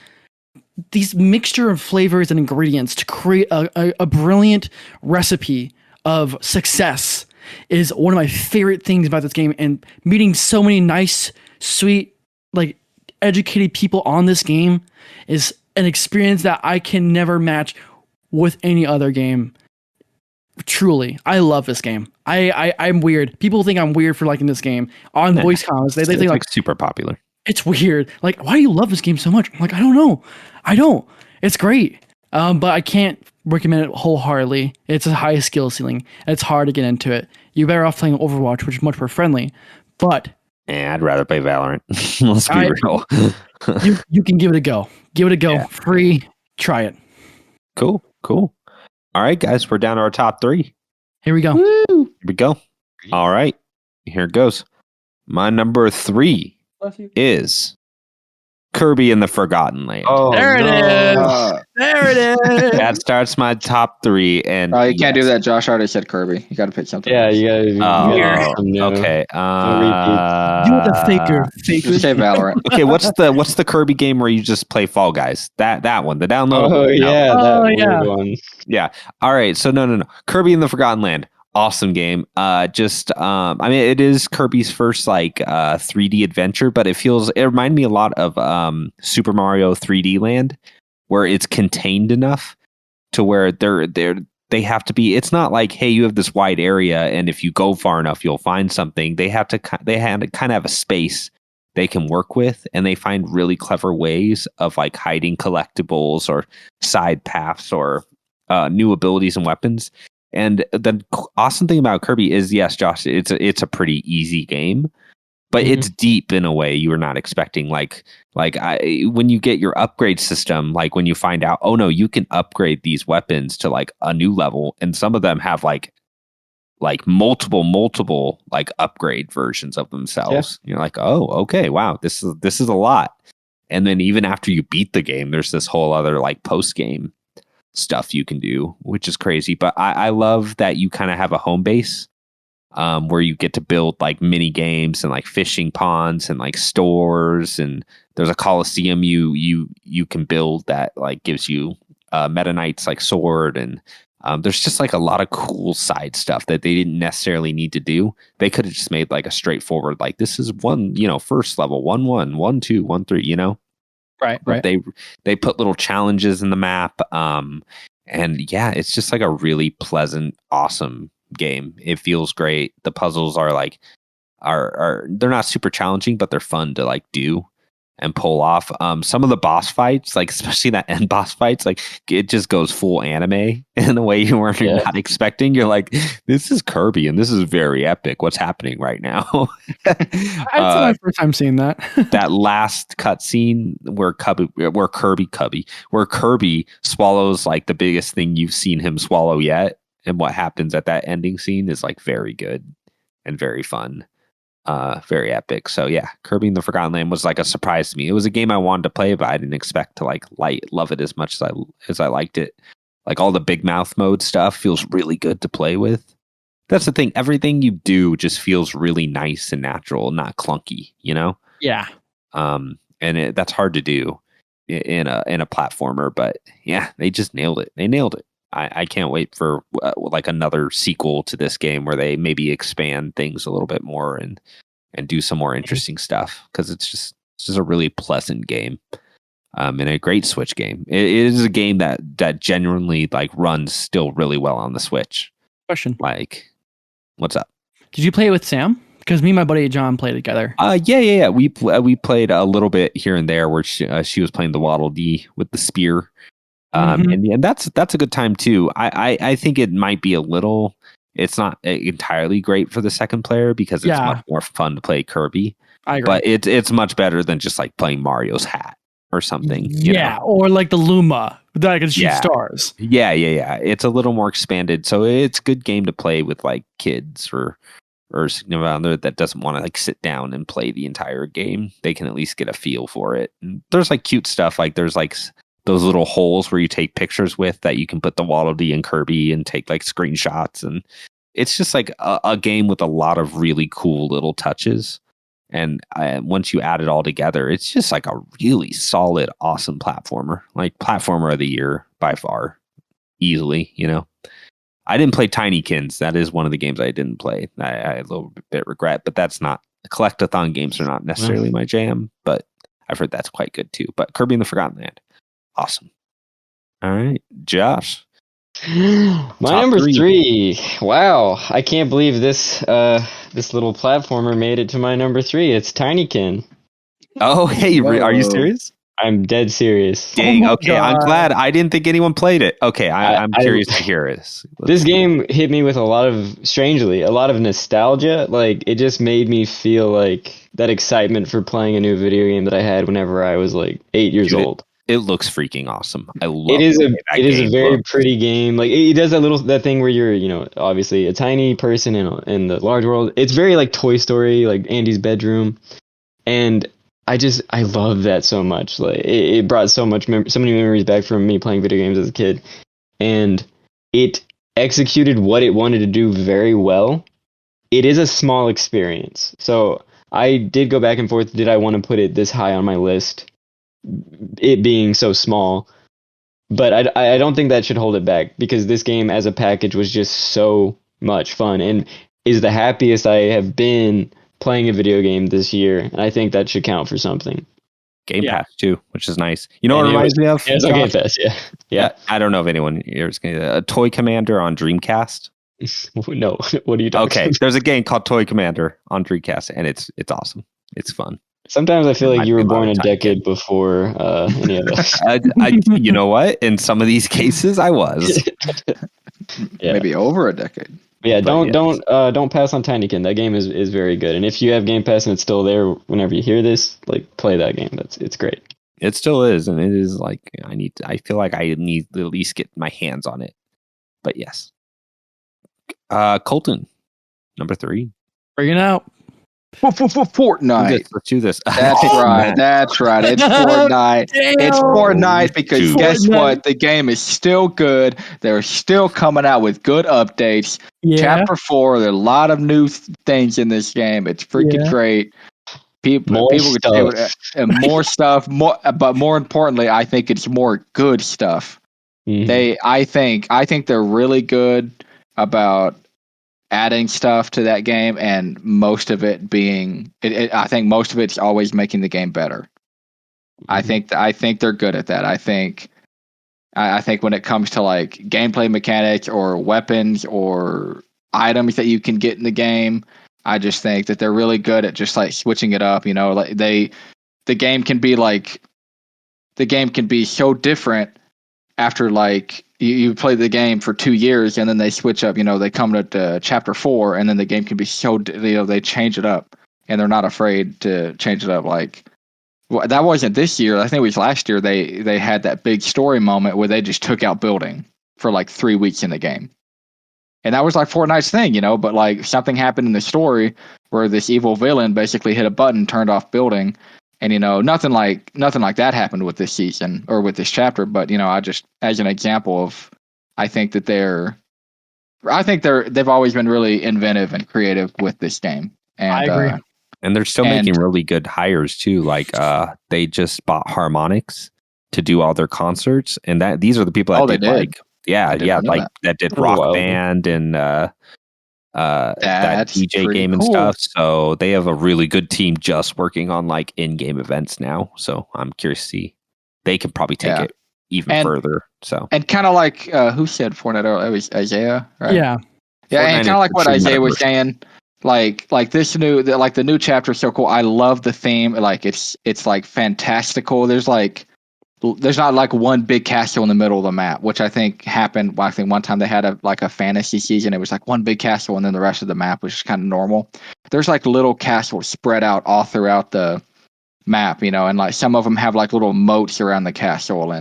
S2: mixture of flavors and ingredients to create a brilliant recipe of success is one of my favorite things about this game. And meeting so many nice, sweet, like educated people on this game is an experience that I can never match with any other game. Truly, I love this game. I'm weird. People think I'm weird for liking this game on voice comms. They think
S1: like super popular.
S2: It's weird. Like, why do you love this game so much? I'm like, I don't know. I don't. It's great. But I can't recommend it wholeheartedly. It's a high skill ceiling. It's hard to get into it. You're better off playing Overwatch, which is much more friendly. But
S1: I'd rather play Valorant. Let's be
S2: real. you can give it a go. Give it a go. Yeah. Free. Try it.
S1: Cool. All right, guys. We're down to our top 3.
S2: Here we go.
S1: Woo! Here we go. All right. Here it goes. My number 3 is Kirby and the Forgotten Land.
S4: Oh,
S2: There it is. There it is.
S1: That starts my top 3. And
S3: you can't do that. Josh already said Kirby. You got to pick something.
S4: Yeah,
S3: else.
S4: you gotta
S1: Okay.
S2: You're the faker.
S3: Just say Valorant.
S1: Okay, what's the Kirby game where you just play Fall Guys? That one, the download.
S4: Oh yeah, that
S2: yeah.
S4: weird one.
S1: Yeah. All right. So no. Kirby and the Forgotten Land. Awesome game. I mean, it is Kirby's first 3D adventure, but it reminded me a lot of Super Mario 3D Land, where it's contained enough to where they have to be. It's not like, hey, you have this wide area, and if you go far enough, you'll find something. They have to kind of have a space they can work with, and they find really clever ways of hiding collectibles or side paths or new abilities and weapons. And the awesome thing about Kirby is, yes, Josh, it's a pretty easy game, but it's deep in a way you were not expecting. When you get your upgrade system, when you find out, oh no, you can upgrade these weapons to a new level, and some of them have multiple upgrade versions of themselves. Yeah. You're like, oh, okay, wow, this is a lot. And then even after you beat the game, there's this whole other post game stuff you can do, which is crazy. But I love that you kind of have a home base where you get to build mini games and fishing ponds and stores, and there's a coliseum you can build that gives you Meta Knight's sword, and there's just a lot of cool side stuff that they didn't necessarily need to do. They could have just made a straightforward this is one, first level 1-1, 1-2, 1-3,
S2: Right.
S1: They put little challenges in the map, and yeah, it's just a really pleasant, awesome game. It feels great. The puzzles are they're not super challenging, but they're fun to do and pull off. Some of the boss fights, especially that end boss fights, it just goes full anime in a way you weren't not expecting. You're like, this is Kirby, and this is very epic. What's happening right now?
S2: It's my first time seeing that.
S1: That last cutscene where Kirby swallows the biggest thing you've seen him swallow yet, and what happens at that ending scene is very good and very fun. Very epic. So yeah, Kirby and the Forgotten Land was a surprise to me. It was a game I wanted to play, but I didn't expect to love it as much as I liked it. All the big mouth mode stuff feels really good to play with. That's the thing. Everything you do just feels really nice and natural, not clunky,
S2: Yeah.
S1: And that's hard to do in a platformer, but yeah, they just nailed it. They nailed it. I can't wait for another sequel to this game where they maybe expand things a little bit more and do some more interesting stuff, because it's just a really pleasant game, and a great Switch game. It is a game that genuinely runs still really well on the Switch.
S2: Question.
S1: What's up?
S2: Did you play it with Sam? Because me and my buddy John played together.
S1: Yeah. We played a little bit here and there where she was playing the Waddle Dee with the spear. And that's a good time too. I think it might be it's not entirely great for the second player, because it's much more fun to play Kirby.
S2: I agree.
S1: But it's much better than just playing Mario's hat or something.
S2: Or the Luma that can shoot stars.
S1: Yeah. It's a little more expanded, so it's a good game to play with kids or significant other that doesn't want to sit down and play the entire game. They can at least get a feel for it. And there's cute stuff, there's those little holes where you take pictures with that you can put the Waddle Dee and Kirby and take screenshots, and it's just a game with a lot of really cool little touches. And once you add it all together, it's just a really solid, awesome platformer. Platformer of the year by far, easily. I didn't play Tinykins. That is one of the games I didn't play. I a little bit regret, but that's not, collectathon games are not necessarily my jam, but I've heard that's quite good too. But Kirby and the Forgotten Land, awesome. All right, Josh.
S4: My number three. Wow, I can't believe this little platformer made it to my number 3. It's Tinykin.
S1: Oh, hey, are you serious?
S4: I'm dead serious.
S1: Dang, okay, God. I'm glad. I didn't think anyone played it. Okay, I'm curious to hear this.
S4: This game hit me with a lot of nostalgia. It just made me feel that excitement for playing a new video game that I had whenever I was 8 years old.
S1: It looks freaking awesome. I love
S4: it. It is a very pretty game. It does that thing where you're, obviously a tiny person in the large world. It's very Toy Story, Andy's bedroom. And I love that so much. Like it brought so many memories back from me playing video games as a kid, and it executed what it wanted to do very well. It is a small experience, so I did go back and forth. Did I want to put it this high on my list? It being so small, but I don't think that should hold it back, because this game as a package was just so much fun and is the happiest I have been playing a video game this year, and I think that should count for something.
S1: Game Pass too, which is nice. You know what it reminds me of?
S4: Yeah, it's on Game Pass. Yeah.
S1: I don't know if anyone here is going to... Toy Commander on Dreamcast.
S4: No, what are you talking about?
S1: There's a game called Toy Commander on Dreamcast, and it's awesome. It's fun.
S4: Sometimes I feel like you were born a decade before any of us.
S1: You know what? In some of these cases, I was.
S3: Maybe over a decade.
S4: Yeah, don't pass on Tinykin. That game is very good. And if you have Game Pass and it's still there whenever you hear this, like, play that game. It's great.
S1: It still is, and it is like I feel like I need to at least get my hands on it. But yes. Colton, number 3.
S2: Bring it out.
S3: Fortnite.
S1: Let's do this.
S3: That's right. That's right. It's Fortnite. It's Fortnite because guess what? The game is still good. They're still coming out with good updates. Yeah. Chapter 4. There are a lot of new things in this game. It's freaking great. People and more stuff. But more importantly, I think it's more good stuff. Mm-hmm. I think they're really good about adding stuff to that game, and most of it being, I think most of it's always making the game better. Mm-hmm. I think they're good at that. I think when it comes to like gameplay mechanics or weapons or items that you can get in the game, I just think that they're really good at just like switching it up. You know, like the game can be so different after like you play the game for 2 years and then they switch up, you know, they come to chapter 4 and then the game can be so, you know, they change it up and they're not afraid to change it up. Like, well, that wasn't this year. I think it was last year. They had that big story moment where they just took out building for like 3 weeks in the game. And that was like Fortnite's thing, you know, but like something happened in the story where this evil villain basically hit a button, turned off building. And, you know, nothing like that happened with this season or with this chapter. But, you know, I just, as an example of, I think they've always been really inventive and creative with this game. And
S2: I agree.
S1: And they're still making really good hires too. Like they just bought Harmonix to do all their concerts. And these are the people that did like, that did Rock Band and that DJ game and stuff. So they have a really good team just working on like in-game events now. So I'm curious to see. They can probably take it even further. So and
S3: kind of like who said Fortnite earlier? It was Izayah, right?
S2: Yeah.
S3: Yeah, and kind of like what Izayah was saying. Like this the new chapter is so cool. I love the theme. Like it's like fantastical. There's not like one big castle in the middle of the map, which I think happened. Well, I think one time they had a fantasy season. It was like one big castle and then the rest of the map was just kind of normal. There's like little castles spread out all throughout the map, you know, and like some of them have like little moats around the castle,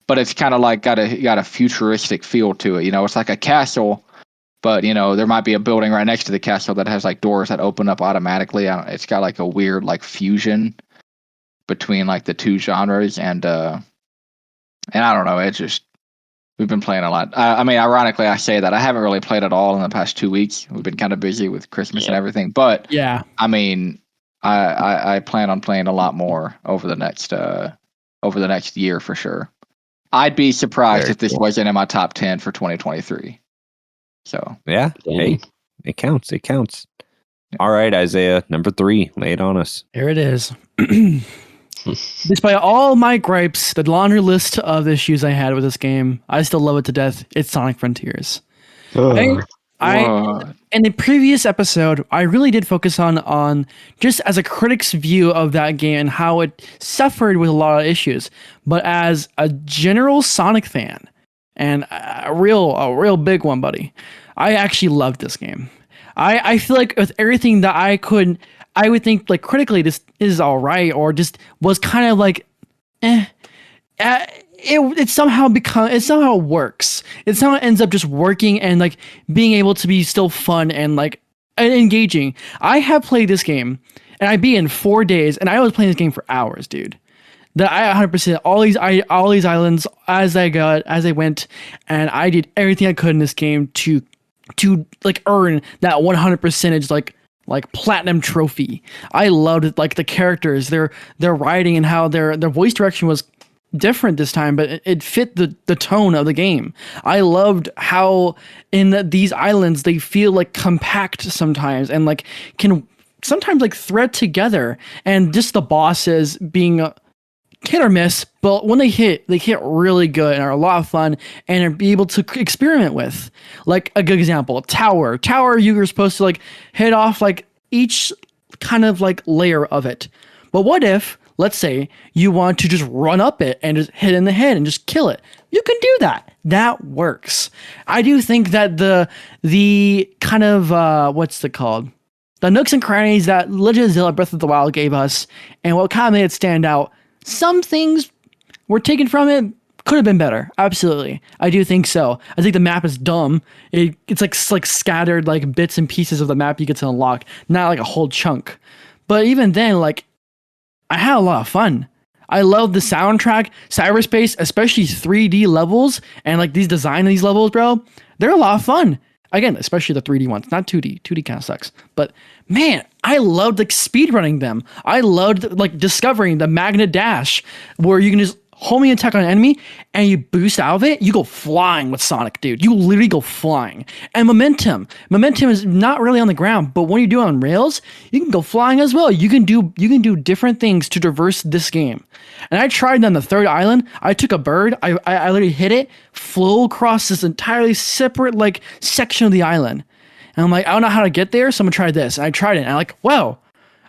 S3: but it's kind of like got a futuristic feel to it. You know, it's like a castle, but you know there might be a building right next to the castle that has like doors that open up automatically. It's got like a weird like fusion between like the two genres, and I don't know, it's just we've been playing a lot. I mean, ironically, I say that I haven't really played at all in the past 2 weeks. We've been kind of busy with Christmas and everything, but
S2: yeah,
S3: I mean, I plan on playing a lot more over the next year for sure. I'd be surprised if this wasn't in my top 10 for 2023. So
S1: yeah, hey, it counts. All right, Izayah, number 3, lay it on us.
S2: Here it is. Despite all my gripes, the laundry list of issues I had with this game, I still love it to death. It's Sonic Frontiers. In the previous episode, I really did focus on just as a critic's view of that game and how it suffered with a lot of issues. But as a general Sonic fan, and a real big one, buddy, I actually loved this game. I feel like with everything that I would think like critically this is all right, or just was kind of like, it somehow works. It somehow ends up just working and like being able to be still fun and like engaging. I have played this game and I beat it in 4 days, and I was playing this game for hours, dude. That I 100% all these islands as I went, and I did everything I could in this game to like earn that 100 percentage like platinum trophy. I loved it, like the characters, their writing, and how their voice direction was different this time, but it fit the tone of the game. I loved how in these islands they feel like compact sometimes, and like can sometimes like thread together, and just the bosses being hit or miss, but when they hit really good and are a lot of fun and are be able to experiment with. Like a good example, tower you're supposed to like hit off like each kind of like layer of it. But what if, let's say, you want to just run up it and just hit in the head and just kill it? You can do that. That works. I do think that the kind of what's it called? The nooks and crannies that Legend of Zelda Breath of the Wild gave us, and what kind of made it stand out, some things were taken from it, could have been better. Absolutely. I do think so. I think the map is dumb. It's like scattered like bits and pieces of the map you get to unlock, not like a whole chunk. But even then, like, I had a lot of fun. I love the soundtrack, cyberspace, especially 3D levels, and like these design of these levels, bro. They're a lot of fun. Again, especially the 3D ones, not 2D. 2D kind of sucks. But man, I loved like speedrunning them. I loved like discovering the magnet dash, where you can just homing attack on an enemy and you boost out of it. You go flying with Sonic, dude. You literally go flying. And momentum is not really on the ground, but when you do it on rails, you can go flying as well. You can do different things to traverse this game. And I tried on the third island. I took a bird. I literally hit it, flew across this entirely separate like section of the island. And I'm like, I don't know how to get there, so I'm gonna try this. And I tried it, and I'm like, wow,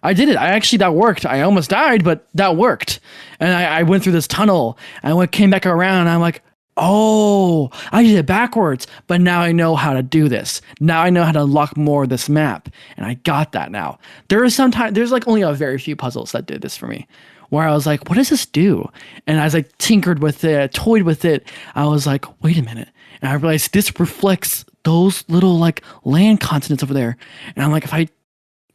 S2: I did it. That worked. I almost died, but that worked. And I went through this tunnel, and I came back around, and I'm like, oh, I did it backwards, but now I know how to do this. Now I know how to unlock more of this map, and I got that now. There's like only a very few puzzles that did this for me, where I was like, what does this do? And as I tinkered with it, toyed with it, I was like, wait a minute. And I realized this reflects those little like land continents over there. And I'm like, if I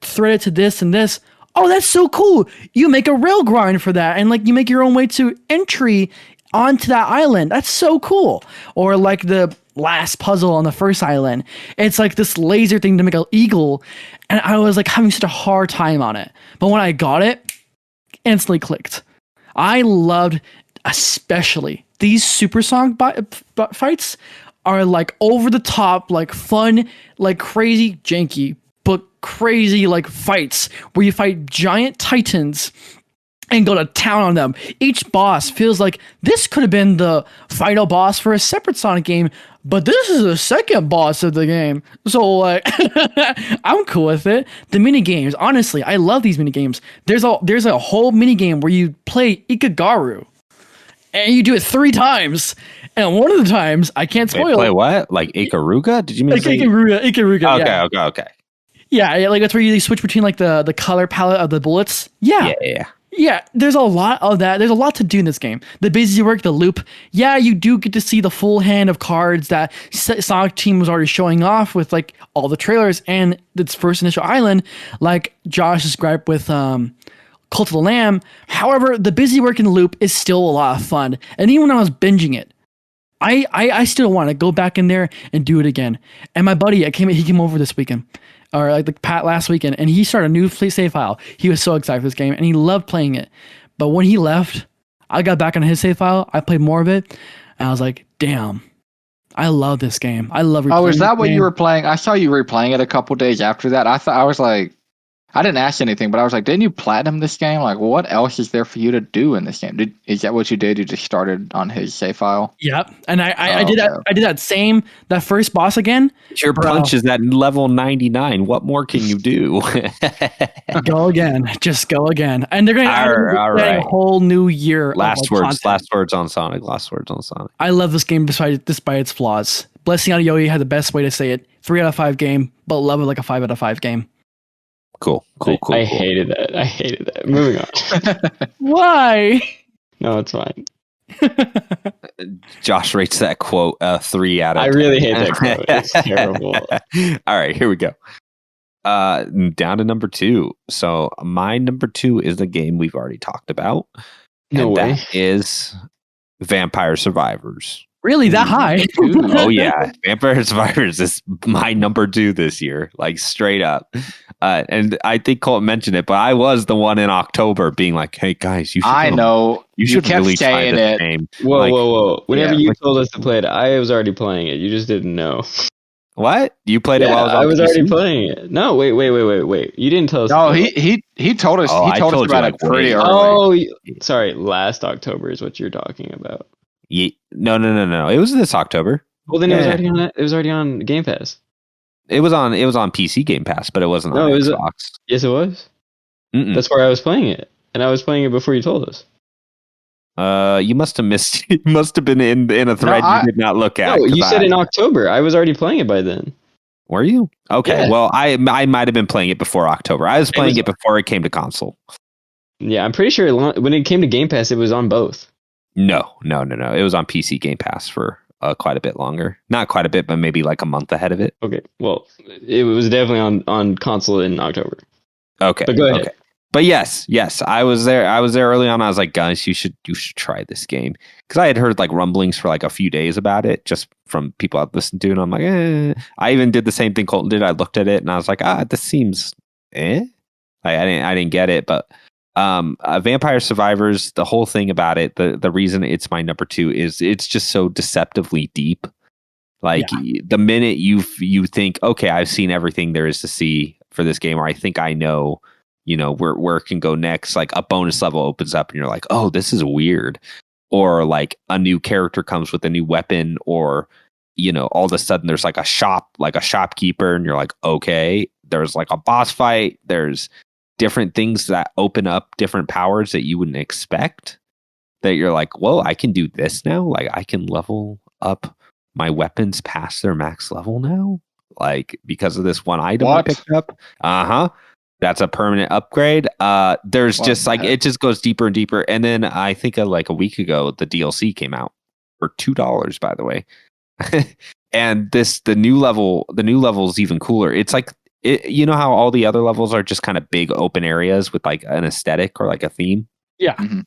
S2: thread it to this and this, oh, that's so cool. You make a rail grind for that, and like you make your own way to entry onto that island. That's so cool. Or like the last puzzle on the first island, it's like this laser thing to make an eagle, and I was like having such a hard time on it. But when I got it, instantly clicked. I loved especially these super song fights are like over the top, like fun, like crazy janky, but crazy like fights where you fight giant titans and go to town on them. Each boss feels like this could have been the final boss for a separate Sonic game, but this is the second boss of the game. So like, I'm cool with it. The mini games, honestly, I love these mini games. There's a whole mini game where you play Ikagaru, and you do it 3 times. And one of the times, I can't spoil it.
S1: Play what? Like Ikaruga? Did you mean
S2: Ikaruga?
S1: Okay.
S2: Yeah, like that's where you switch between like the color palette of the bullets. Yeah, there's a lot of that. There's a lot to do in this game. The busy work, the loop. Yeah, you do get to see the full hand of cards that Sonic Team was already showing off with like all the trailers and its first initial island, like Josh described with Cult of the Lamb. However, the busy work in the loop is still a lot of fun. And even when I was binging it, I still want to go back in there and do it again. And my buddy, he came over this weekend, or like Pat last weekend, and he started a new save file. He was so excited for this game, and he loved playing it. But when he left, I got back on his save file. I played more of it, and I was like, damn, I love this game. I love replaying.
S3: Oh, is that what you were playing? I saw you replaying it a couple days after that. I was like, I didn't ask anything, but I was like, didn't you platinum this game? Like, what else is there for you to do in this game? Is that what you did? You just started on his save file?
S2: Yep. And I did that. I did that first boss again.
S1: Your punch is at level 99. What more can you do?
S2: Go again. Just go again. And they're going to add a whole new year.
S1: Last words on Sonic.
S2: I love this game despite its flaws. Blessing out of Yogi had the best way to say it. 3 out of 5 game, but love it like a 5 out of 5 game.
S1: Cool.
S4: I hated that. Moving on.
S2: Why?
S4: No, it's fine.
S1: Josh rates that quote 3 out of 10.
S4: I really hate that quote. It's terrible.
S1: All right, here we go. Down to number 2. So my number 2 is the game we've already talked about.
S4: No way.
S1: That is Vampire Survivors.
S2: Really that high?
S1: Oh yeah, Vampire Survivors is my number 2 this year, like straight up. And I think Colton mentioned it, but I was the one in October being like, "Hey guys, you should."
S3: I know
S1: you should
S3: kept
S1: really try
S3: saying
S1: this
S3: it.
S1: game.
S4: Whoa! Whenever
S3: Yeah.
S4: you told us to play it, I was already playing it. You just didn't know.
S1: What? You played it while
S4: I was already
S1: PC?
S4: playing it. No, wait. You didn't tell us.
S3: No, he told us.
S1: Oh,
S3: he
S1: I
S3: told us
S1: told you,
S3: about
S1: like,
S3: it pretty
S1: way-
S3: early.
S4: Sorry. Last October is what you're talking about.
S1: No. It was this October.
S4: Well, then it was already on. It was already on Game Pass.
S1: It was on PC Game Pass, but it wasn't on
S4: it was
S1: Xbox.
S4: Yes, it was.
S1: Mm-mm.
S4: That's where I was playing it, and I was playing it before you told us.
S1: You must have missed. You must have been in a thread you did not look at.
S4: No, you said in October. I was already playing it by then.
S1: Were you? Okay.
S4: Yeah.
S1: Well, I might have been playing it before October. I was playing it before it came to console.
S4: Yeah, I'm pretty sure when it came to Game Pass, it was on both.
S1: No. It was on PC Game Pass for quite a bit longer. Not quite a bit, but maybe like a month ahead of it.
S4: Okay. Well, it was definitely on console in October.
S1: Okay.
S4: But go ahead.
S1: Okay. But yes, I was there. I was there early on. I was like, guys, you should try this game, because I had heard like rumblings for like a few days about it, just from people I've listened to, and I'm like, I even did the same thing Colton did. I looked at it and I was like, this seems I didn't get it, but Vampire Survivors, the whole thing about it, the reason it's my number 2 is it's just so deceptively deep. Like the minute you think, okay, I've seen everything there is to see for this game, or I think I know, where it can go next, like a bonus level opens up and you're like, oh, this is weird. Or like a new character comes with a new weapon, or, all of a sudden there's like a shopkeeper and you're like, okay, there's like a boss fight. There's different things that open up different powers that you wouldn't expect, that you're like, whoa, I can do this now. Like I can level up my weapons past their max level now. Like because of this one item I picked up. That's a permanent upgrade. There's just like, it just goes deeper and deeper. And then I think like a week ago, the DLC came out for $2, by the way. And the new level is even cooler. It's like, you know how all the other levels are just kind of big open areas with like an aesthetic or like a theme?
S2: Yeah.
S3: Mm-hmm.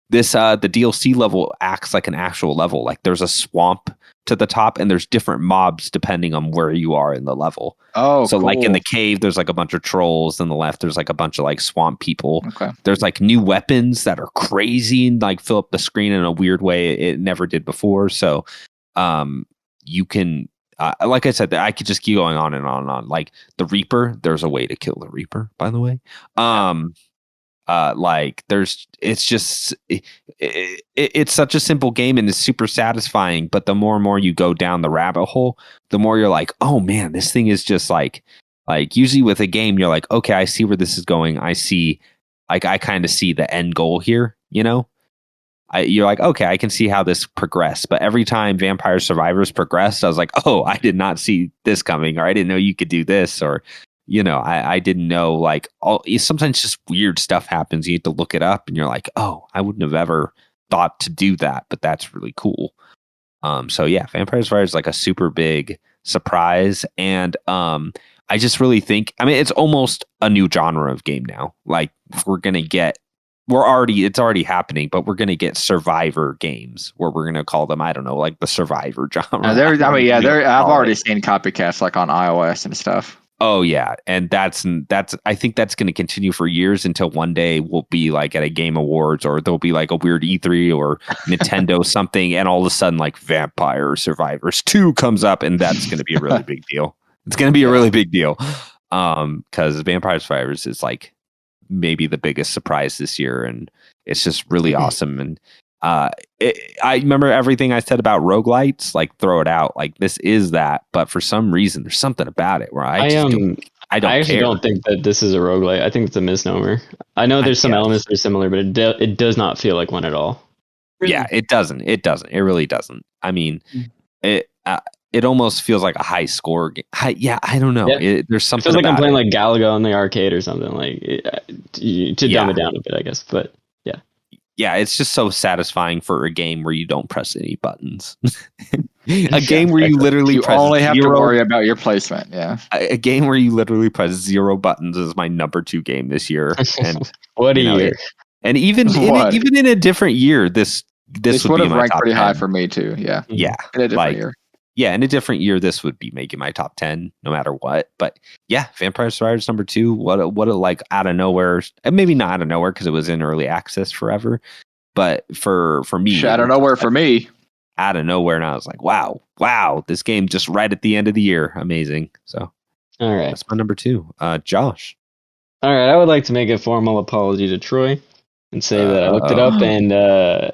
S1: This the DLC level acts like an actual level. Like there's a swamp to the top, and there's different mobs depending on where you are in the level.
S3: Oh,
S1: so
S3: cool.
S1: like in the cave, there's like a bunch of trolls. On the left, there's like a bunch of like swamp people.
S3: Okay.
S1: There's like new weapons that are crazy and like fill up the screen in a weird way it never did before. So, you can, like I said, I could just keep going on and on and on. Like the Reaper, there's a way to kill the Reaper, by the way. Like it's just it's such a simple game and it's super satisfying, but the more and more you go down the rabbit hole, the more you're like, oh man, this thing is just like usually with a game you're like, okay, I see where this is going. I see, like, I kind of see the end goal here, you're like, okay, I can see how this progressed. But every time Vampire Survivors progressed, I was like, oh, I did not see this coming, or I didn't know you could do this, or I didn't know, like, sometimes just weird stuff happens. You have to look it up and you're like, oh, I wouldn't have ever thought to do that, but that's really cool. So yeah, Vampire Survivors is like a super big surprise. And I just really think, it's almost a new genre of game now. Like it's already happening, but we're going to get survivor games where we're going to call them, I don't know, like the survivor genre.
S3: I've already seen copycats like on iOS and stuff.
S1: Oh yeah, and that's I think that's going to continue for years until one day we'll be like at a Game Awards, or there'll be like a weird E3 or Nintendo something, and all of a sudden like Vampire Survivors 2 comes up, and that's going to be a really big deal. It's going to be a really big deal, because Vampire Survivors is like maybe the biggest surprise this year, and it's just really awesome. And I remember everything I said about roguelites, like throw it out. Like this is that, but for some reason there's something about it where I actually
S4: don't think that this is a roguelite. I think it's a misnomer. I know there's some elements that are similar, but it does not feel like one at all.
S1: Yeah, it doesn't. It really doesn't. It almost feels like a high score game. I don't know.
S4: Yeah.
S1: There's something.
S4: It feels like I'm playing like Galaga on the arcade or something. Like to dumb it down a bit, I guess. But yeah.
S1: Yeah, it's just so satisfying for a game where you don't press any buttons. A game where you literally
S3: You
S1: press
S3: only have to
S1: zero.
S3: worry about your placement. Yeah.
S1: A game where you literally press 0 buttons is my number 2 game this year. And
S4: What a year!
S1: and even
S3: What?
S1: even in a different year, this
S3: This
S1: would
S3: would
S1: be
S3: have
S1: my
S3: ranked
S1: top
S3: pretty
S1: 10.
S3: high for me too. Yeah.
S1: Yeah,
S3: In a different
S1: like
S3: year.
S1: yeah, in a different year, this would be making my top 10 no matter what. But yeah, Vampire Survivors number 2. What a like out of nowhere, and maybe not out of nowhere because it was in early access forever. But for me,
S3: Out
S1: it
S3: of
S1: was
S3: nowhere
S1: just,
S3: for me.
S1: out of nowhere, and I was like, wow, this game just right at the end of the year, amazing. So
S4: All right.
S1: that's my number 2. Josh.
S4: All right, I would like to make a formal apology to Troy and say that I looked it up and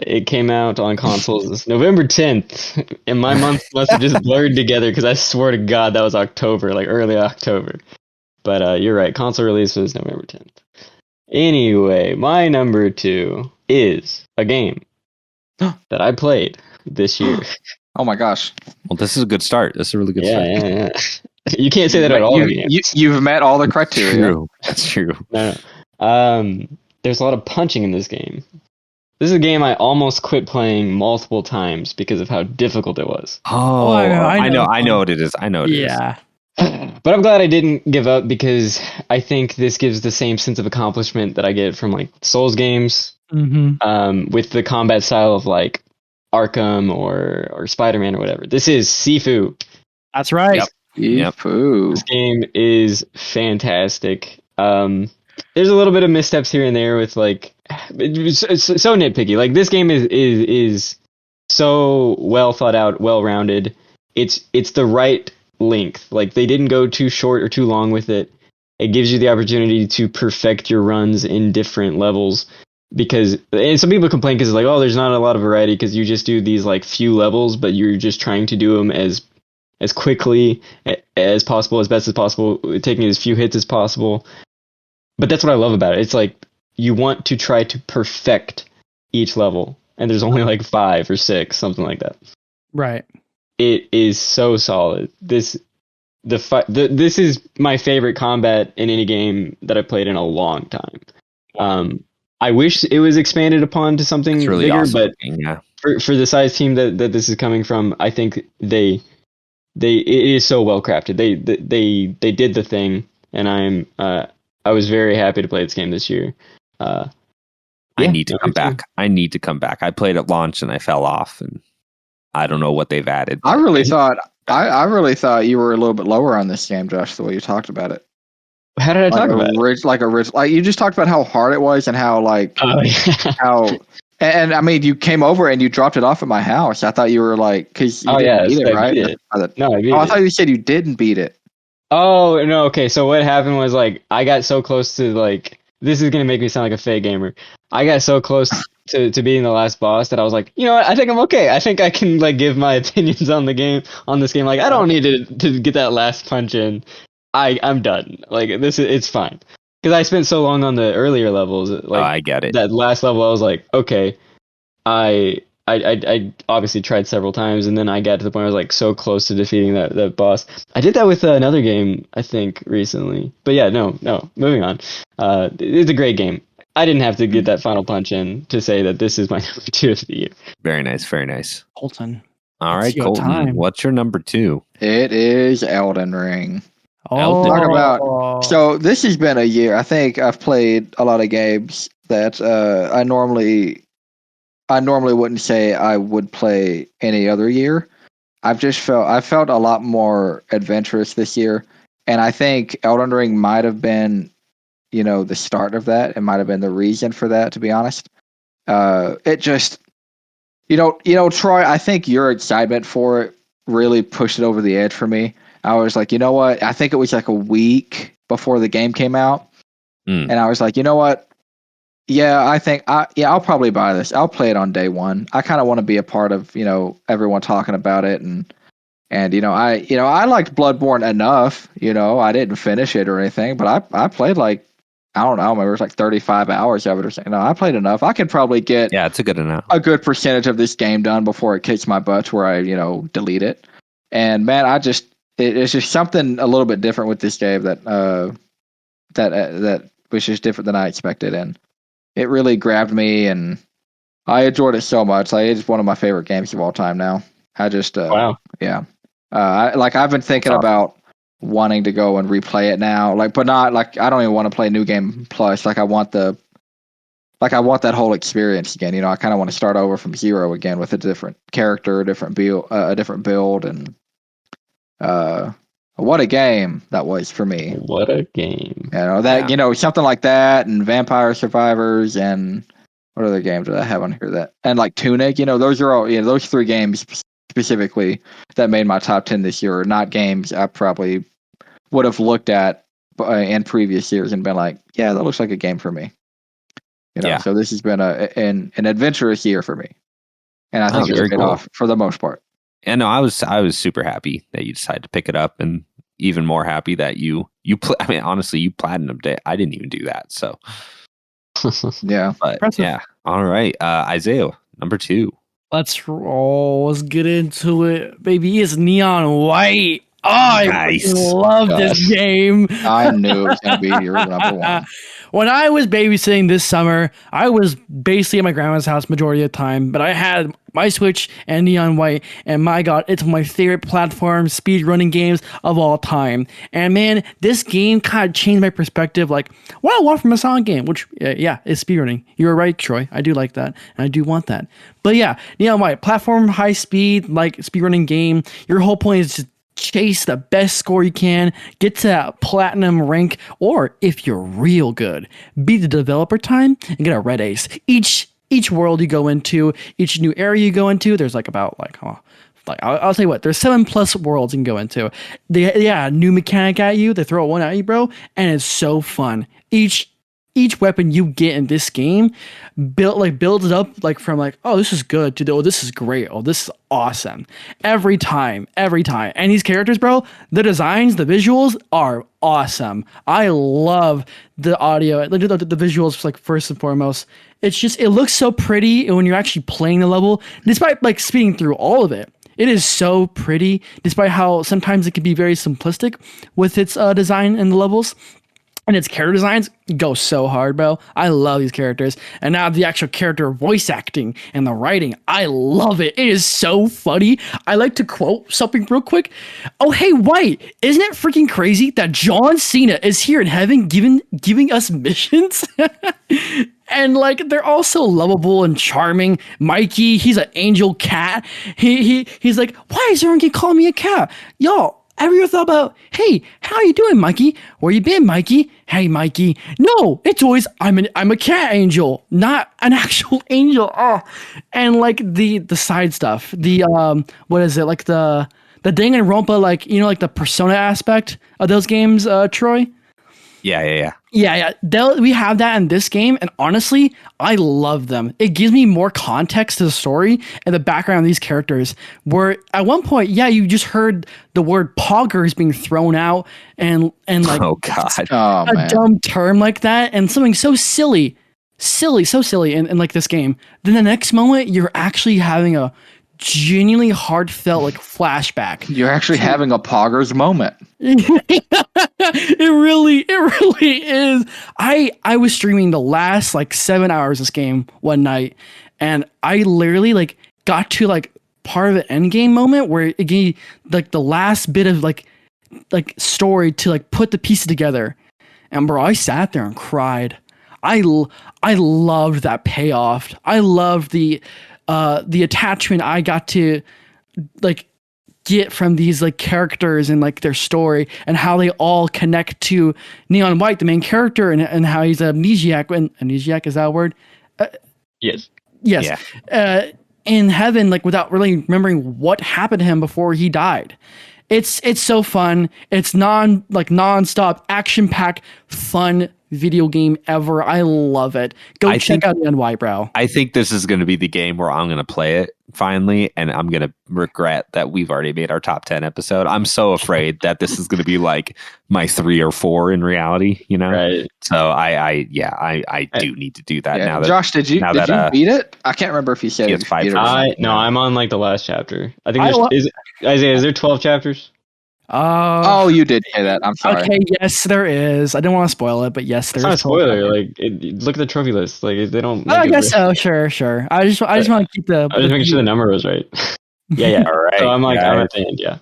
S4: it came out on consoles November 10th, and my month must have just blurred together because I swear to God that was October, like early October. But you're right, console release was November 10th. Anyway, my number 2 is a game that I played this year.
S3: Oh my gosh.
S1: Well, this is a good start. This is a really good start.
S4: Yeah. You can't say that at all games.
S3: You've met all the criteria.
S1: That's true.
S4: No. There's a lot of punching in this game. This is a game I almost quit playing multiple times because of how difficult it was.
S1: Oh, I know what it is. I know what it is.
S2: Yeah.
S4: But I'm glad I didn't give up because I think this gives the same sense of accomplishment that I get from like Souls games, with the combat style of like Arkham or Spider-Man or whatever. This is Sifu.
S2: That's right.
S1: Yep.
S4: This game is fantastic. There's a little bit of missteps here and there with like it's so nitpicky. Like this game is so well thought out, well rounded. It's the right length. Like they didn't go too short or too long with it. It gives you the opportunity to perfect your runs in different levels. And some people complain because it's like, oh, there's not a lot of variety because you just do these like few levels, but you're just trying to do them as quickly as possible, as best as possible, taking as few hits as possible. But that's what I love about it. It's like you want to try to perfect each level, and there's only like 5 or 6, something like that.
S2: Right.
S4: It is so solid. This is my favorite combat in any game that I've played in a long time. I wish it was expanded upon to something
S1: really
S4: bigger,
S1: awesome
S4: but
S1: looking, yeah.
S4: for the size team that this is coming from, I think it is so well crafted. They did the thing, and I was very happy to play this game this year.
S1: I need to come back. I need to come back. I played at launch and I fell off, and I don't know what they've added.
S3: I really thought you were a little bit lower on this game, Josh, the way you talked about it.
S4: How did I talk about it?
S3: Like you just talked about how hard it was and how like and I mean you came over and you dropped it off at my house. I thought you were like because you didn't beat it, right? I thought you said you didn't beat it.
S4: Oh no, okay. So what happened was like I got so close to like this is gonna make me sound like a fake gamer. I got so close to being the last boss that I was like, you know what? I think I'm okay. I think I can like give my opinions on this game. Like I don't need to get that last punch in. I'm done. Like it's fine. Because I spent so long on the earlier levels. Like
S1: I get it.
S4: That last level, I was like, okay. I obviously tried several times, and then I got to the point where I was like so close to defeating that boss. I did that with another game, I think, recently. But yeah, no. Moving on. It's a great game. I didn't have to get that final punch in to say that this is my number 2 of the year.
S1: Very nice, very nice.
S2: Colton.
S1: All right, Colton. What's your number 2?
S3: It is Elden Ring.
S2: Oh.
S3: Talk about. So this has been a year. I think I've played a lot of games that I normally wouldn't say I would play any other year. I felt a lot more adventurous this year, and I think Elden Ring might have been, the start of that. It might have been the reason for that, to be honest. It just, Troy, I think your excitement for it really pushed it over the edge for me. I was like, you know what? I think it was like a week before the game came out, and I was like, you know what? Yeah, I think I'll probably buy this. I'll play it on day one. I kind of want to be a part of, everyone talking about it, and I liked Bloodborne enough. I didn't finish it or anything, but I played like, I don't know, maybe it was like 35 hours of it or something. No, I played enough. I could probably get
S1: it's a good
S3: percentage of this game done before it kicks my butt where I delete it. And man, it's just something a little bit different with this game that was just different than I expected, and it really grabbed me, and I enjoyed it so much. Like, it's one of my favorite games of all time now. I just
S4: Wow.
S3: yeah. I've been thinking about wanting to go and replay it now, but not like I don't even want to play New Game Plus. I want that whole experience again. I kind of want to start over from zero again with a different character, a different build, and what a game that was for me.
S4: What a game.
S3: Something like that, and Vampire Survivors, and what other games did I have on here and like Tunic. Those are all those 3 games specifically that made my top 10 this year are not games I probably would have looked at in previous years and been like, yeah, that looks like a game for me. So this has been an adventurous year for me, and I think it's paid off for the most part.
S1: And no, I was super happy that you decided to pick it up, and even more happy that you honestly, you platinumed it. I didn't even do that, so
S3: yeah.
S1: But
S2: Impressive.
S1: yeah, all right, Izayah, number 2.
S2: Let's get into it, baby. It's Neon White. Oh,
S1: Nice.
S2: I love this game.
S3: I knew it was going to be your number 1.
S2: When I was babysitting this summer, I was basically at my grandma's house majority of the time, but I had my Switch and Neon White, and my God, it's my favorite platform speedrunning games of all time. And man, this game kind of changed my perspective, like what I want from a Sonic game, which, is speedrunning. You're right, Troy. I do like that, and I do want that. But yeah, Neon White, platform, high speed, like speedrunning game. Your whole point is to chase the best score you can, get to that platinum rank, or if you're real good, beat the developer time and get a red ace. Each world you go into, each new area you go into, there's I'll tell you what, there's 7+ worlds you can go into. They add a new mechanic at you, they throw one at you, bro, and it's so fun. Each weapon you get in this game builds it up from oh, this is good to oh, this is great, oh, this is awesome every time. And these characters, bro, the designs, the visuals are awesome. I love the audio, the visuals, first and foremost. It looks so pretty when you're actually playing the level, despite speeding through all of it. It is so pretty, despite how sometimes it can be very simplistic with its design and the levels. And its character designs go so hard, bro. I love these characters. And now the actual character voice acting and the writing, I love it. It is so funny. I like to quote something real quick. Oh, hey, White, isn't it freaking crazy that John Cena is here in heaven giving us missions? And they're all so lovable and charming. Mikey, he's an angel cat. He's like, why is everyone calling me a cat? Y'all, have you ever thought about, hey, how you doing, Mikey? Where you been, Mikey? Hey, Mikey. No, it's always, I'm a cat angel, not an actual angel. Oh, and the side stuff, what is it? The Danganronpa, the persona aspect of those games, Troy?
S1: Yeah.
S2: We have that in this game, and honestly, I love them. It gives me more context to the story and the background of these characters. Where at one point, you just heard the word poggers being thrown out, and
S1: oh god,
S2: a dumb term like that, and something so silly in this game. Then the next moment, you're actually having a genuinely heartfelt flashback.
S3: You're actually having a poggers moment.
S2: It really is. I was streaming the last 7 hours of this game one night, and I literally got to part of an end game moment where it gave the last bit of story to put the pieces together. And bro, I sat there and cried. I loved that payoff. I loved the attachment I got to get from these characters and their story and how they all connect to Neon White, the main character, and how he's amnesiac. Amnesiac, is that a word?
S4: Yes.
S2: Yeah. In heaven, without really remembering what happened to him before he died. It's so fun. It's non-stop action-packed fun video game ever. I love it. Check out Neon White, bro.
S1: I think this is going to be the game where I'm going to play it finally, and I'm going to regret that we've already made our top 10 episode. I'm so afraid that this is going to be my 3 or 4 in reality,
S4: Right.
S1: So I do need to do that now.
S3: Josh, did you beat it? I can't remember if you said it.
S4: No, I'm on the last chapter. I think Izayah, is there 12 chapters?
S3: Oh, you did say that. I'm sorry.
S2: Okay, yes, there is. I didn't want to spoil it, but yes, there's.
S4: It's not a spoiler. Look at the trophy list. They don't.
S2: I guess so. Sure. I just want to keep the.
S4: I was just making sure the number was right. Yeah.
S1: All right.
S4: So I'm
S1: guys.
S4: at the end. Yeah.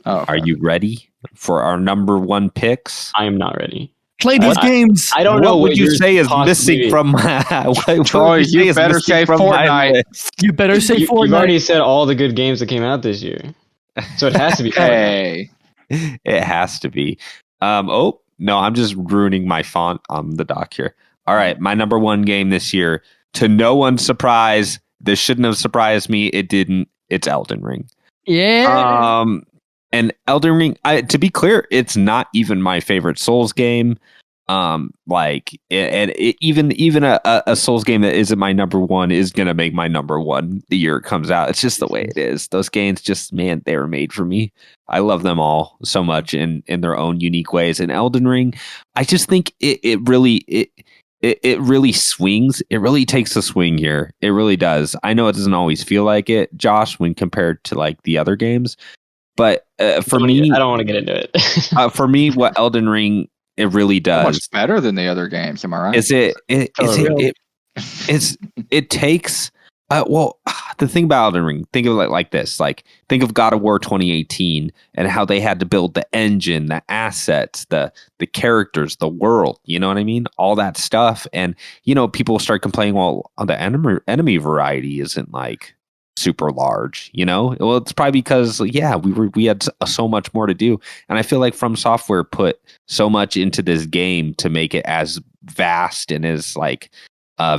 S3: Oh, okay.
S1: Are you ready for our number one picks?
S4: I am not ready.
S2: Play these games.
S4: I don't know
S1: what would you
S4: yours
S1: say is
S4: possibly-
S1: missing from my what
S3: Troy,
S1: would
S3: you
S1: is
S3: better
S1: missing
S3: say
S1: from my
S3: Fortnite.
S1: list?
S2: You better say
S4: You've
S2: Fortnite.
S4: already said all the good games that came out this year, so it has to be Fortnite.
S3: Hey,
S1: It has to be. Oh no, I'm just ruining my font on the doc here. All right, my number one game this year. To no one's surprise, this shouldn't have surprised me. It didn't. It's Elden Ring.
S2: Yeah.
S1: And Elden Ring. To be clear, it's not even my favorite Souls game. Even a Souls game that isn't my number one is gonna make my number one the year it comes out. It's just the way it is. Those games just, man, they were made for me. I love them all so much in their own unique ways. And Elden Ring, I just think it really swings. It really takes a swing here. It really does. I know it doesn't always feel like it, Josh, when compared to like the other games. But for me,
S4: I don't want to get into it.
S1: for me, what Elden Ring it really does.
S3: much better than the other games. Am I right?
S1: It takes. The thing about Elden Ring, think of it like this. Like, think of God of War 2018 and how they had to build the engine, the assets, the characters, the world. You know what I mean? All that stuff. And, people start complaining, well, the enemy variety isn't like super large, Well, it's probably because, we had so much more to do. And I feel like From Software put so much into this game to make it as vast and as like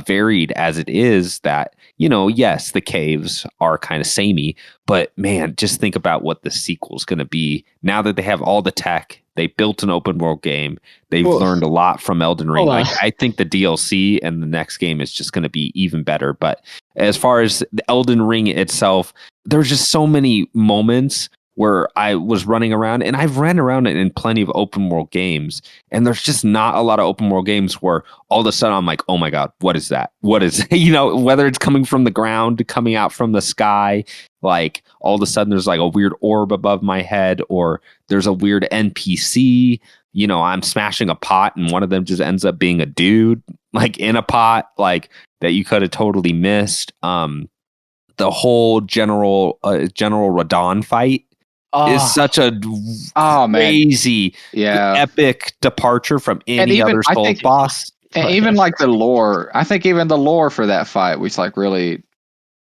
S1: varied as it is that, yes, the caves are kind of samey, but man, just think about what the sequel's going to be now that they have all the tech. They built an open world game. They've learned a lot from Elden Ring. Like, I think the DLC and the next game is just going to be even better. But as far as the Elden Ring itself, there's just so many moments where I was running around, and I've ran around in plenty of open world games, and there's just not a lot of open world games where all of a sudden I'm like, oh my God, what is that? What is, whether it's coming from the ground, coming out from the sky, like all of a sudden there's like a weird orb above my head, or there's a weird NPC, I'm smashing a pot and one of them just ends up being a dude, like in a pot, like that you could have totally missed. The whole General Radon fight is such a crazy, epic departure from any other Souls boss.
S3: And even like the lore, I think even the lore for that fight was like really,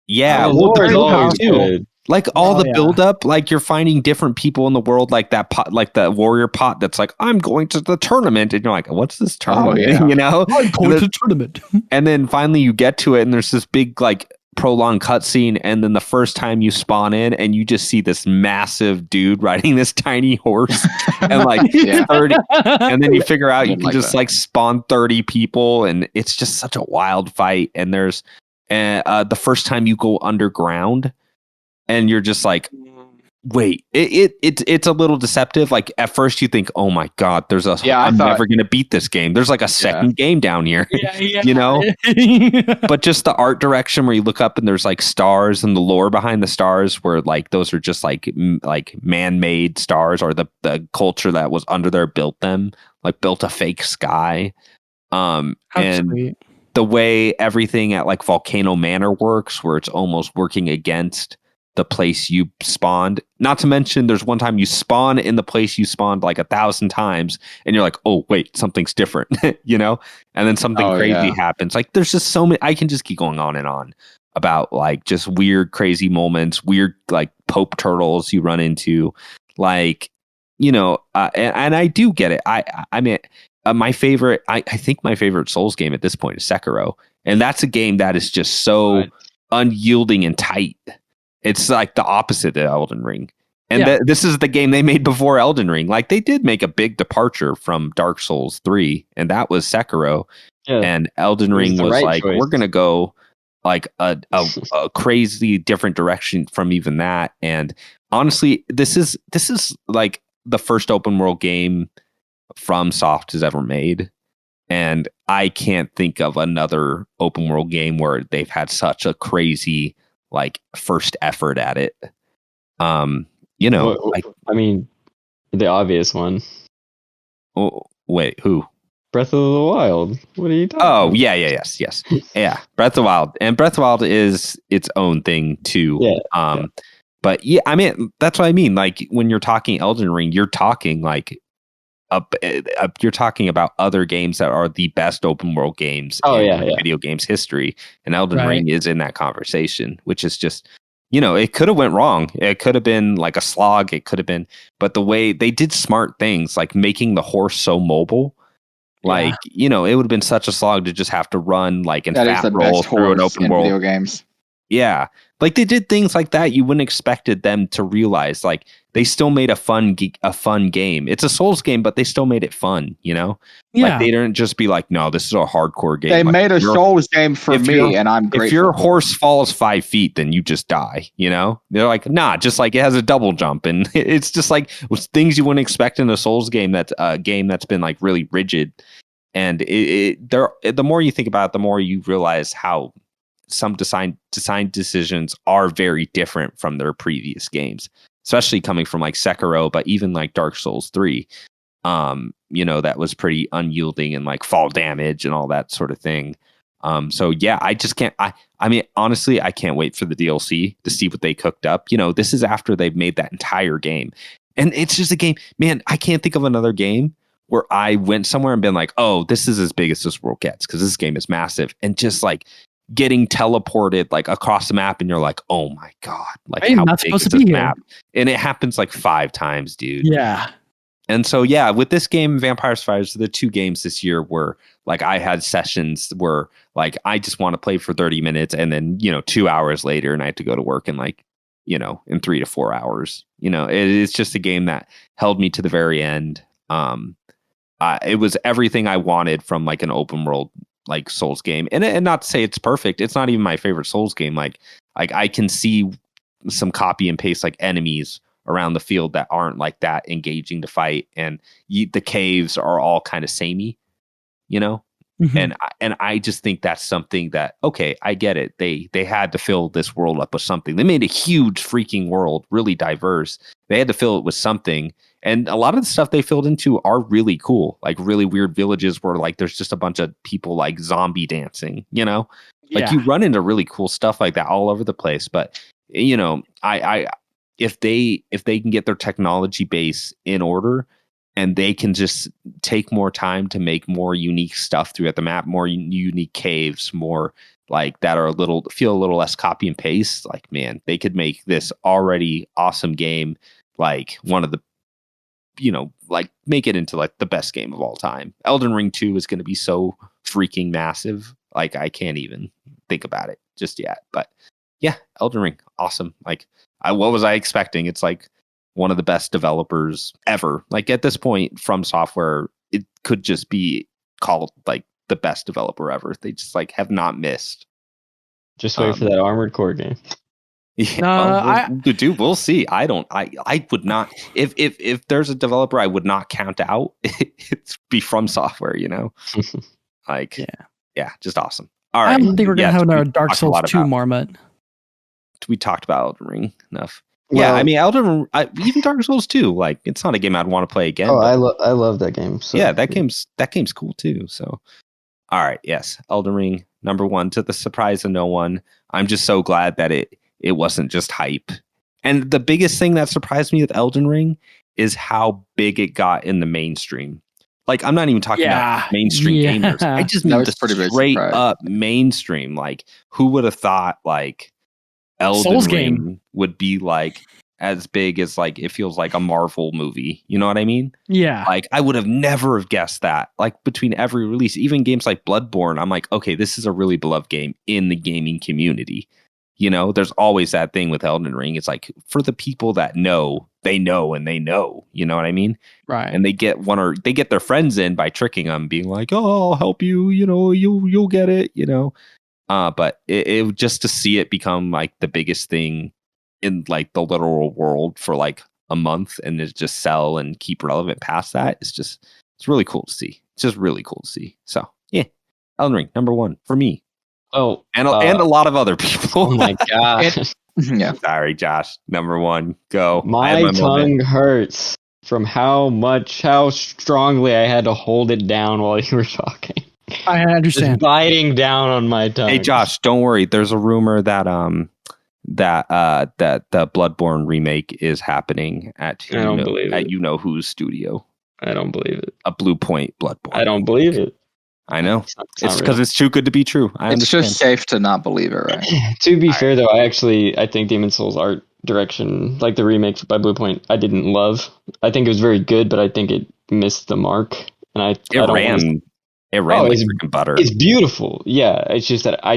S1: the
S4: lore is always good.
S1: Like all the buildup, like you're finding different people in the world, like that pot, like the warrior pot that's like, I'm going to the tournament, and you're like, what's this tournament?
S2: I'm going to the tournament.
S1: And then finally you get to it, and there's this big like prolonged cutscene, and then the first time you spawn in and you just see this massive dude riding this tiny horse and like 30, and then you figure out you can just like spawn 30 people, and it's just such a wild fight. And there's the first time you go underground and you're just like, wait, it's a little deceptive. Like at first you think, oh my God, I'm never gonna beat this game. There's like a second game down here, But just the art direction where you look up and there's like stars, and the lore behind the stars where like those are just like man-made stars, or the culture that was under there built them, like built a fake sky. And sweet. The way everything at like Volcano Manor works, where it's almost working against the place you spawned. Not to mention, there's one time you spawn in the place you spawned like 1,000 times, and you're like, oh wait, something's different, and then something crazy happens. Like there's just so many. I can just keep going on and on about like just weird, crazy moments, weird like Pope turtles you run into, like and I do get it. I mean, my favorite. I think my favorite Souls game at this point is Sekiro, and that's a game that is just so unyielding and tight. It's like the opposite of Elden Ring. And this is the game they made before Elden Ring. Like they did make a big departure from Dark Souls 3, and that was Sekiro. Yeah. And Elden Ring was like, choice. We're going to go like a crazy different direction from even that. And honestly, this is like the first open world game From Soft has ever made. And I can't think of another open world game where they've had such a crazy like first effort at it. I
S4: mean, the obvious one.
S1: Oh, wait, who?
S4: Breath of the Wild. What are you talking
S1: about? Yes. Yeah, Breath of the Wild. And Breath of the Wild is its own thing too. But yeah, I mean, that's what I mean. Like when you're talking Elden Ring, you're talking like you're talking about other games that are the best open world games in video games history, and Elden Ring is in that conversation, which is just, it could have went wrong. It could have been like a slog. It could have been, but the way they did smart things, like making the horse so mobile, like it would have been such a slog to just have to run like and fat roll through an open world
S3: video games.
S1: Yeah, like they did things like that you wouldn't expected them to realize. Like they still made a fun game. It's a Souls game, but they still made it fun.
S2: Yeah.
S1: Like they didn't just be like, no, this is a hardcore game.
S3: They
S1: like,
S3: made a Souls game for me, and I'm grateful.
S1: If your horse falls 5 feet, then you just die. They're like, nah, just like it has a double jump, and it's just like things you wouldn't expect in a Souls game. That's a game that's been like really rigid, and the more you think about it, the more you realize how some design decisions are very different from their previous games, especially coming from like Sekiro, but even like Dark Souls 3, that was pretty unyielding and like fall damage and all that sort of thing. So yeah, I just can't, I mean, honestly, I can't wait for the DLC to see what they cooked up. This is after they've made that entire game, and it's just a game, man. I can't think of another game where I went somewhere and been like, oh, this is as big as this world gets, because this game is massive, and just like getting teleported like across the map, and you're like, oh my god, like
S2: I'm
S1: how
S2: not
S1: big
S2: supposed
S1: is
S2: to
S1: this
S2: be
S1: map? And it happens like 5 times, dude.
S2: Yeah.
S1: And so yeah, with this game, Vampire Survivors, the 2 games this year were like, I had sessions where like I just want to play for 30 minutes, and then 2 hours later, and I had to go to work in like in 3 to 4 hours. It's just a game that held me to the very end. It was everything I wanted from like an open world like Souls game, and not to say it's perfect. It's not even my favorite Souls game. Like I can see some copy and paste like enemies around the field that aren't like that engaging to fight, and the caves are all kind of samey, and I just think that's something that, okay, I get it. They had to fill this world up with something. They made a huge freaking world, really diverse. They had to fill it with something. And a lot of the stuff they filled into are really cool, like really weird villages where like there's just a bunch of people like zombie dancing, like you run into really cool stuff like that all over the place. But I if they can get their technology base in order, and they can just take more time to make more unique stuff throughout the map, more unique caves, more like that are feel a little less copy and paste, like, man, they could make this already awesome game like one of the, like make it into like the best game of all time. Elden Ring 2 is going to be so freaking massive. Like I can't even think about it just yet. But yeah, Elden Ring, awesome. Like what was I expecting? It's like one of the best developers ever. Like at this point, From Software, it could just be called like the best developer ever. They just like have not missed.
S4: Just wait for that Armored Core game.
S1: Yeah, dude, we'll see. I would not, if there's a developer I would not count out, it's be From Software, like, yeah, just awesome. All right.
S2: I don't think we're gonna have another Dark Souls 2 Marmot.
S1: We talked about Elden Ring enough. Well, yeah, I mean, even Dark Souls 2, like, it's not a game I'd want to play again.
S4: Oh, I love that game. So.
S1: Yeah, that game's cool too. So, all right, yes, Elden Ring number 1 to the surprise of no one. I'm just so glad that it wasn't just hype. And the biggest thing that surprised me with Elden Ring is how big it got in the mainstream. Like, I'm not even talking about mainstream gamers. I just mean the straight up mainstream. Like, who would have thought like Elden
S2: Souls
S1: Ring
S2: game
S1: would be like as big as like it feels like a Marvel movie? You know what I mean?
S2: Yeah.
S1: Like I would have never have guessed that. Like between every release, even games like Bloodborne, I'm like, okay, this is a really beloved game in the gaming community. There's always that thing with Elden Ring. It's like for the people that know, they know, and they know. You know what I mean?
S2: Right.
S1: And they get their friends in by tricking them, being like, "Oh, I'll help you. You'll get it." But it just to see it become like the biggest thing in like the literal world for like a month, and it just sell and keep relevant past that. It's really cool to see. It's just really cool to see. So yeah, Elden Ring number 1 for me.
S4: Oh,
S1: and a lot of other people.
S4: Oh my god!
S3: Yeah.
S1: Sorry, Josh. Number 1, go.
S4: My tongue hurts from how strongly I had to hold it down while you were talking.
S2: I understand.
S4: Just biting down on my tongue.
S1: Hey, Josh, don't worry. There's a rumor that that that the Bloodborne remake is happening at whose studio.
S4: I don't believe it.
S1: A Blue Point Bloodborne.
S4: I don't believe it.
S1: I know. It's because it's too good to be true. I understand.
S3: It's just safe to not believe it, right?
S4: To be fair, though, I think Demon's Souls art direction, like the remake by Blue Point, I didn't love. I think it was very good, but I think it missed the mark. And it ran like freaking butter. It's beautiful. Yeah, it's just that I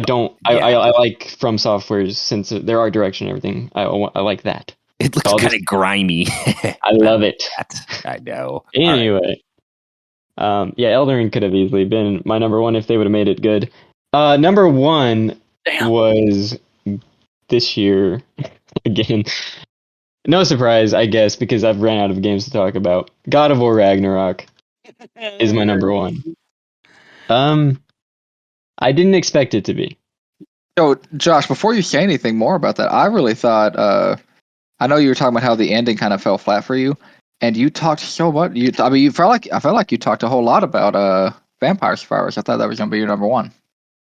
S4: like From Software's, since their art direction and everything. I like that.
S1: It looks kind of grimy.
S4: I love it.
S1: I know.
S4: Anyway. Elden Ring could have easily been my number one if they would have made it good. Number one was this year again. No surprise, I guess, because I've ran out of games to talk about. God of War Ragnarok is my number one. I didn't expect it to be.
S3: So, Josh, before you say anything more about that, I really thought. I know you were talking about how the ending kind of fell flat for you. And you talked so much. I felt like you talked a whole lot about Vampire Survivors. I thought that was going to be your number one.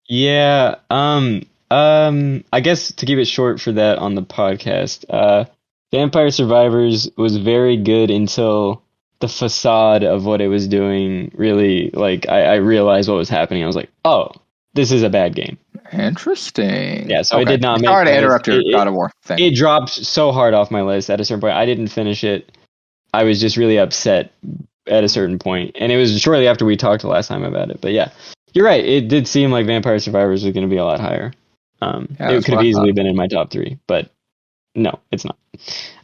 S4: Yeah. I guess to keep it short for that on the podcast, Vampire Survivors was very good until the facade of what it was doing really, like, I realized what was happening. I was like, oh, this is a bad game.
S3: Interesting.
S4: Yeah, so I did not make.
S3: Sorry to interrupt your God of War thing.
S4: It dropped so hard off my list at a certain point. I didn't finish it. I was just really upset at a certain point, and it was shortly after we talked the last time about it. But yeah, you're right. It did seem like Vampire Survivors was going to be a lot higher. It could have easily been in my top 3, but no, it's not.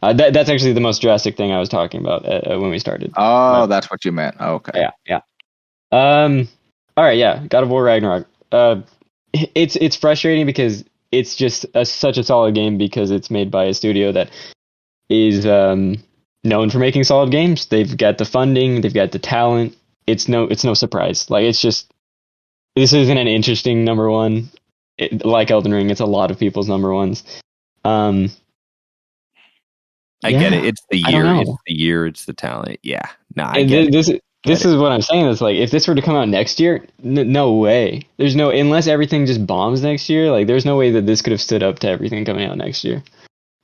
S4: That's actually the most drastic thing I was talking about when we started.
S3: Oh, that's what you meant. Okay.
S4: Yeah. All right. Yeah. God of War Ragnarok. It's frustrating because it's just such a solid game because it's made by a studio that is known for making solid games. They've got the funding, they've got the talent. It's no surprise. Like, it's just, this isn't an interesting number one. Like Elden Ring, it's a lot of people's number ones.
S1: I get it. It's the year. It's the talent. Yeah. No, I get it.
S4: This is what I'm saying. It's like, if this were to come out next year, no way. There's no, unless everything just bombs next year, like, there's no way that this could have stood up to everything coming out next year.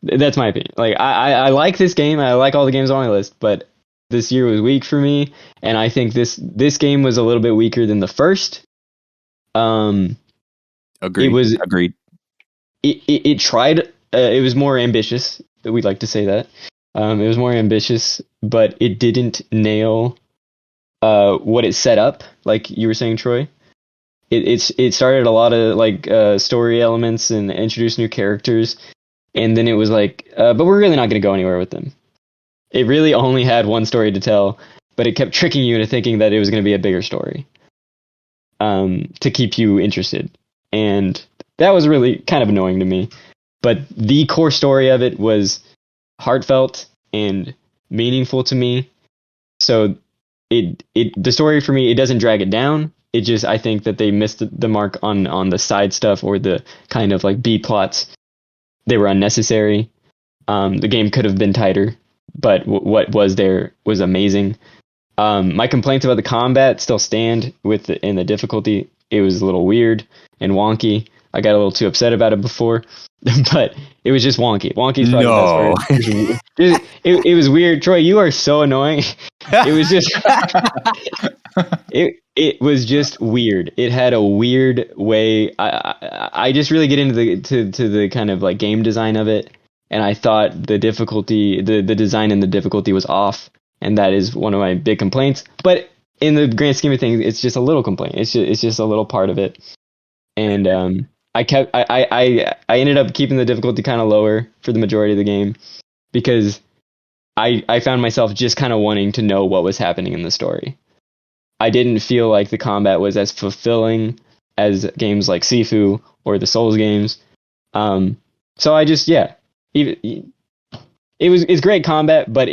S4: That's my opinion. Like, I like this game. I like all the games on my list, but this year was weak for me, and I think this game was a little bit weaker than the first.
S1: Agreed. Agreed.
S4: It tried. It was more ambitious. We'd like to say that. It was more ambitious, but it didn't nail what it set up. Like you were saying, Troy. It started a lot of like story elements and introduced new characters. And then it was like, but we're really not going to go anywhere with them. It really only had one story to tell, but it kept tricking you into thinking that it was going to be a bigger story to keep you interested. And that was really kind of annoying to me. But the core story of it was heartfelt and meaningful to me. So the story for me, it doesn't drag it down. It just, I think that they missed the mark on the side stuff or the kind of like B plots. They were unnecessary. The game could have been tighter, but what was there was amazing. My complaints about the combat still stand in the difficulty. It was a little weird and wonky. I got a little too upset about it before, but it was just wonky. Wonky's probably the best word. It was weird. Troy, you are so annoying. It was just it was just weird. It had a weird way. I just really get into the kind of like game design of it, and I thought the difficulty, the design and the difficulty was off, and that is one of my big complaints. But in the grand scheme of things, it's just a little complaint. It's just a little part of it, and I ended up keeping the difficulty kind of lower for the majority of the game because I found myself just kind of wanting to know what was happening in the story. I didn't feel like the combat was as fulfilling as games like Sifu or the Souls games. So I just, it's great combat, but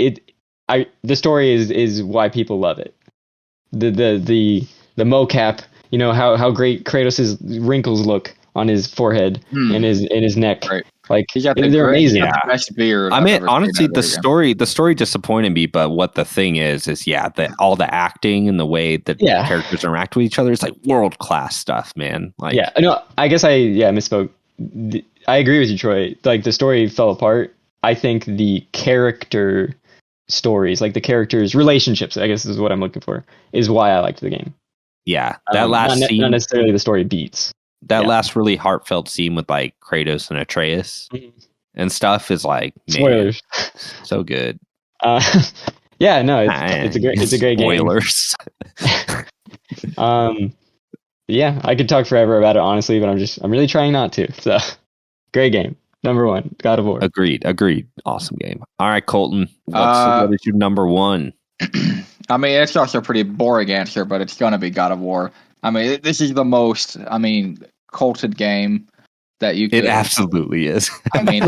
S4: the story is why people love it. The mocap, you know, how great Kratos' wrinkles look on his forehead and his neck. Right. Like, they're amazing.
S3: The best beard
S1: I mean, honestly, the story disappointed me, but what the thing is all the acting and the way that characters interact with each other is like world class stuff, man. Like,
S4: no, I guess I misspoke. I agree with you, Troy. Like the story fell apart. I think the character stories, like the characters' relationships, I guess is what I'm looking for, is why I liked the game.
S1: Yeah, that last scene,
S4: not necessarily the story beats.
S1: That last really heartfelt scene with like Kratos and Atreus and stuff is like, man,
S4: spoilers,
S1: so good.
S4: Yeah, no, it's a great
S1: spoilers.
S4: Game. Yeah, I could talk forever about it, honestly, but I'm really trying not to. So, great game. Number 1, God of War.
S1: Agreed. Awesome game. All right, Colton, what is your number 1?
S3: I mean, it's also a pretty boring answer, but it's going to be God of War. I mean, this is the most, Colton game that you could...
S1: It absolutely is.
S3: I mean,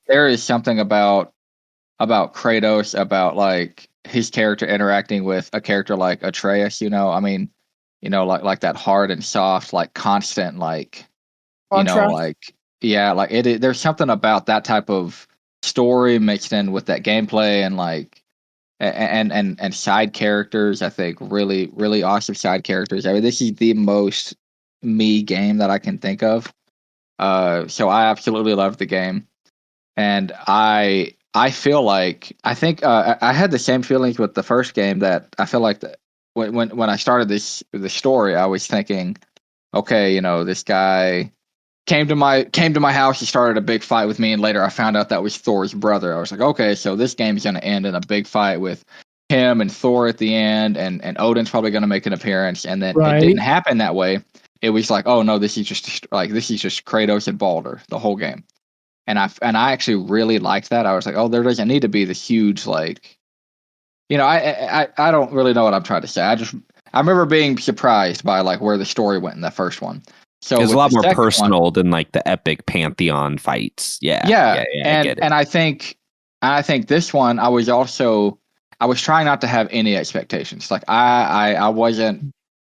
S3: there is something about Kratos, about like his character interacting with a character like Atreus, like that hard and soft, like constant, like, there's something about that type of story mixed in with that gameplay and like, and side characters. I think really, really awesome side characters. I mean, this is the most me game that I can think of. So I absolutely love the game. And I feel like, I think I had the same feelings with the first game, that I feel like that when I started the story, I was thinking, okay, this guy came to my house, he started a big fight with me, and later I found out that was Thor's brother. I was like, okay, so this game is going to end in a big fight with him and Thor at the end, and Odin's probably going to make an appearance, and then it didn't happen that way. It was like, oh no, this is just Kratos and Baldur the whole game. And I actually really liked that. I was like, oh, there doesn't need to be this huge, like, I don't really know what I'm trying to say. I remember being surprised by like where the story went in the first one. So
S1: it's a lot more personal than like the epic Pantheon fights. Yeah.
S3: And I get it. And I think this one, I was trying not to have any expectations. Like I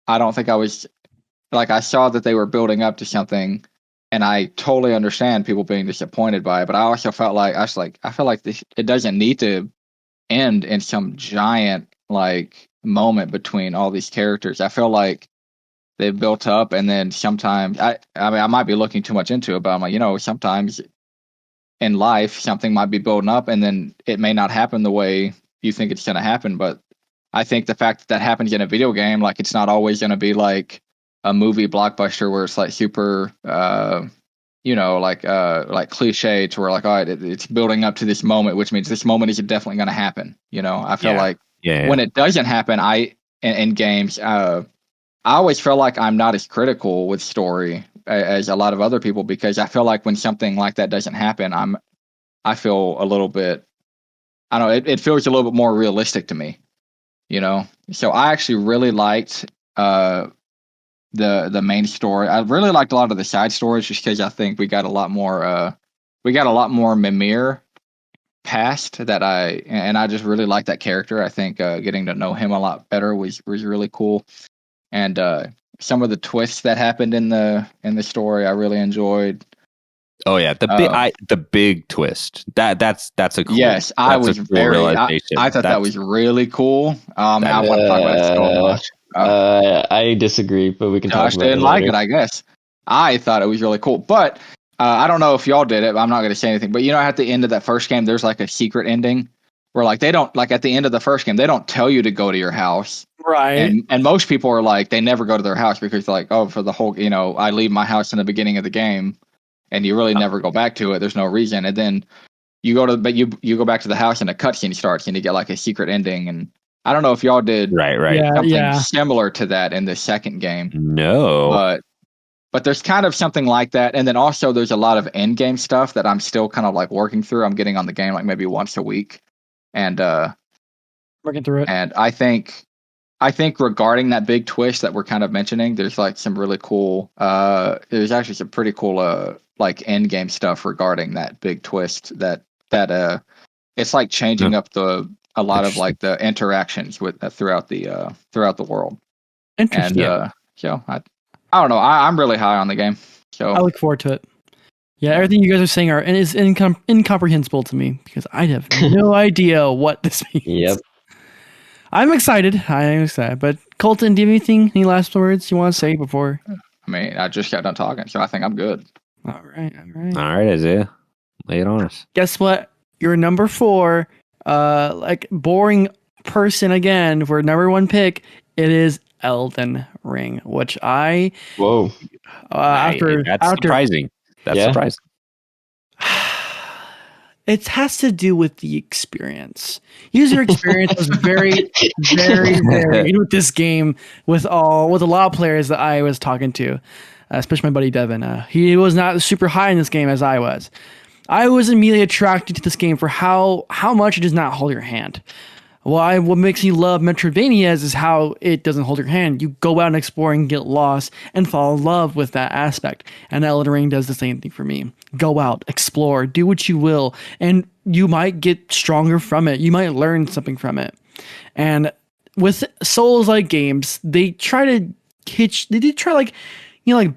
S3: don't think I was, like, I saw that they were building up to something. And I totally understand people being disappointed by it, but I also felt like I feel like it doesn't need to end in some giant like moment between all these characters. I feel like they've built up, and then sometimes I mean I might be looking too much into it, but I'm like, sometimes in life something might be building up, and then it may not happen the way you think it's going to happen. But I think the fact that happens in a video game, like, it's not always going to be like a movie blockbuster where it's like super, like cliche to where like, all right, it's building up to this moment, which means this moment is definitely going to happen. I feel like when it doesn't happen, in games, I always feel like I'm not as critical with story as a lot of other people, because I feel like when something like that doesn't happen, I feel a little bit, I don't know, it feels a little bit more realistic to me, So I actually really liked, the main story. I really liked a lot of the side stories, just because I think we got a lot more Mimir past that I just really liked that character. I think getting to know him a lot better was really cool. And some of the twists that happened in the story I really enjoed.
S1: Oh yeah, the big twist. That's a cool.
S3: Yes, I was very. I thought that was really cool. I want to talk about it so much.
S4: I disagree, but we can talk about it.
S3: Didn't like it, I guess. I thought it was really cool, but I don't know if y'all did it. But I'm not going to say anything. But at the end of that first game, there's like a secret ending where like they don't, like, at the end of the first game, they don't tell you to go to your house,
S2: right?
S3: And most people are like, they never go to their house because they're like, oh, for the whole, I leave my house in the beginning of the game, and you really never go back to it. There's no reason, and then you go go back to the house and a cutscene starts, and you get like a secret ending. And I don't know if y'all did something similar to that in the second game.
S1: No.
S3: But there's kind of something like that. And then also there's a lot of end game stuff that I'm still kind of like working through. I'm getting on the game like maybe once a week. And
S2: working through it.
S3: And I think regarding that big twist that we're kind of mentioning, there's like some really cool there's actually some pretty cool like end game stuff regarding that big twist that it's like changing up a lot of like the interactions with throughout the world.
S2: Interesting.
S3: And so I don't know. I'm really high on the game. So
S2: I look forward to it. Yeah, everything you guys are saying is incomprehensible to me, because I have no idea what this means.
S4: Yep.
S2: I'm excited. But Colton, do you have any last words you want to say before?
S3: I mean, I just got done talking, so I think I'm good.
S2: All right.
S1: All right, Izayah. Lay it on us.
S2: Guess what? Your number 4, like boring person again for number 1 pick. It is Elden Ring, which I
S4: Whoa.
S1: That's surprising. That's surprising.
S2: It has to do with the experience. User experience was very, very, very with this game with a lot of players that I was talking to, especially my buddy Devin. He was not super high in this game as I was. I was immediately attracted to this game for how much it does not hold your hand. What makes me love Metroidvanias is how it doesn't hold your hand. You go out and explore and get lost and fall in love with that aspect. And Elden Ring does the same thing for me. Go out, explore, do what you will, and you might get stronger from it. You might learn something from it. And with Souls-like games, they try to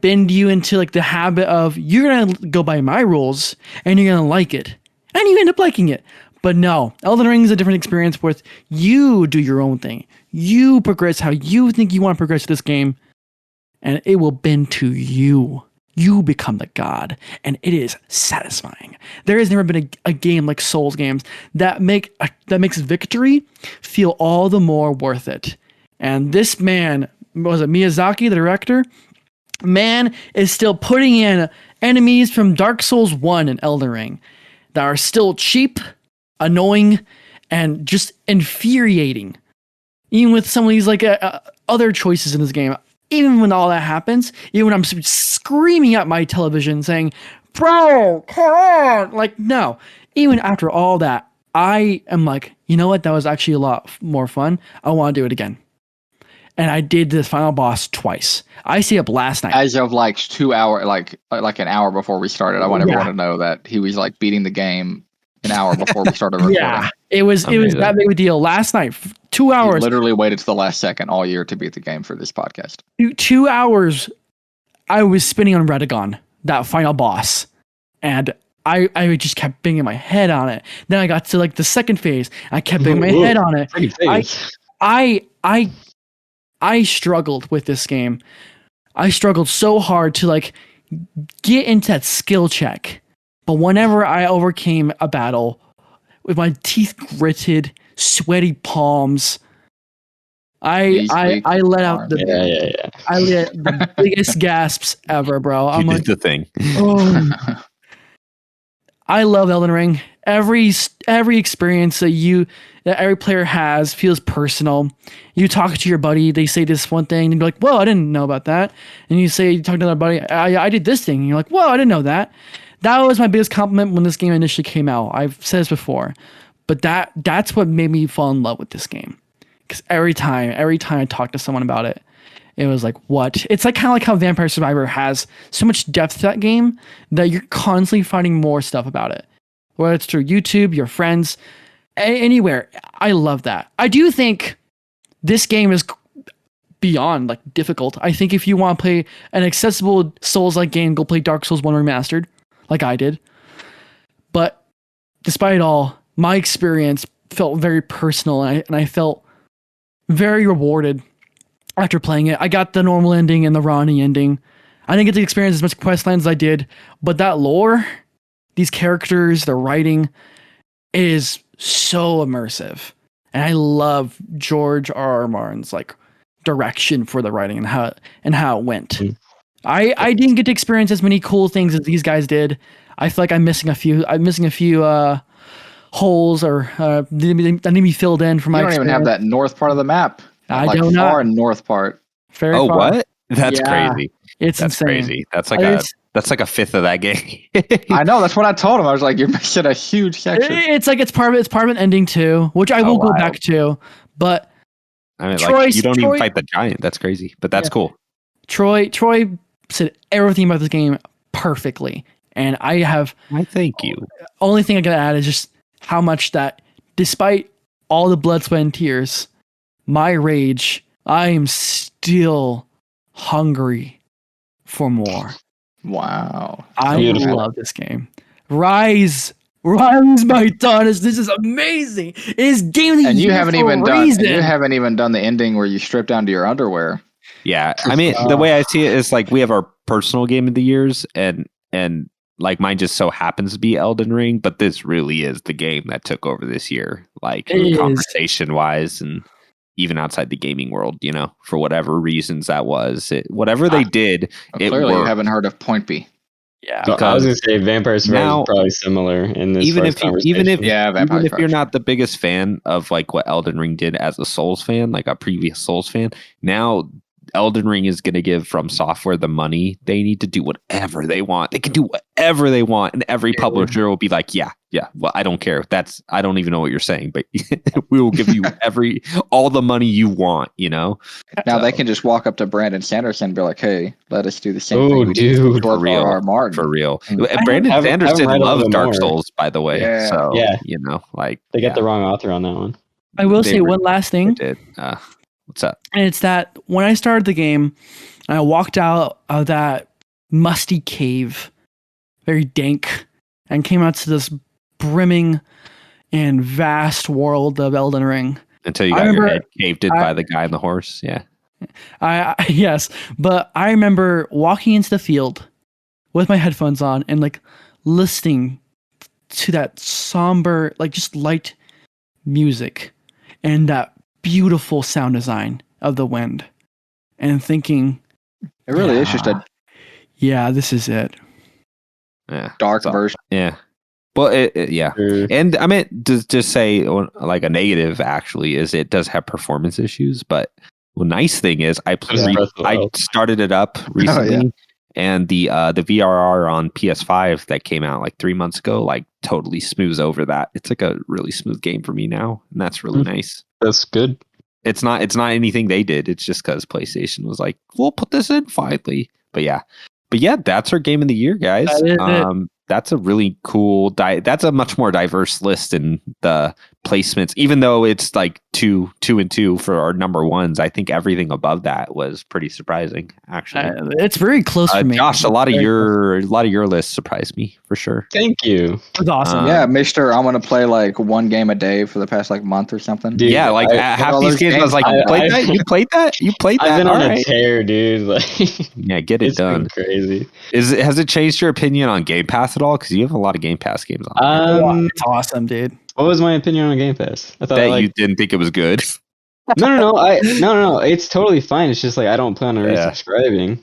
S2: bend you into like the habit of you're gonna go by my rules and you're gonna like it, and you end up liking it. But no, Elden Ring is a different experience where you do your own thing. You progress how you think you want to progress this game, and it will bend to you. You become the god, and it is satisfying. There has never been a game like Souls games that makes victory feel all the more worth it. And this man, was it Miyazaki, the director? Man is still putting in enemies from Dark Souls 1 and Elden Ring that are still cheap, annoying, and just infuriating. Even with some of these other choices in this game, even when all that happens, even when I'm screaming at my television saying, "Bro, come on!" Like, no. Even after all that, I am like, you know what? That was actually a lot more fun. I want to do it again. And I did this final boss twice. I stayed up last night.
S3: As of 2 hours, like an hour before we started. I want everyone to know that he was beating the game an hour before we started recording.
S2: Yeah, it was that big of a deal. Last night, 2 hours.
S3: He literally waited to the last second all year to beat the game for this podcast.
S2: 2 hours, I was spinning on Redigon, that final boss, and I just kept banging my head on it. Then I got to the second phase. I kept banging my head on it. I struggled with this game. I struggled so hard to get into that skill check. But whenever I overcame a battle with my teeth gritted, sweaty palms, I let out the biggest gasps ever, bro. I'm
S1: you did the thing.
S2: Oh. I love Elden Ring. Every experience that every player has feels personal. You talk to your buddy, they say this one thing, and you're like, "Whoa, I didn't know about that." And you talk to another buddy, I did this thing, and you're like, "Whoa, I didn't know that." That was my biggest compliment when this game initially came out. I've said this before, but that's what made me fall in love with this game. Because every time I talk to someone about it, it was like, what? It's kind of like how Vampire Survivor has so much depth to that game that you're constantly finding more stuff about it. Whether it's through YouTube, your friends, anywhere. I love that. I do think this game is beyond difficult. I think if you want to play an accessible Souls-like game, go play Dark Souls 1 Remastered, like I did. But despite it all, my experience felt very personal, and I felt very rewarded after playing it. I got the normal ending and the Ronnie ending. I didn't get to experience as much questlands as I did, but that lore, these characters, the writing is so immersive. And I love George R.R. Martin's direction for the writing and how it went. Mm. I didn't get to experience as many cool things as these guys did. I feel like I'm missing a few holes or that need to be filled in for my experience.
S3: You don't even have that north part of the map.
S2: I don't know.
S3: Far north part.
S2: Very far.
S1: What? That's crazy.
S2: That's
S1: insane. Crazy. That's like a fifth of that game.
S3: I know. That's what I told him. I was like, "You're missing a huge section."
S2: It's part of an ending too, which I will go back to. But
S1: I mean, you don't even fight the giant. That's crazy. But that's cool.
S2: Troy said everything about this game perfectly, and I thank you. Only thing I gotta add is just how much that, despite all the blood, sweat, and tears, my rage, I am still hungry for more.
S3: Wow.
S2: I love this game. Rise, my daughters. This is amazing. It is game of the year.
S3: And you haven't even done the ending where you strip down to your underwear.
S1: Yeah. I mean, the way I see it is we have our personal game of the years, and and like mine just so happens to be Elden Ring, but this really is the game that took over this year, like conversation wise, and even outside the gaming world, for whatever reasons that was. Whatever they did, it
S3: clearly
S1: worked.
S3: you haven't heard of Point B.
S2: Yeah,
S4: So I was gonna say Vampire Survivors is probably similar in this.
S1: Even if
S3: Vampire
S1: you're not the biggest fan of like what Elden Ring did as a Souls fan, like a previous Souls fan, now Elden Ring is going to give From Software the money they need to do whatever they want. They can do whatever they want, and every publisher will be like, yeah. Well, I don't care. I don't even know what you're saying, but we will give you all the money you want.
S3: Now they can just walk up to Brandon Sanderson and be like, "Hey, let us do the same thing."
S4: Oh, dude,
S1: for real. Brandon Sanderson loves Dark Souls, by the way.
S3: Yeah.
S1: So
S4: they got the wrong author on that one.
S2: I will say one last thing.
S1: Did. What's up?
S2: And it's that when I started the game, I walked out of that musty cave, very dank, and came out to this brimming and vast world of Elden Ring.
S1: Until you got your head caved in by the guy on the horse. Yeah.
S2: Yes. But I remember walking into the field with my headphones on and like listening to that somber, like just light music and that beautiful sound design of the wind, and thinking,
S3: it really is just a
S2: this is it.
S1: Yeah,
S3: dark version.
S1: Yeah, but yeah, and I mean, just say like a negative actually is it does have performance issues, but the nice thing is I started it up recently. And the VRR on PS5 that came out like 3 months ago, like totally smooths over that. It's like a really smooth game for me now, and that's really nice.
S4: That's good.
S1: It's not anything they did. It's just because PlayStation was like, we'll put this in finally. But yeah, that's our game of the year, guys. That's a really cool. That's a much more diverse list in the placements. Even though it's like two and two for our number ones, I think everything above that was pretty surprising. Actually,
S2: it's very close for me.
S1: Josh, a lot of your lists surprised me for sure.
S4: Thank you.
S2: It's awesome.
S3: Yeah, Mister, I'm gonna play like one game a day for the past like month or something.
S1: Dude, yeah, like half these games, I was like, you played that? You played that?
S4: I've been on a tear, dude. Like,
S1: yeah, get it done.
S4: Crazy.
S1: Has it changed your opinion on Game Pass at all? Because you have a lot of Game Pass games on.
S2: It's awesome, dude.
S4: What was my opinion on Game Pass? I thought
S1: that you didn't think it was good.
S4: No. It's totally fine. It's just like I don't plan on resubscribing.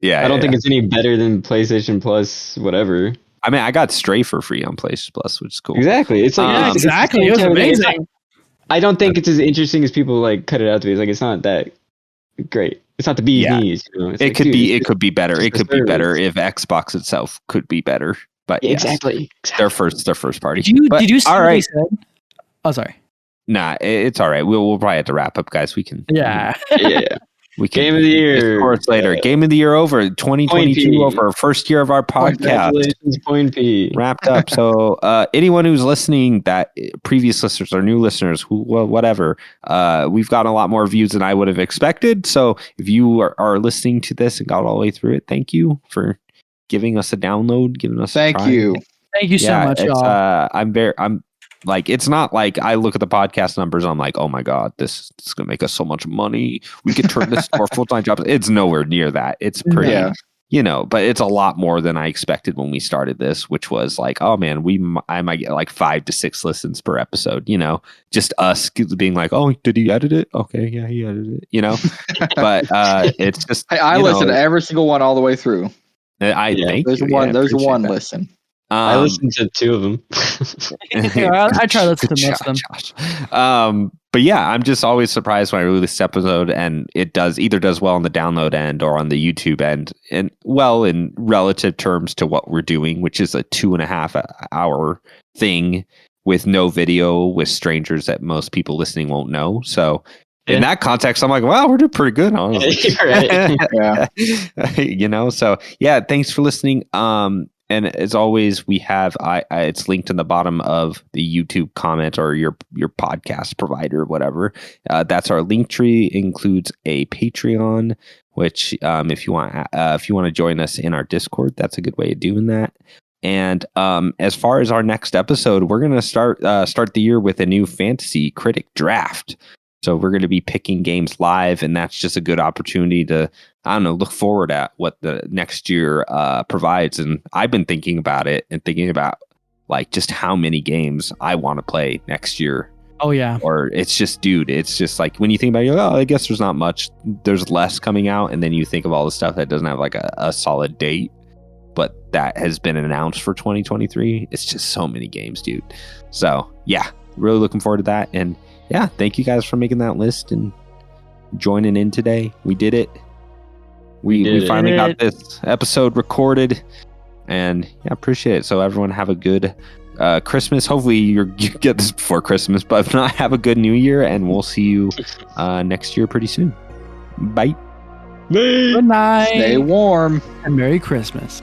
S1: Yeah,
S4: I don't think it's any better than PlayStation Plus, whatever.
S1: I mean, I got Stray for free on PlayStation Plus, which is cool.
S4: Exactly. It's like
S2: exactly. It was amazing.
S4: I don't think it's as interesting as people like cut it out to be. It's like it's not that great. It's not the bee's knees.
S1: It could be. It could be better. It could be better if Xbox itself could be better. But
S4: exactly.
S1: Their first party.
S2: Did you see what they said? Oh, sorry.
S1: Nah, it's all right. We'll probably have to wrap up, guys. We can.
S2: Yeah.
S1: We can,
S4: Game of the year.
S1: Course later. Game of the year over. 2022 over. First year of our podcast.
S4: Congratulations, Point P.
S1: Wrapped up. So anyone who's listening, that previous listeners or new listeners, whatever, we've gotten a lot more views than I would have expected. So if you are listening to this and got all the way through it, thank you for giving us a download, giving us
S3: Thank you
S2: so much, y'all.
S1: I'm like, it's not like I look at the podcast numbers, I'm like, oh my God, this is going to make us so much money. We could turn this to our full-time jobs. It's nowhere near that. It's pretty, but it's a lot more than I expected when we started this, which was like, oh man, I might get like 5 to 6 listens per episode, just us being like, oh, did he edit it? Okay. Yeah, he edited it, but it's just,
S3: I listened to every single one all the way through.
S1: There's
S3: one listen.
S4: I listened to 2 of them.
S2: I try to listen to most of them.
S1: But yeah, I'm just always surprised when I release this episode and it either does well on the download end or on the YouTube end, and well in relative terms to what we're doing, which is a 2.5 hour thing with no video with strangers that most people listening won't know. So in that context, I'm like, wow, we're doing pretty good. So yeah, thanks for listening. And as always, we have it's linked in the bottom of the YouTube comment or your podcast provider, whatever. That's our link tree. It includes a Patreon, which if you want to join us in our Discord, that's a good way of doing that. And as far as our next episode, we're gonna start the year with a new fantasy critic draft. So we're going to be picking games live, and that's just a good opportunity to I don't know, look forward at what the next year provides. And I've been thinking about it and thinking about like just how many games I want to play next year.
S2: Oh yeah.
S1: Or it's just like when you think about it, you're like, oh, I guess there's not much. There's less coming out, and then you think of all the stuff that doesn't have like a solid date, but that has been announced for 2023. It's just so many games, dude. So yeah, really looking forward to that. And yeah, thank you guys for making that list and joining in today. We did it. We finally got this episode recorded, and yeah, appreciate it. So everyone have a good Christmas. Hopefully you get this before Christmas, but if not, have a good New Year, and we'll see you next year pretty soon. Bye.
S2: Good night.
S3: Stay warm.
S2: And Merry Christmas.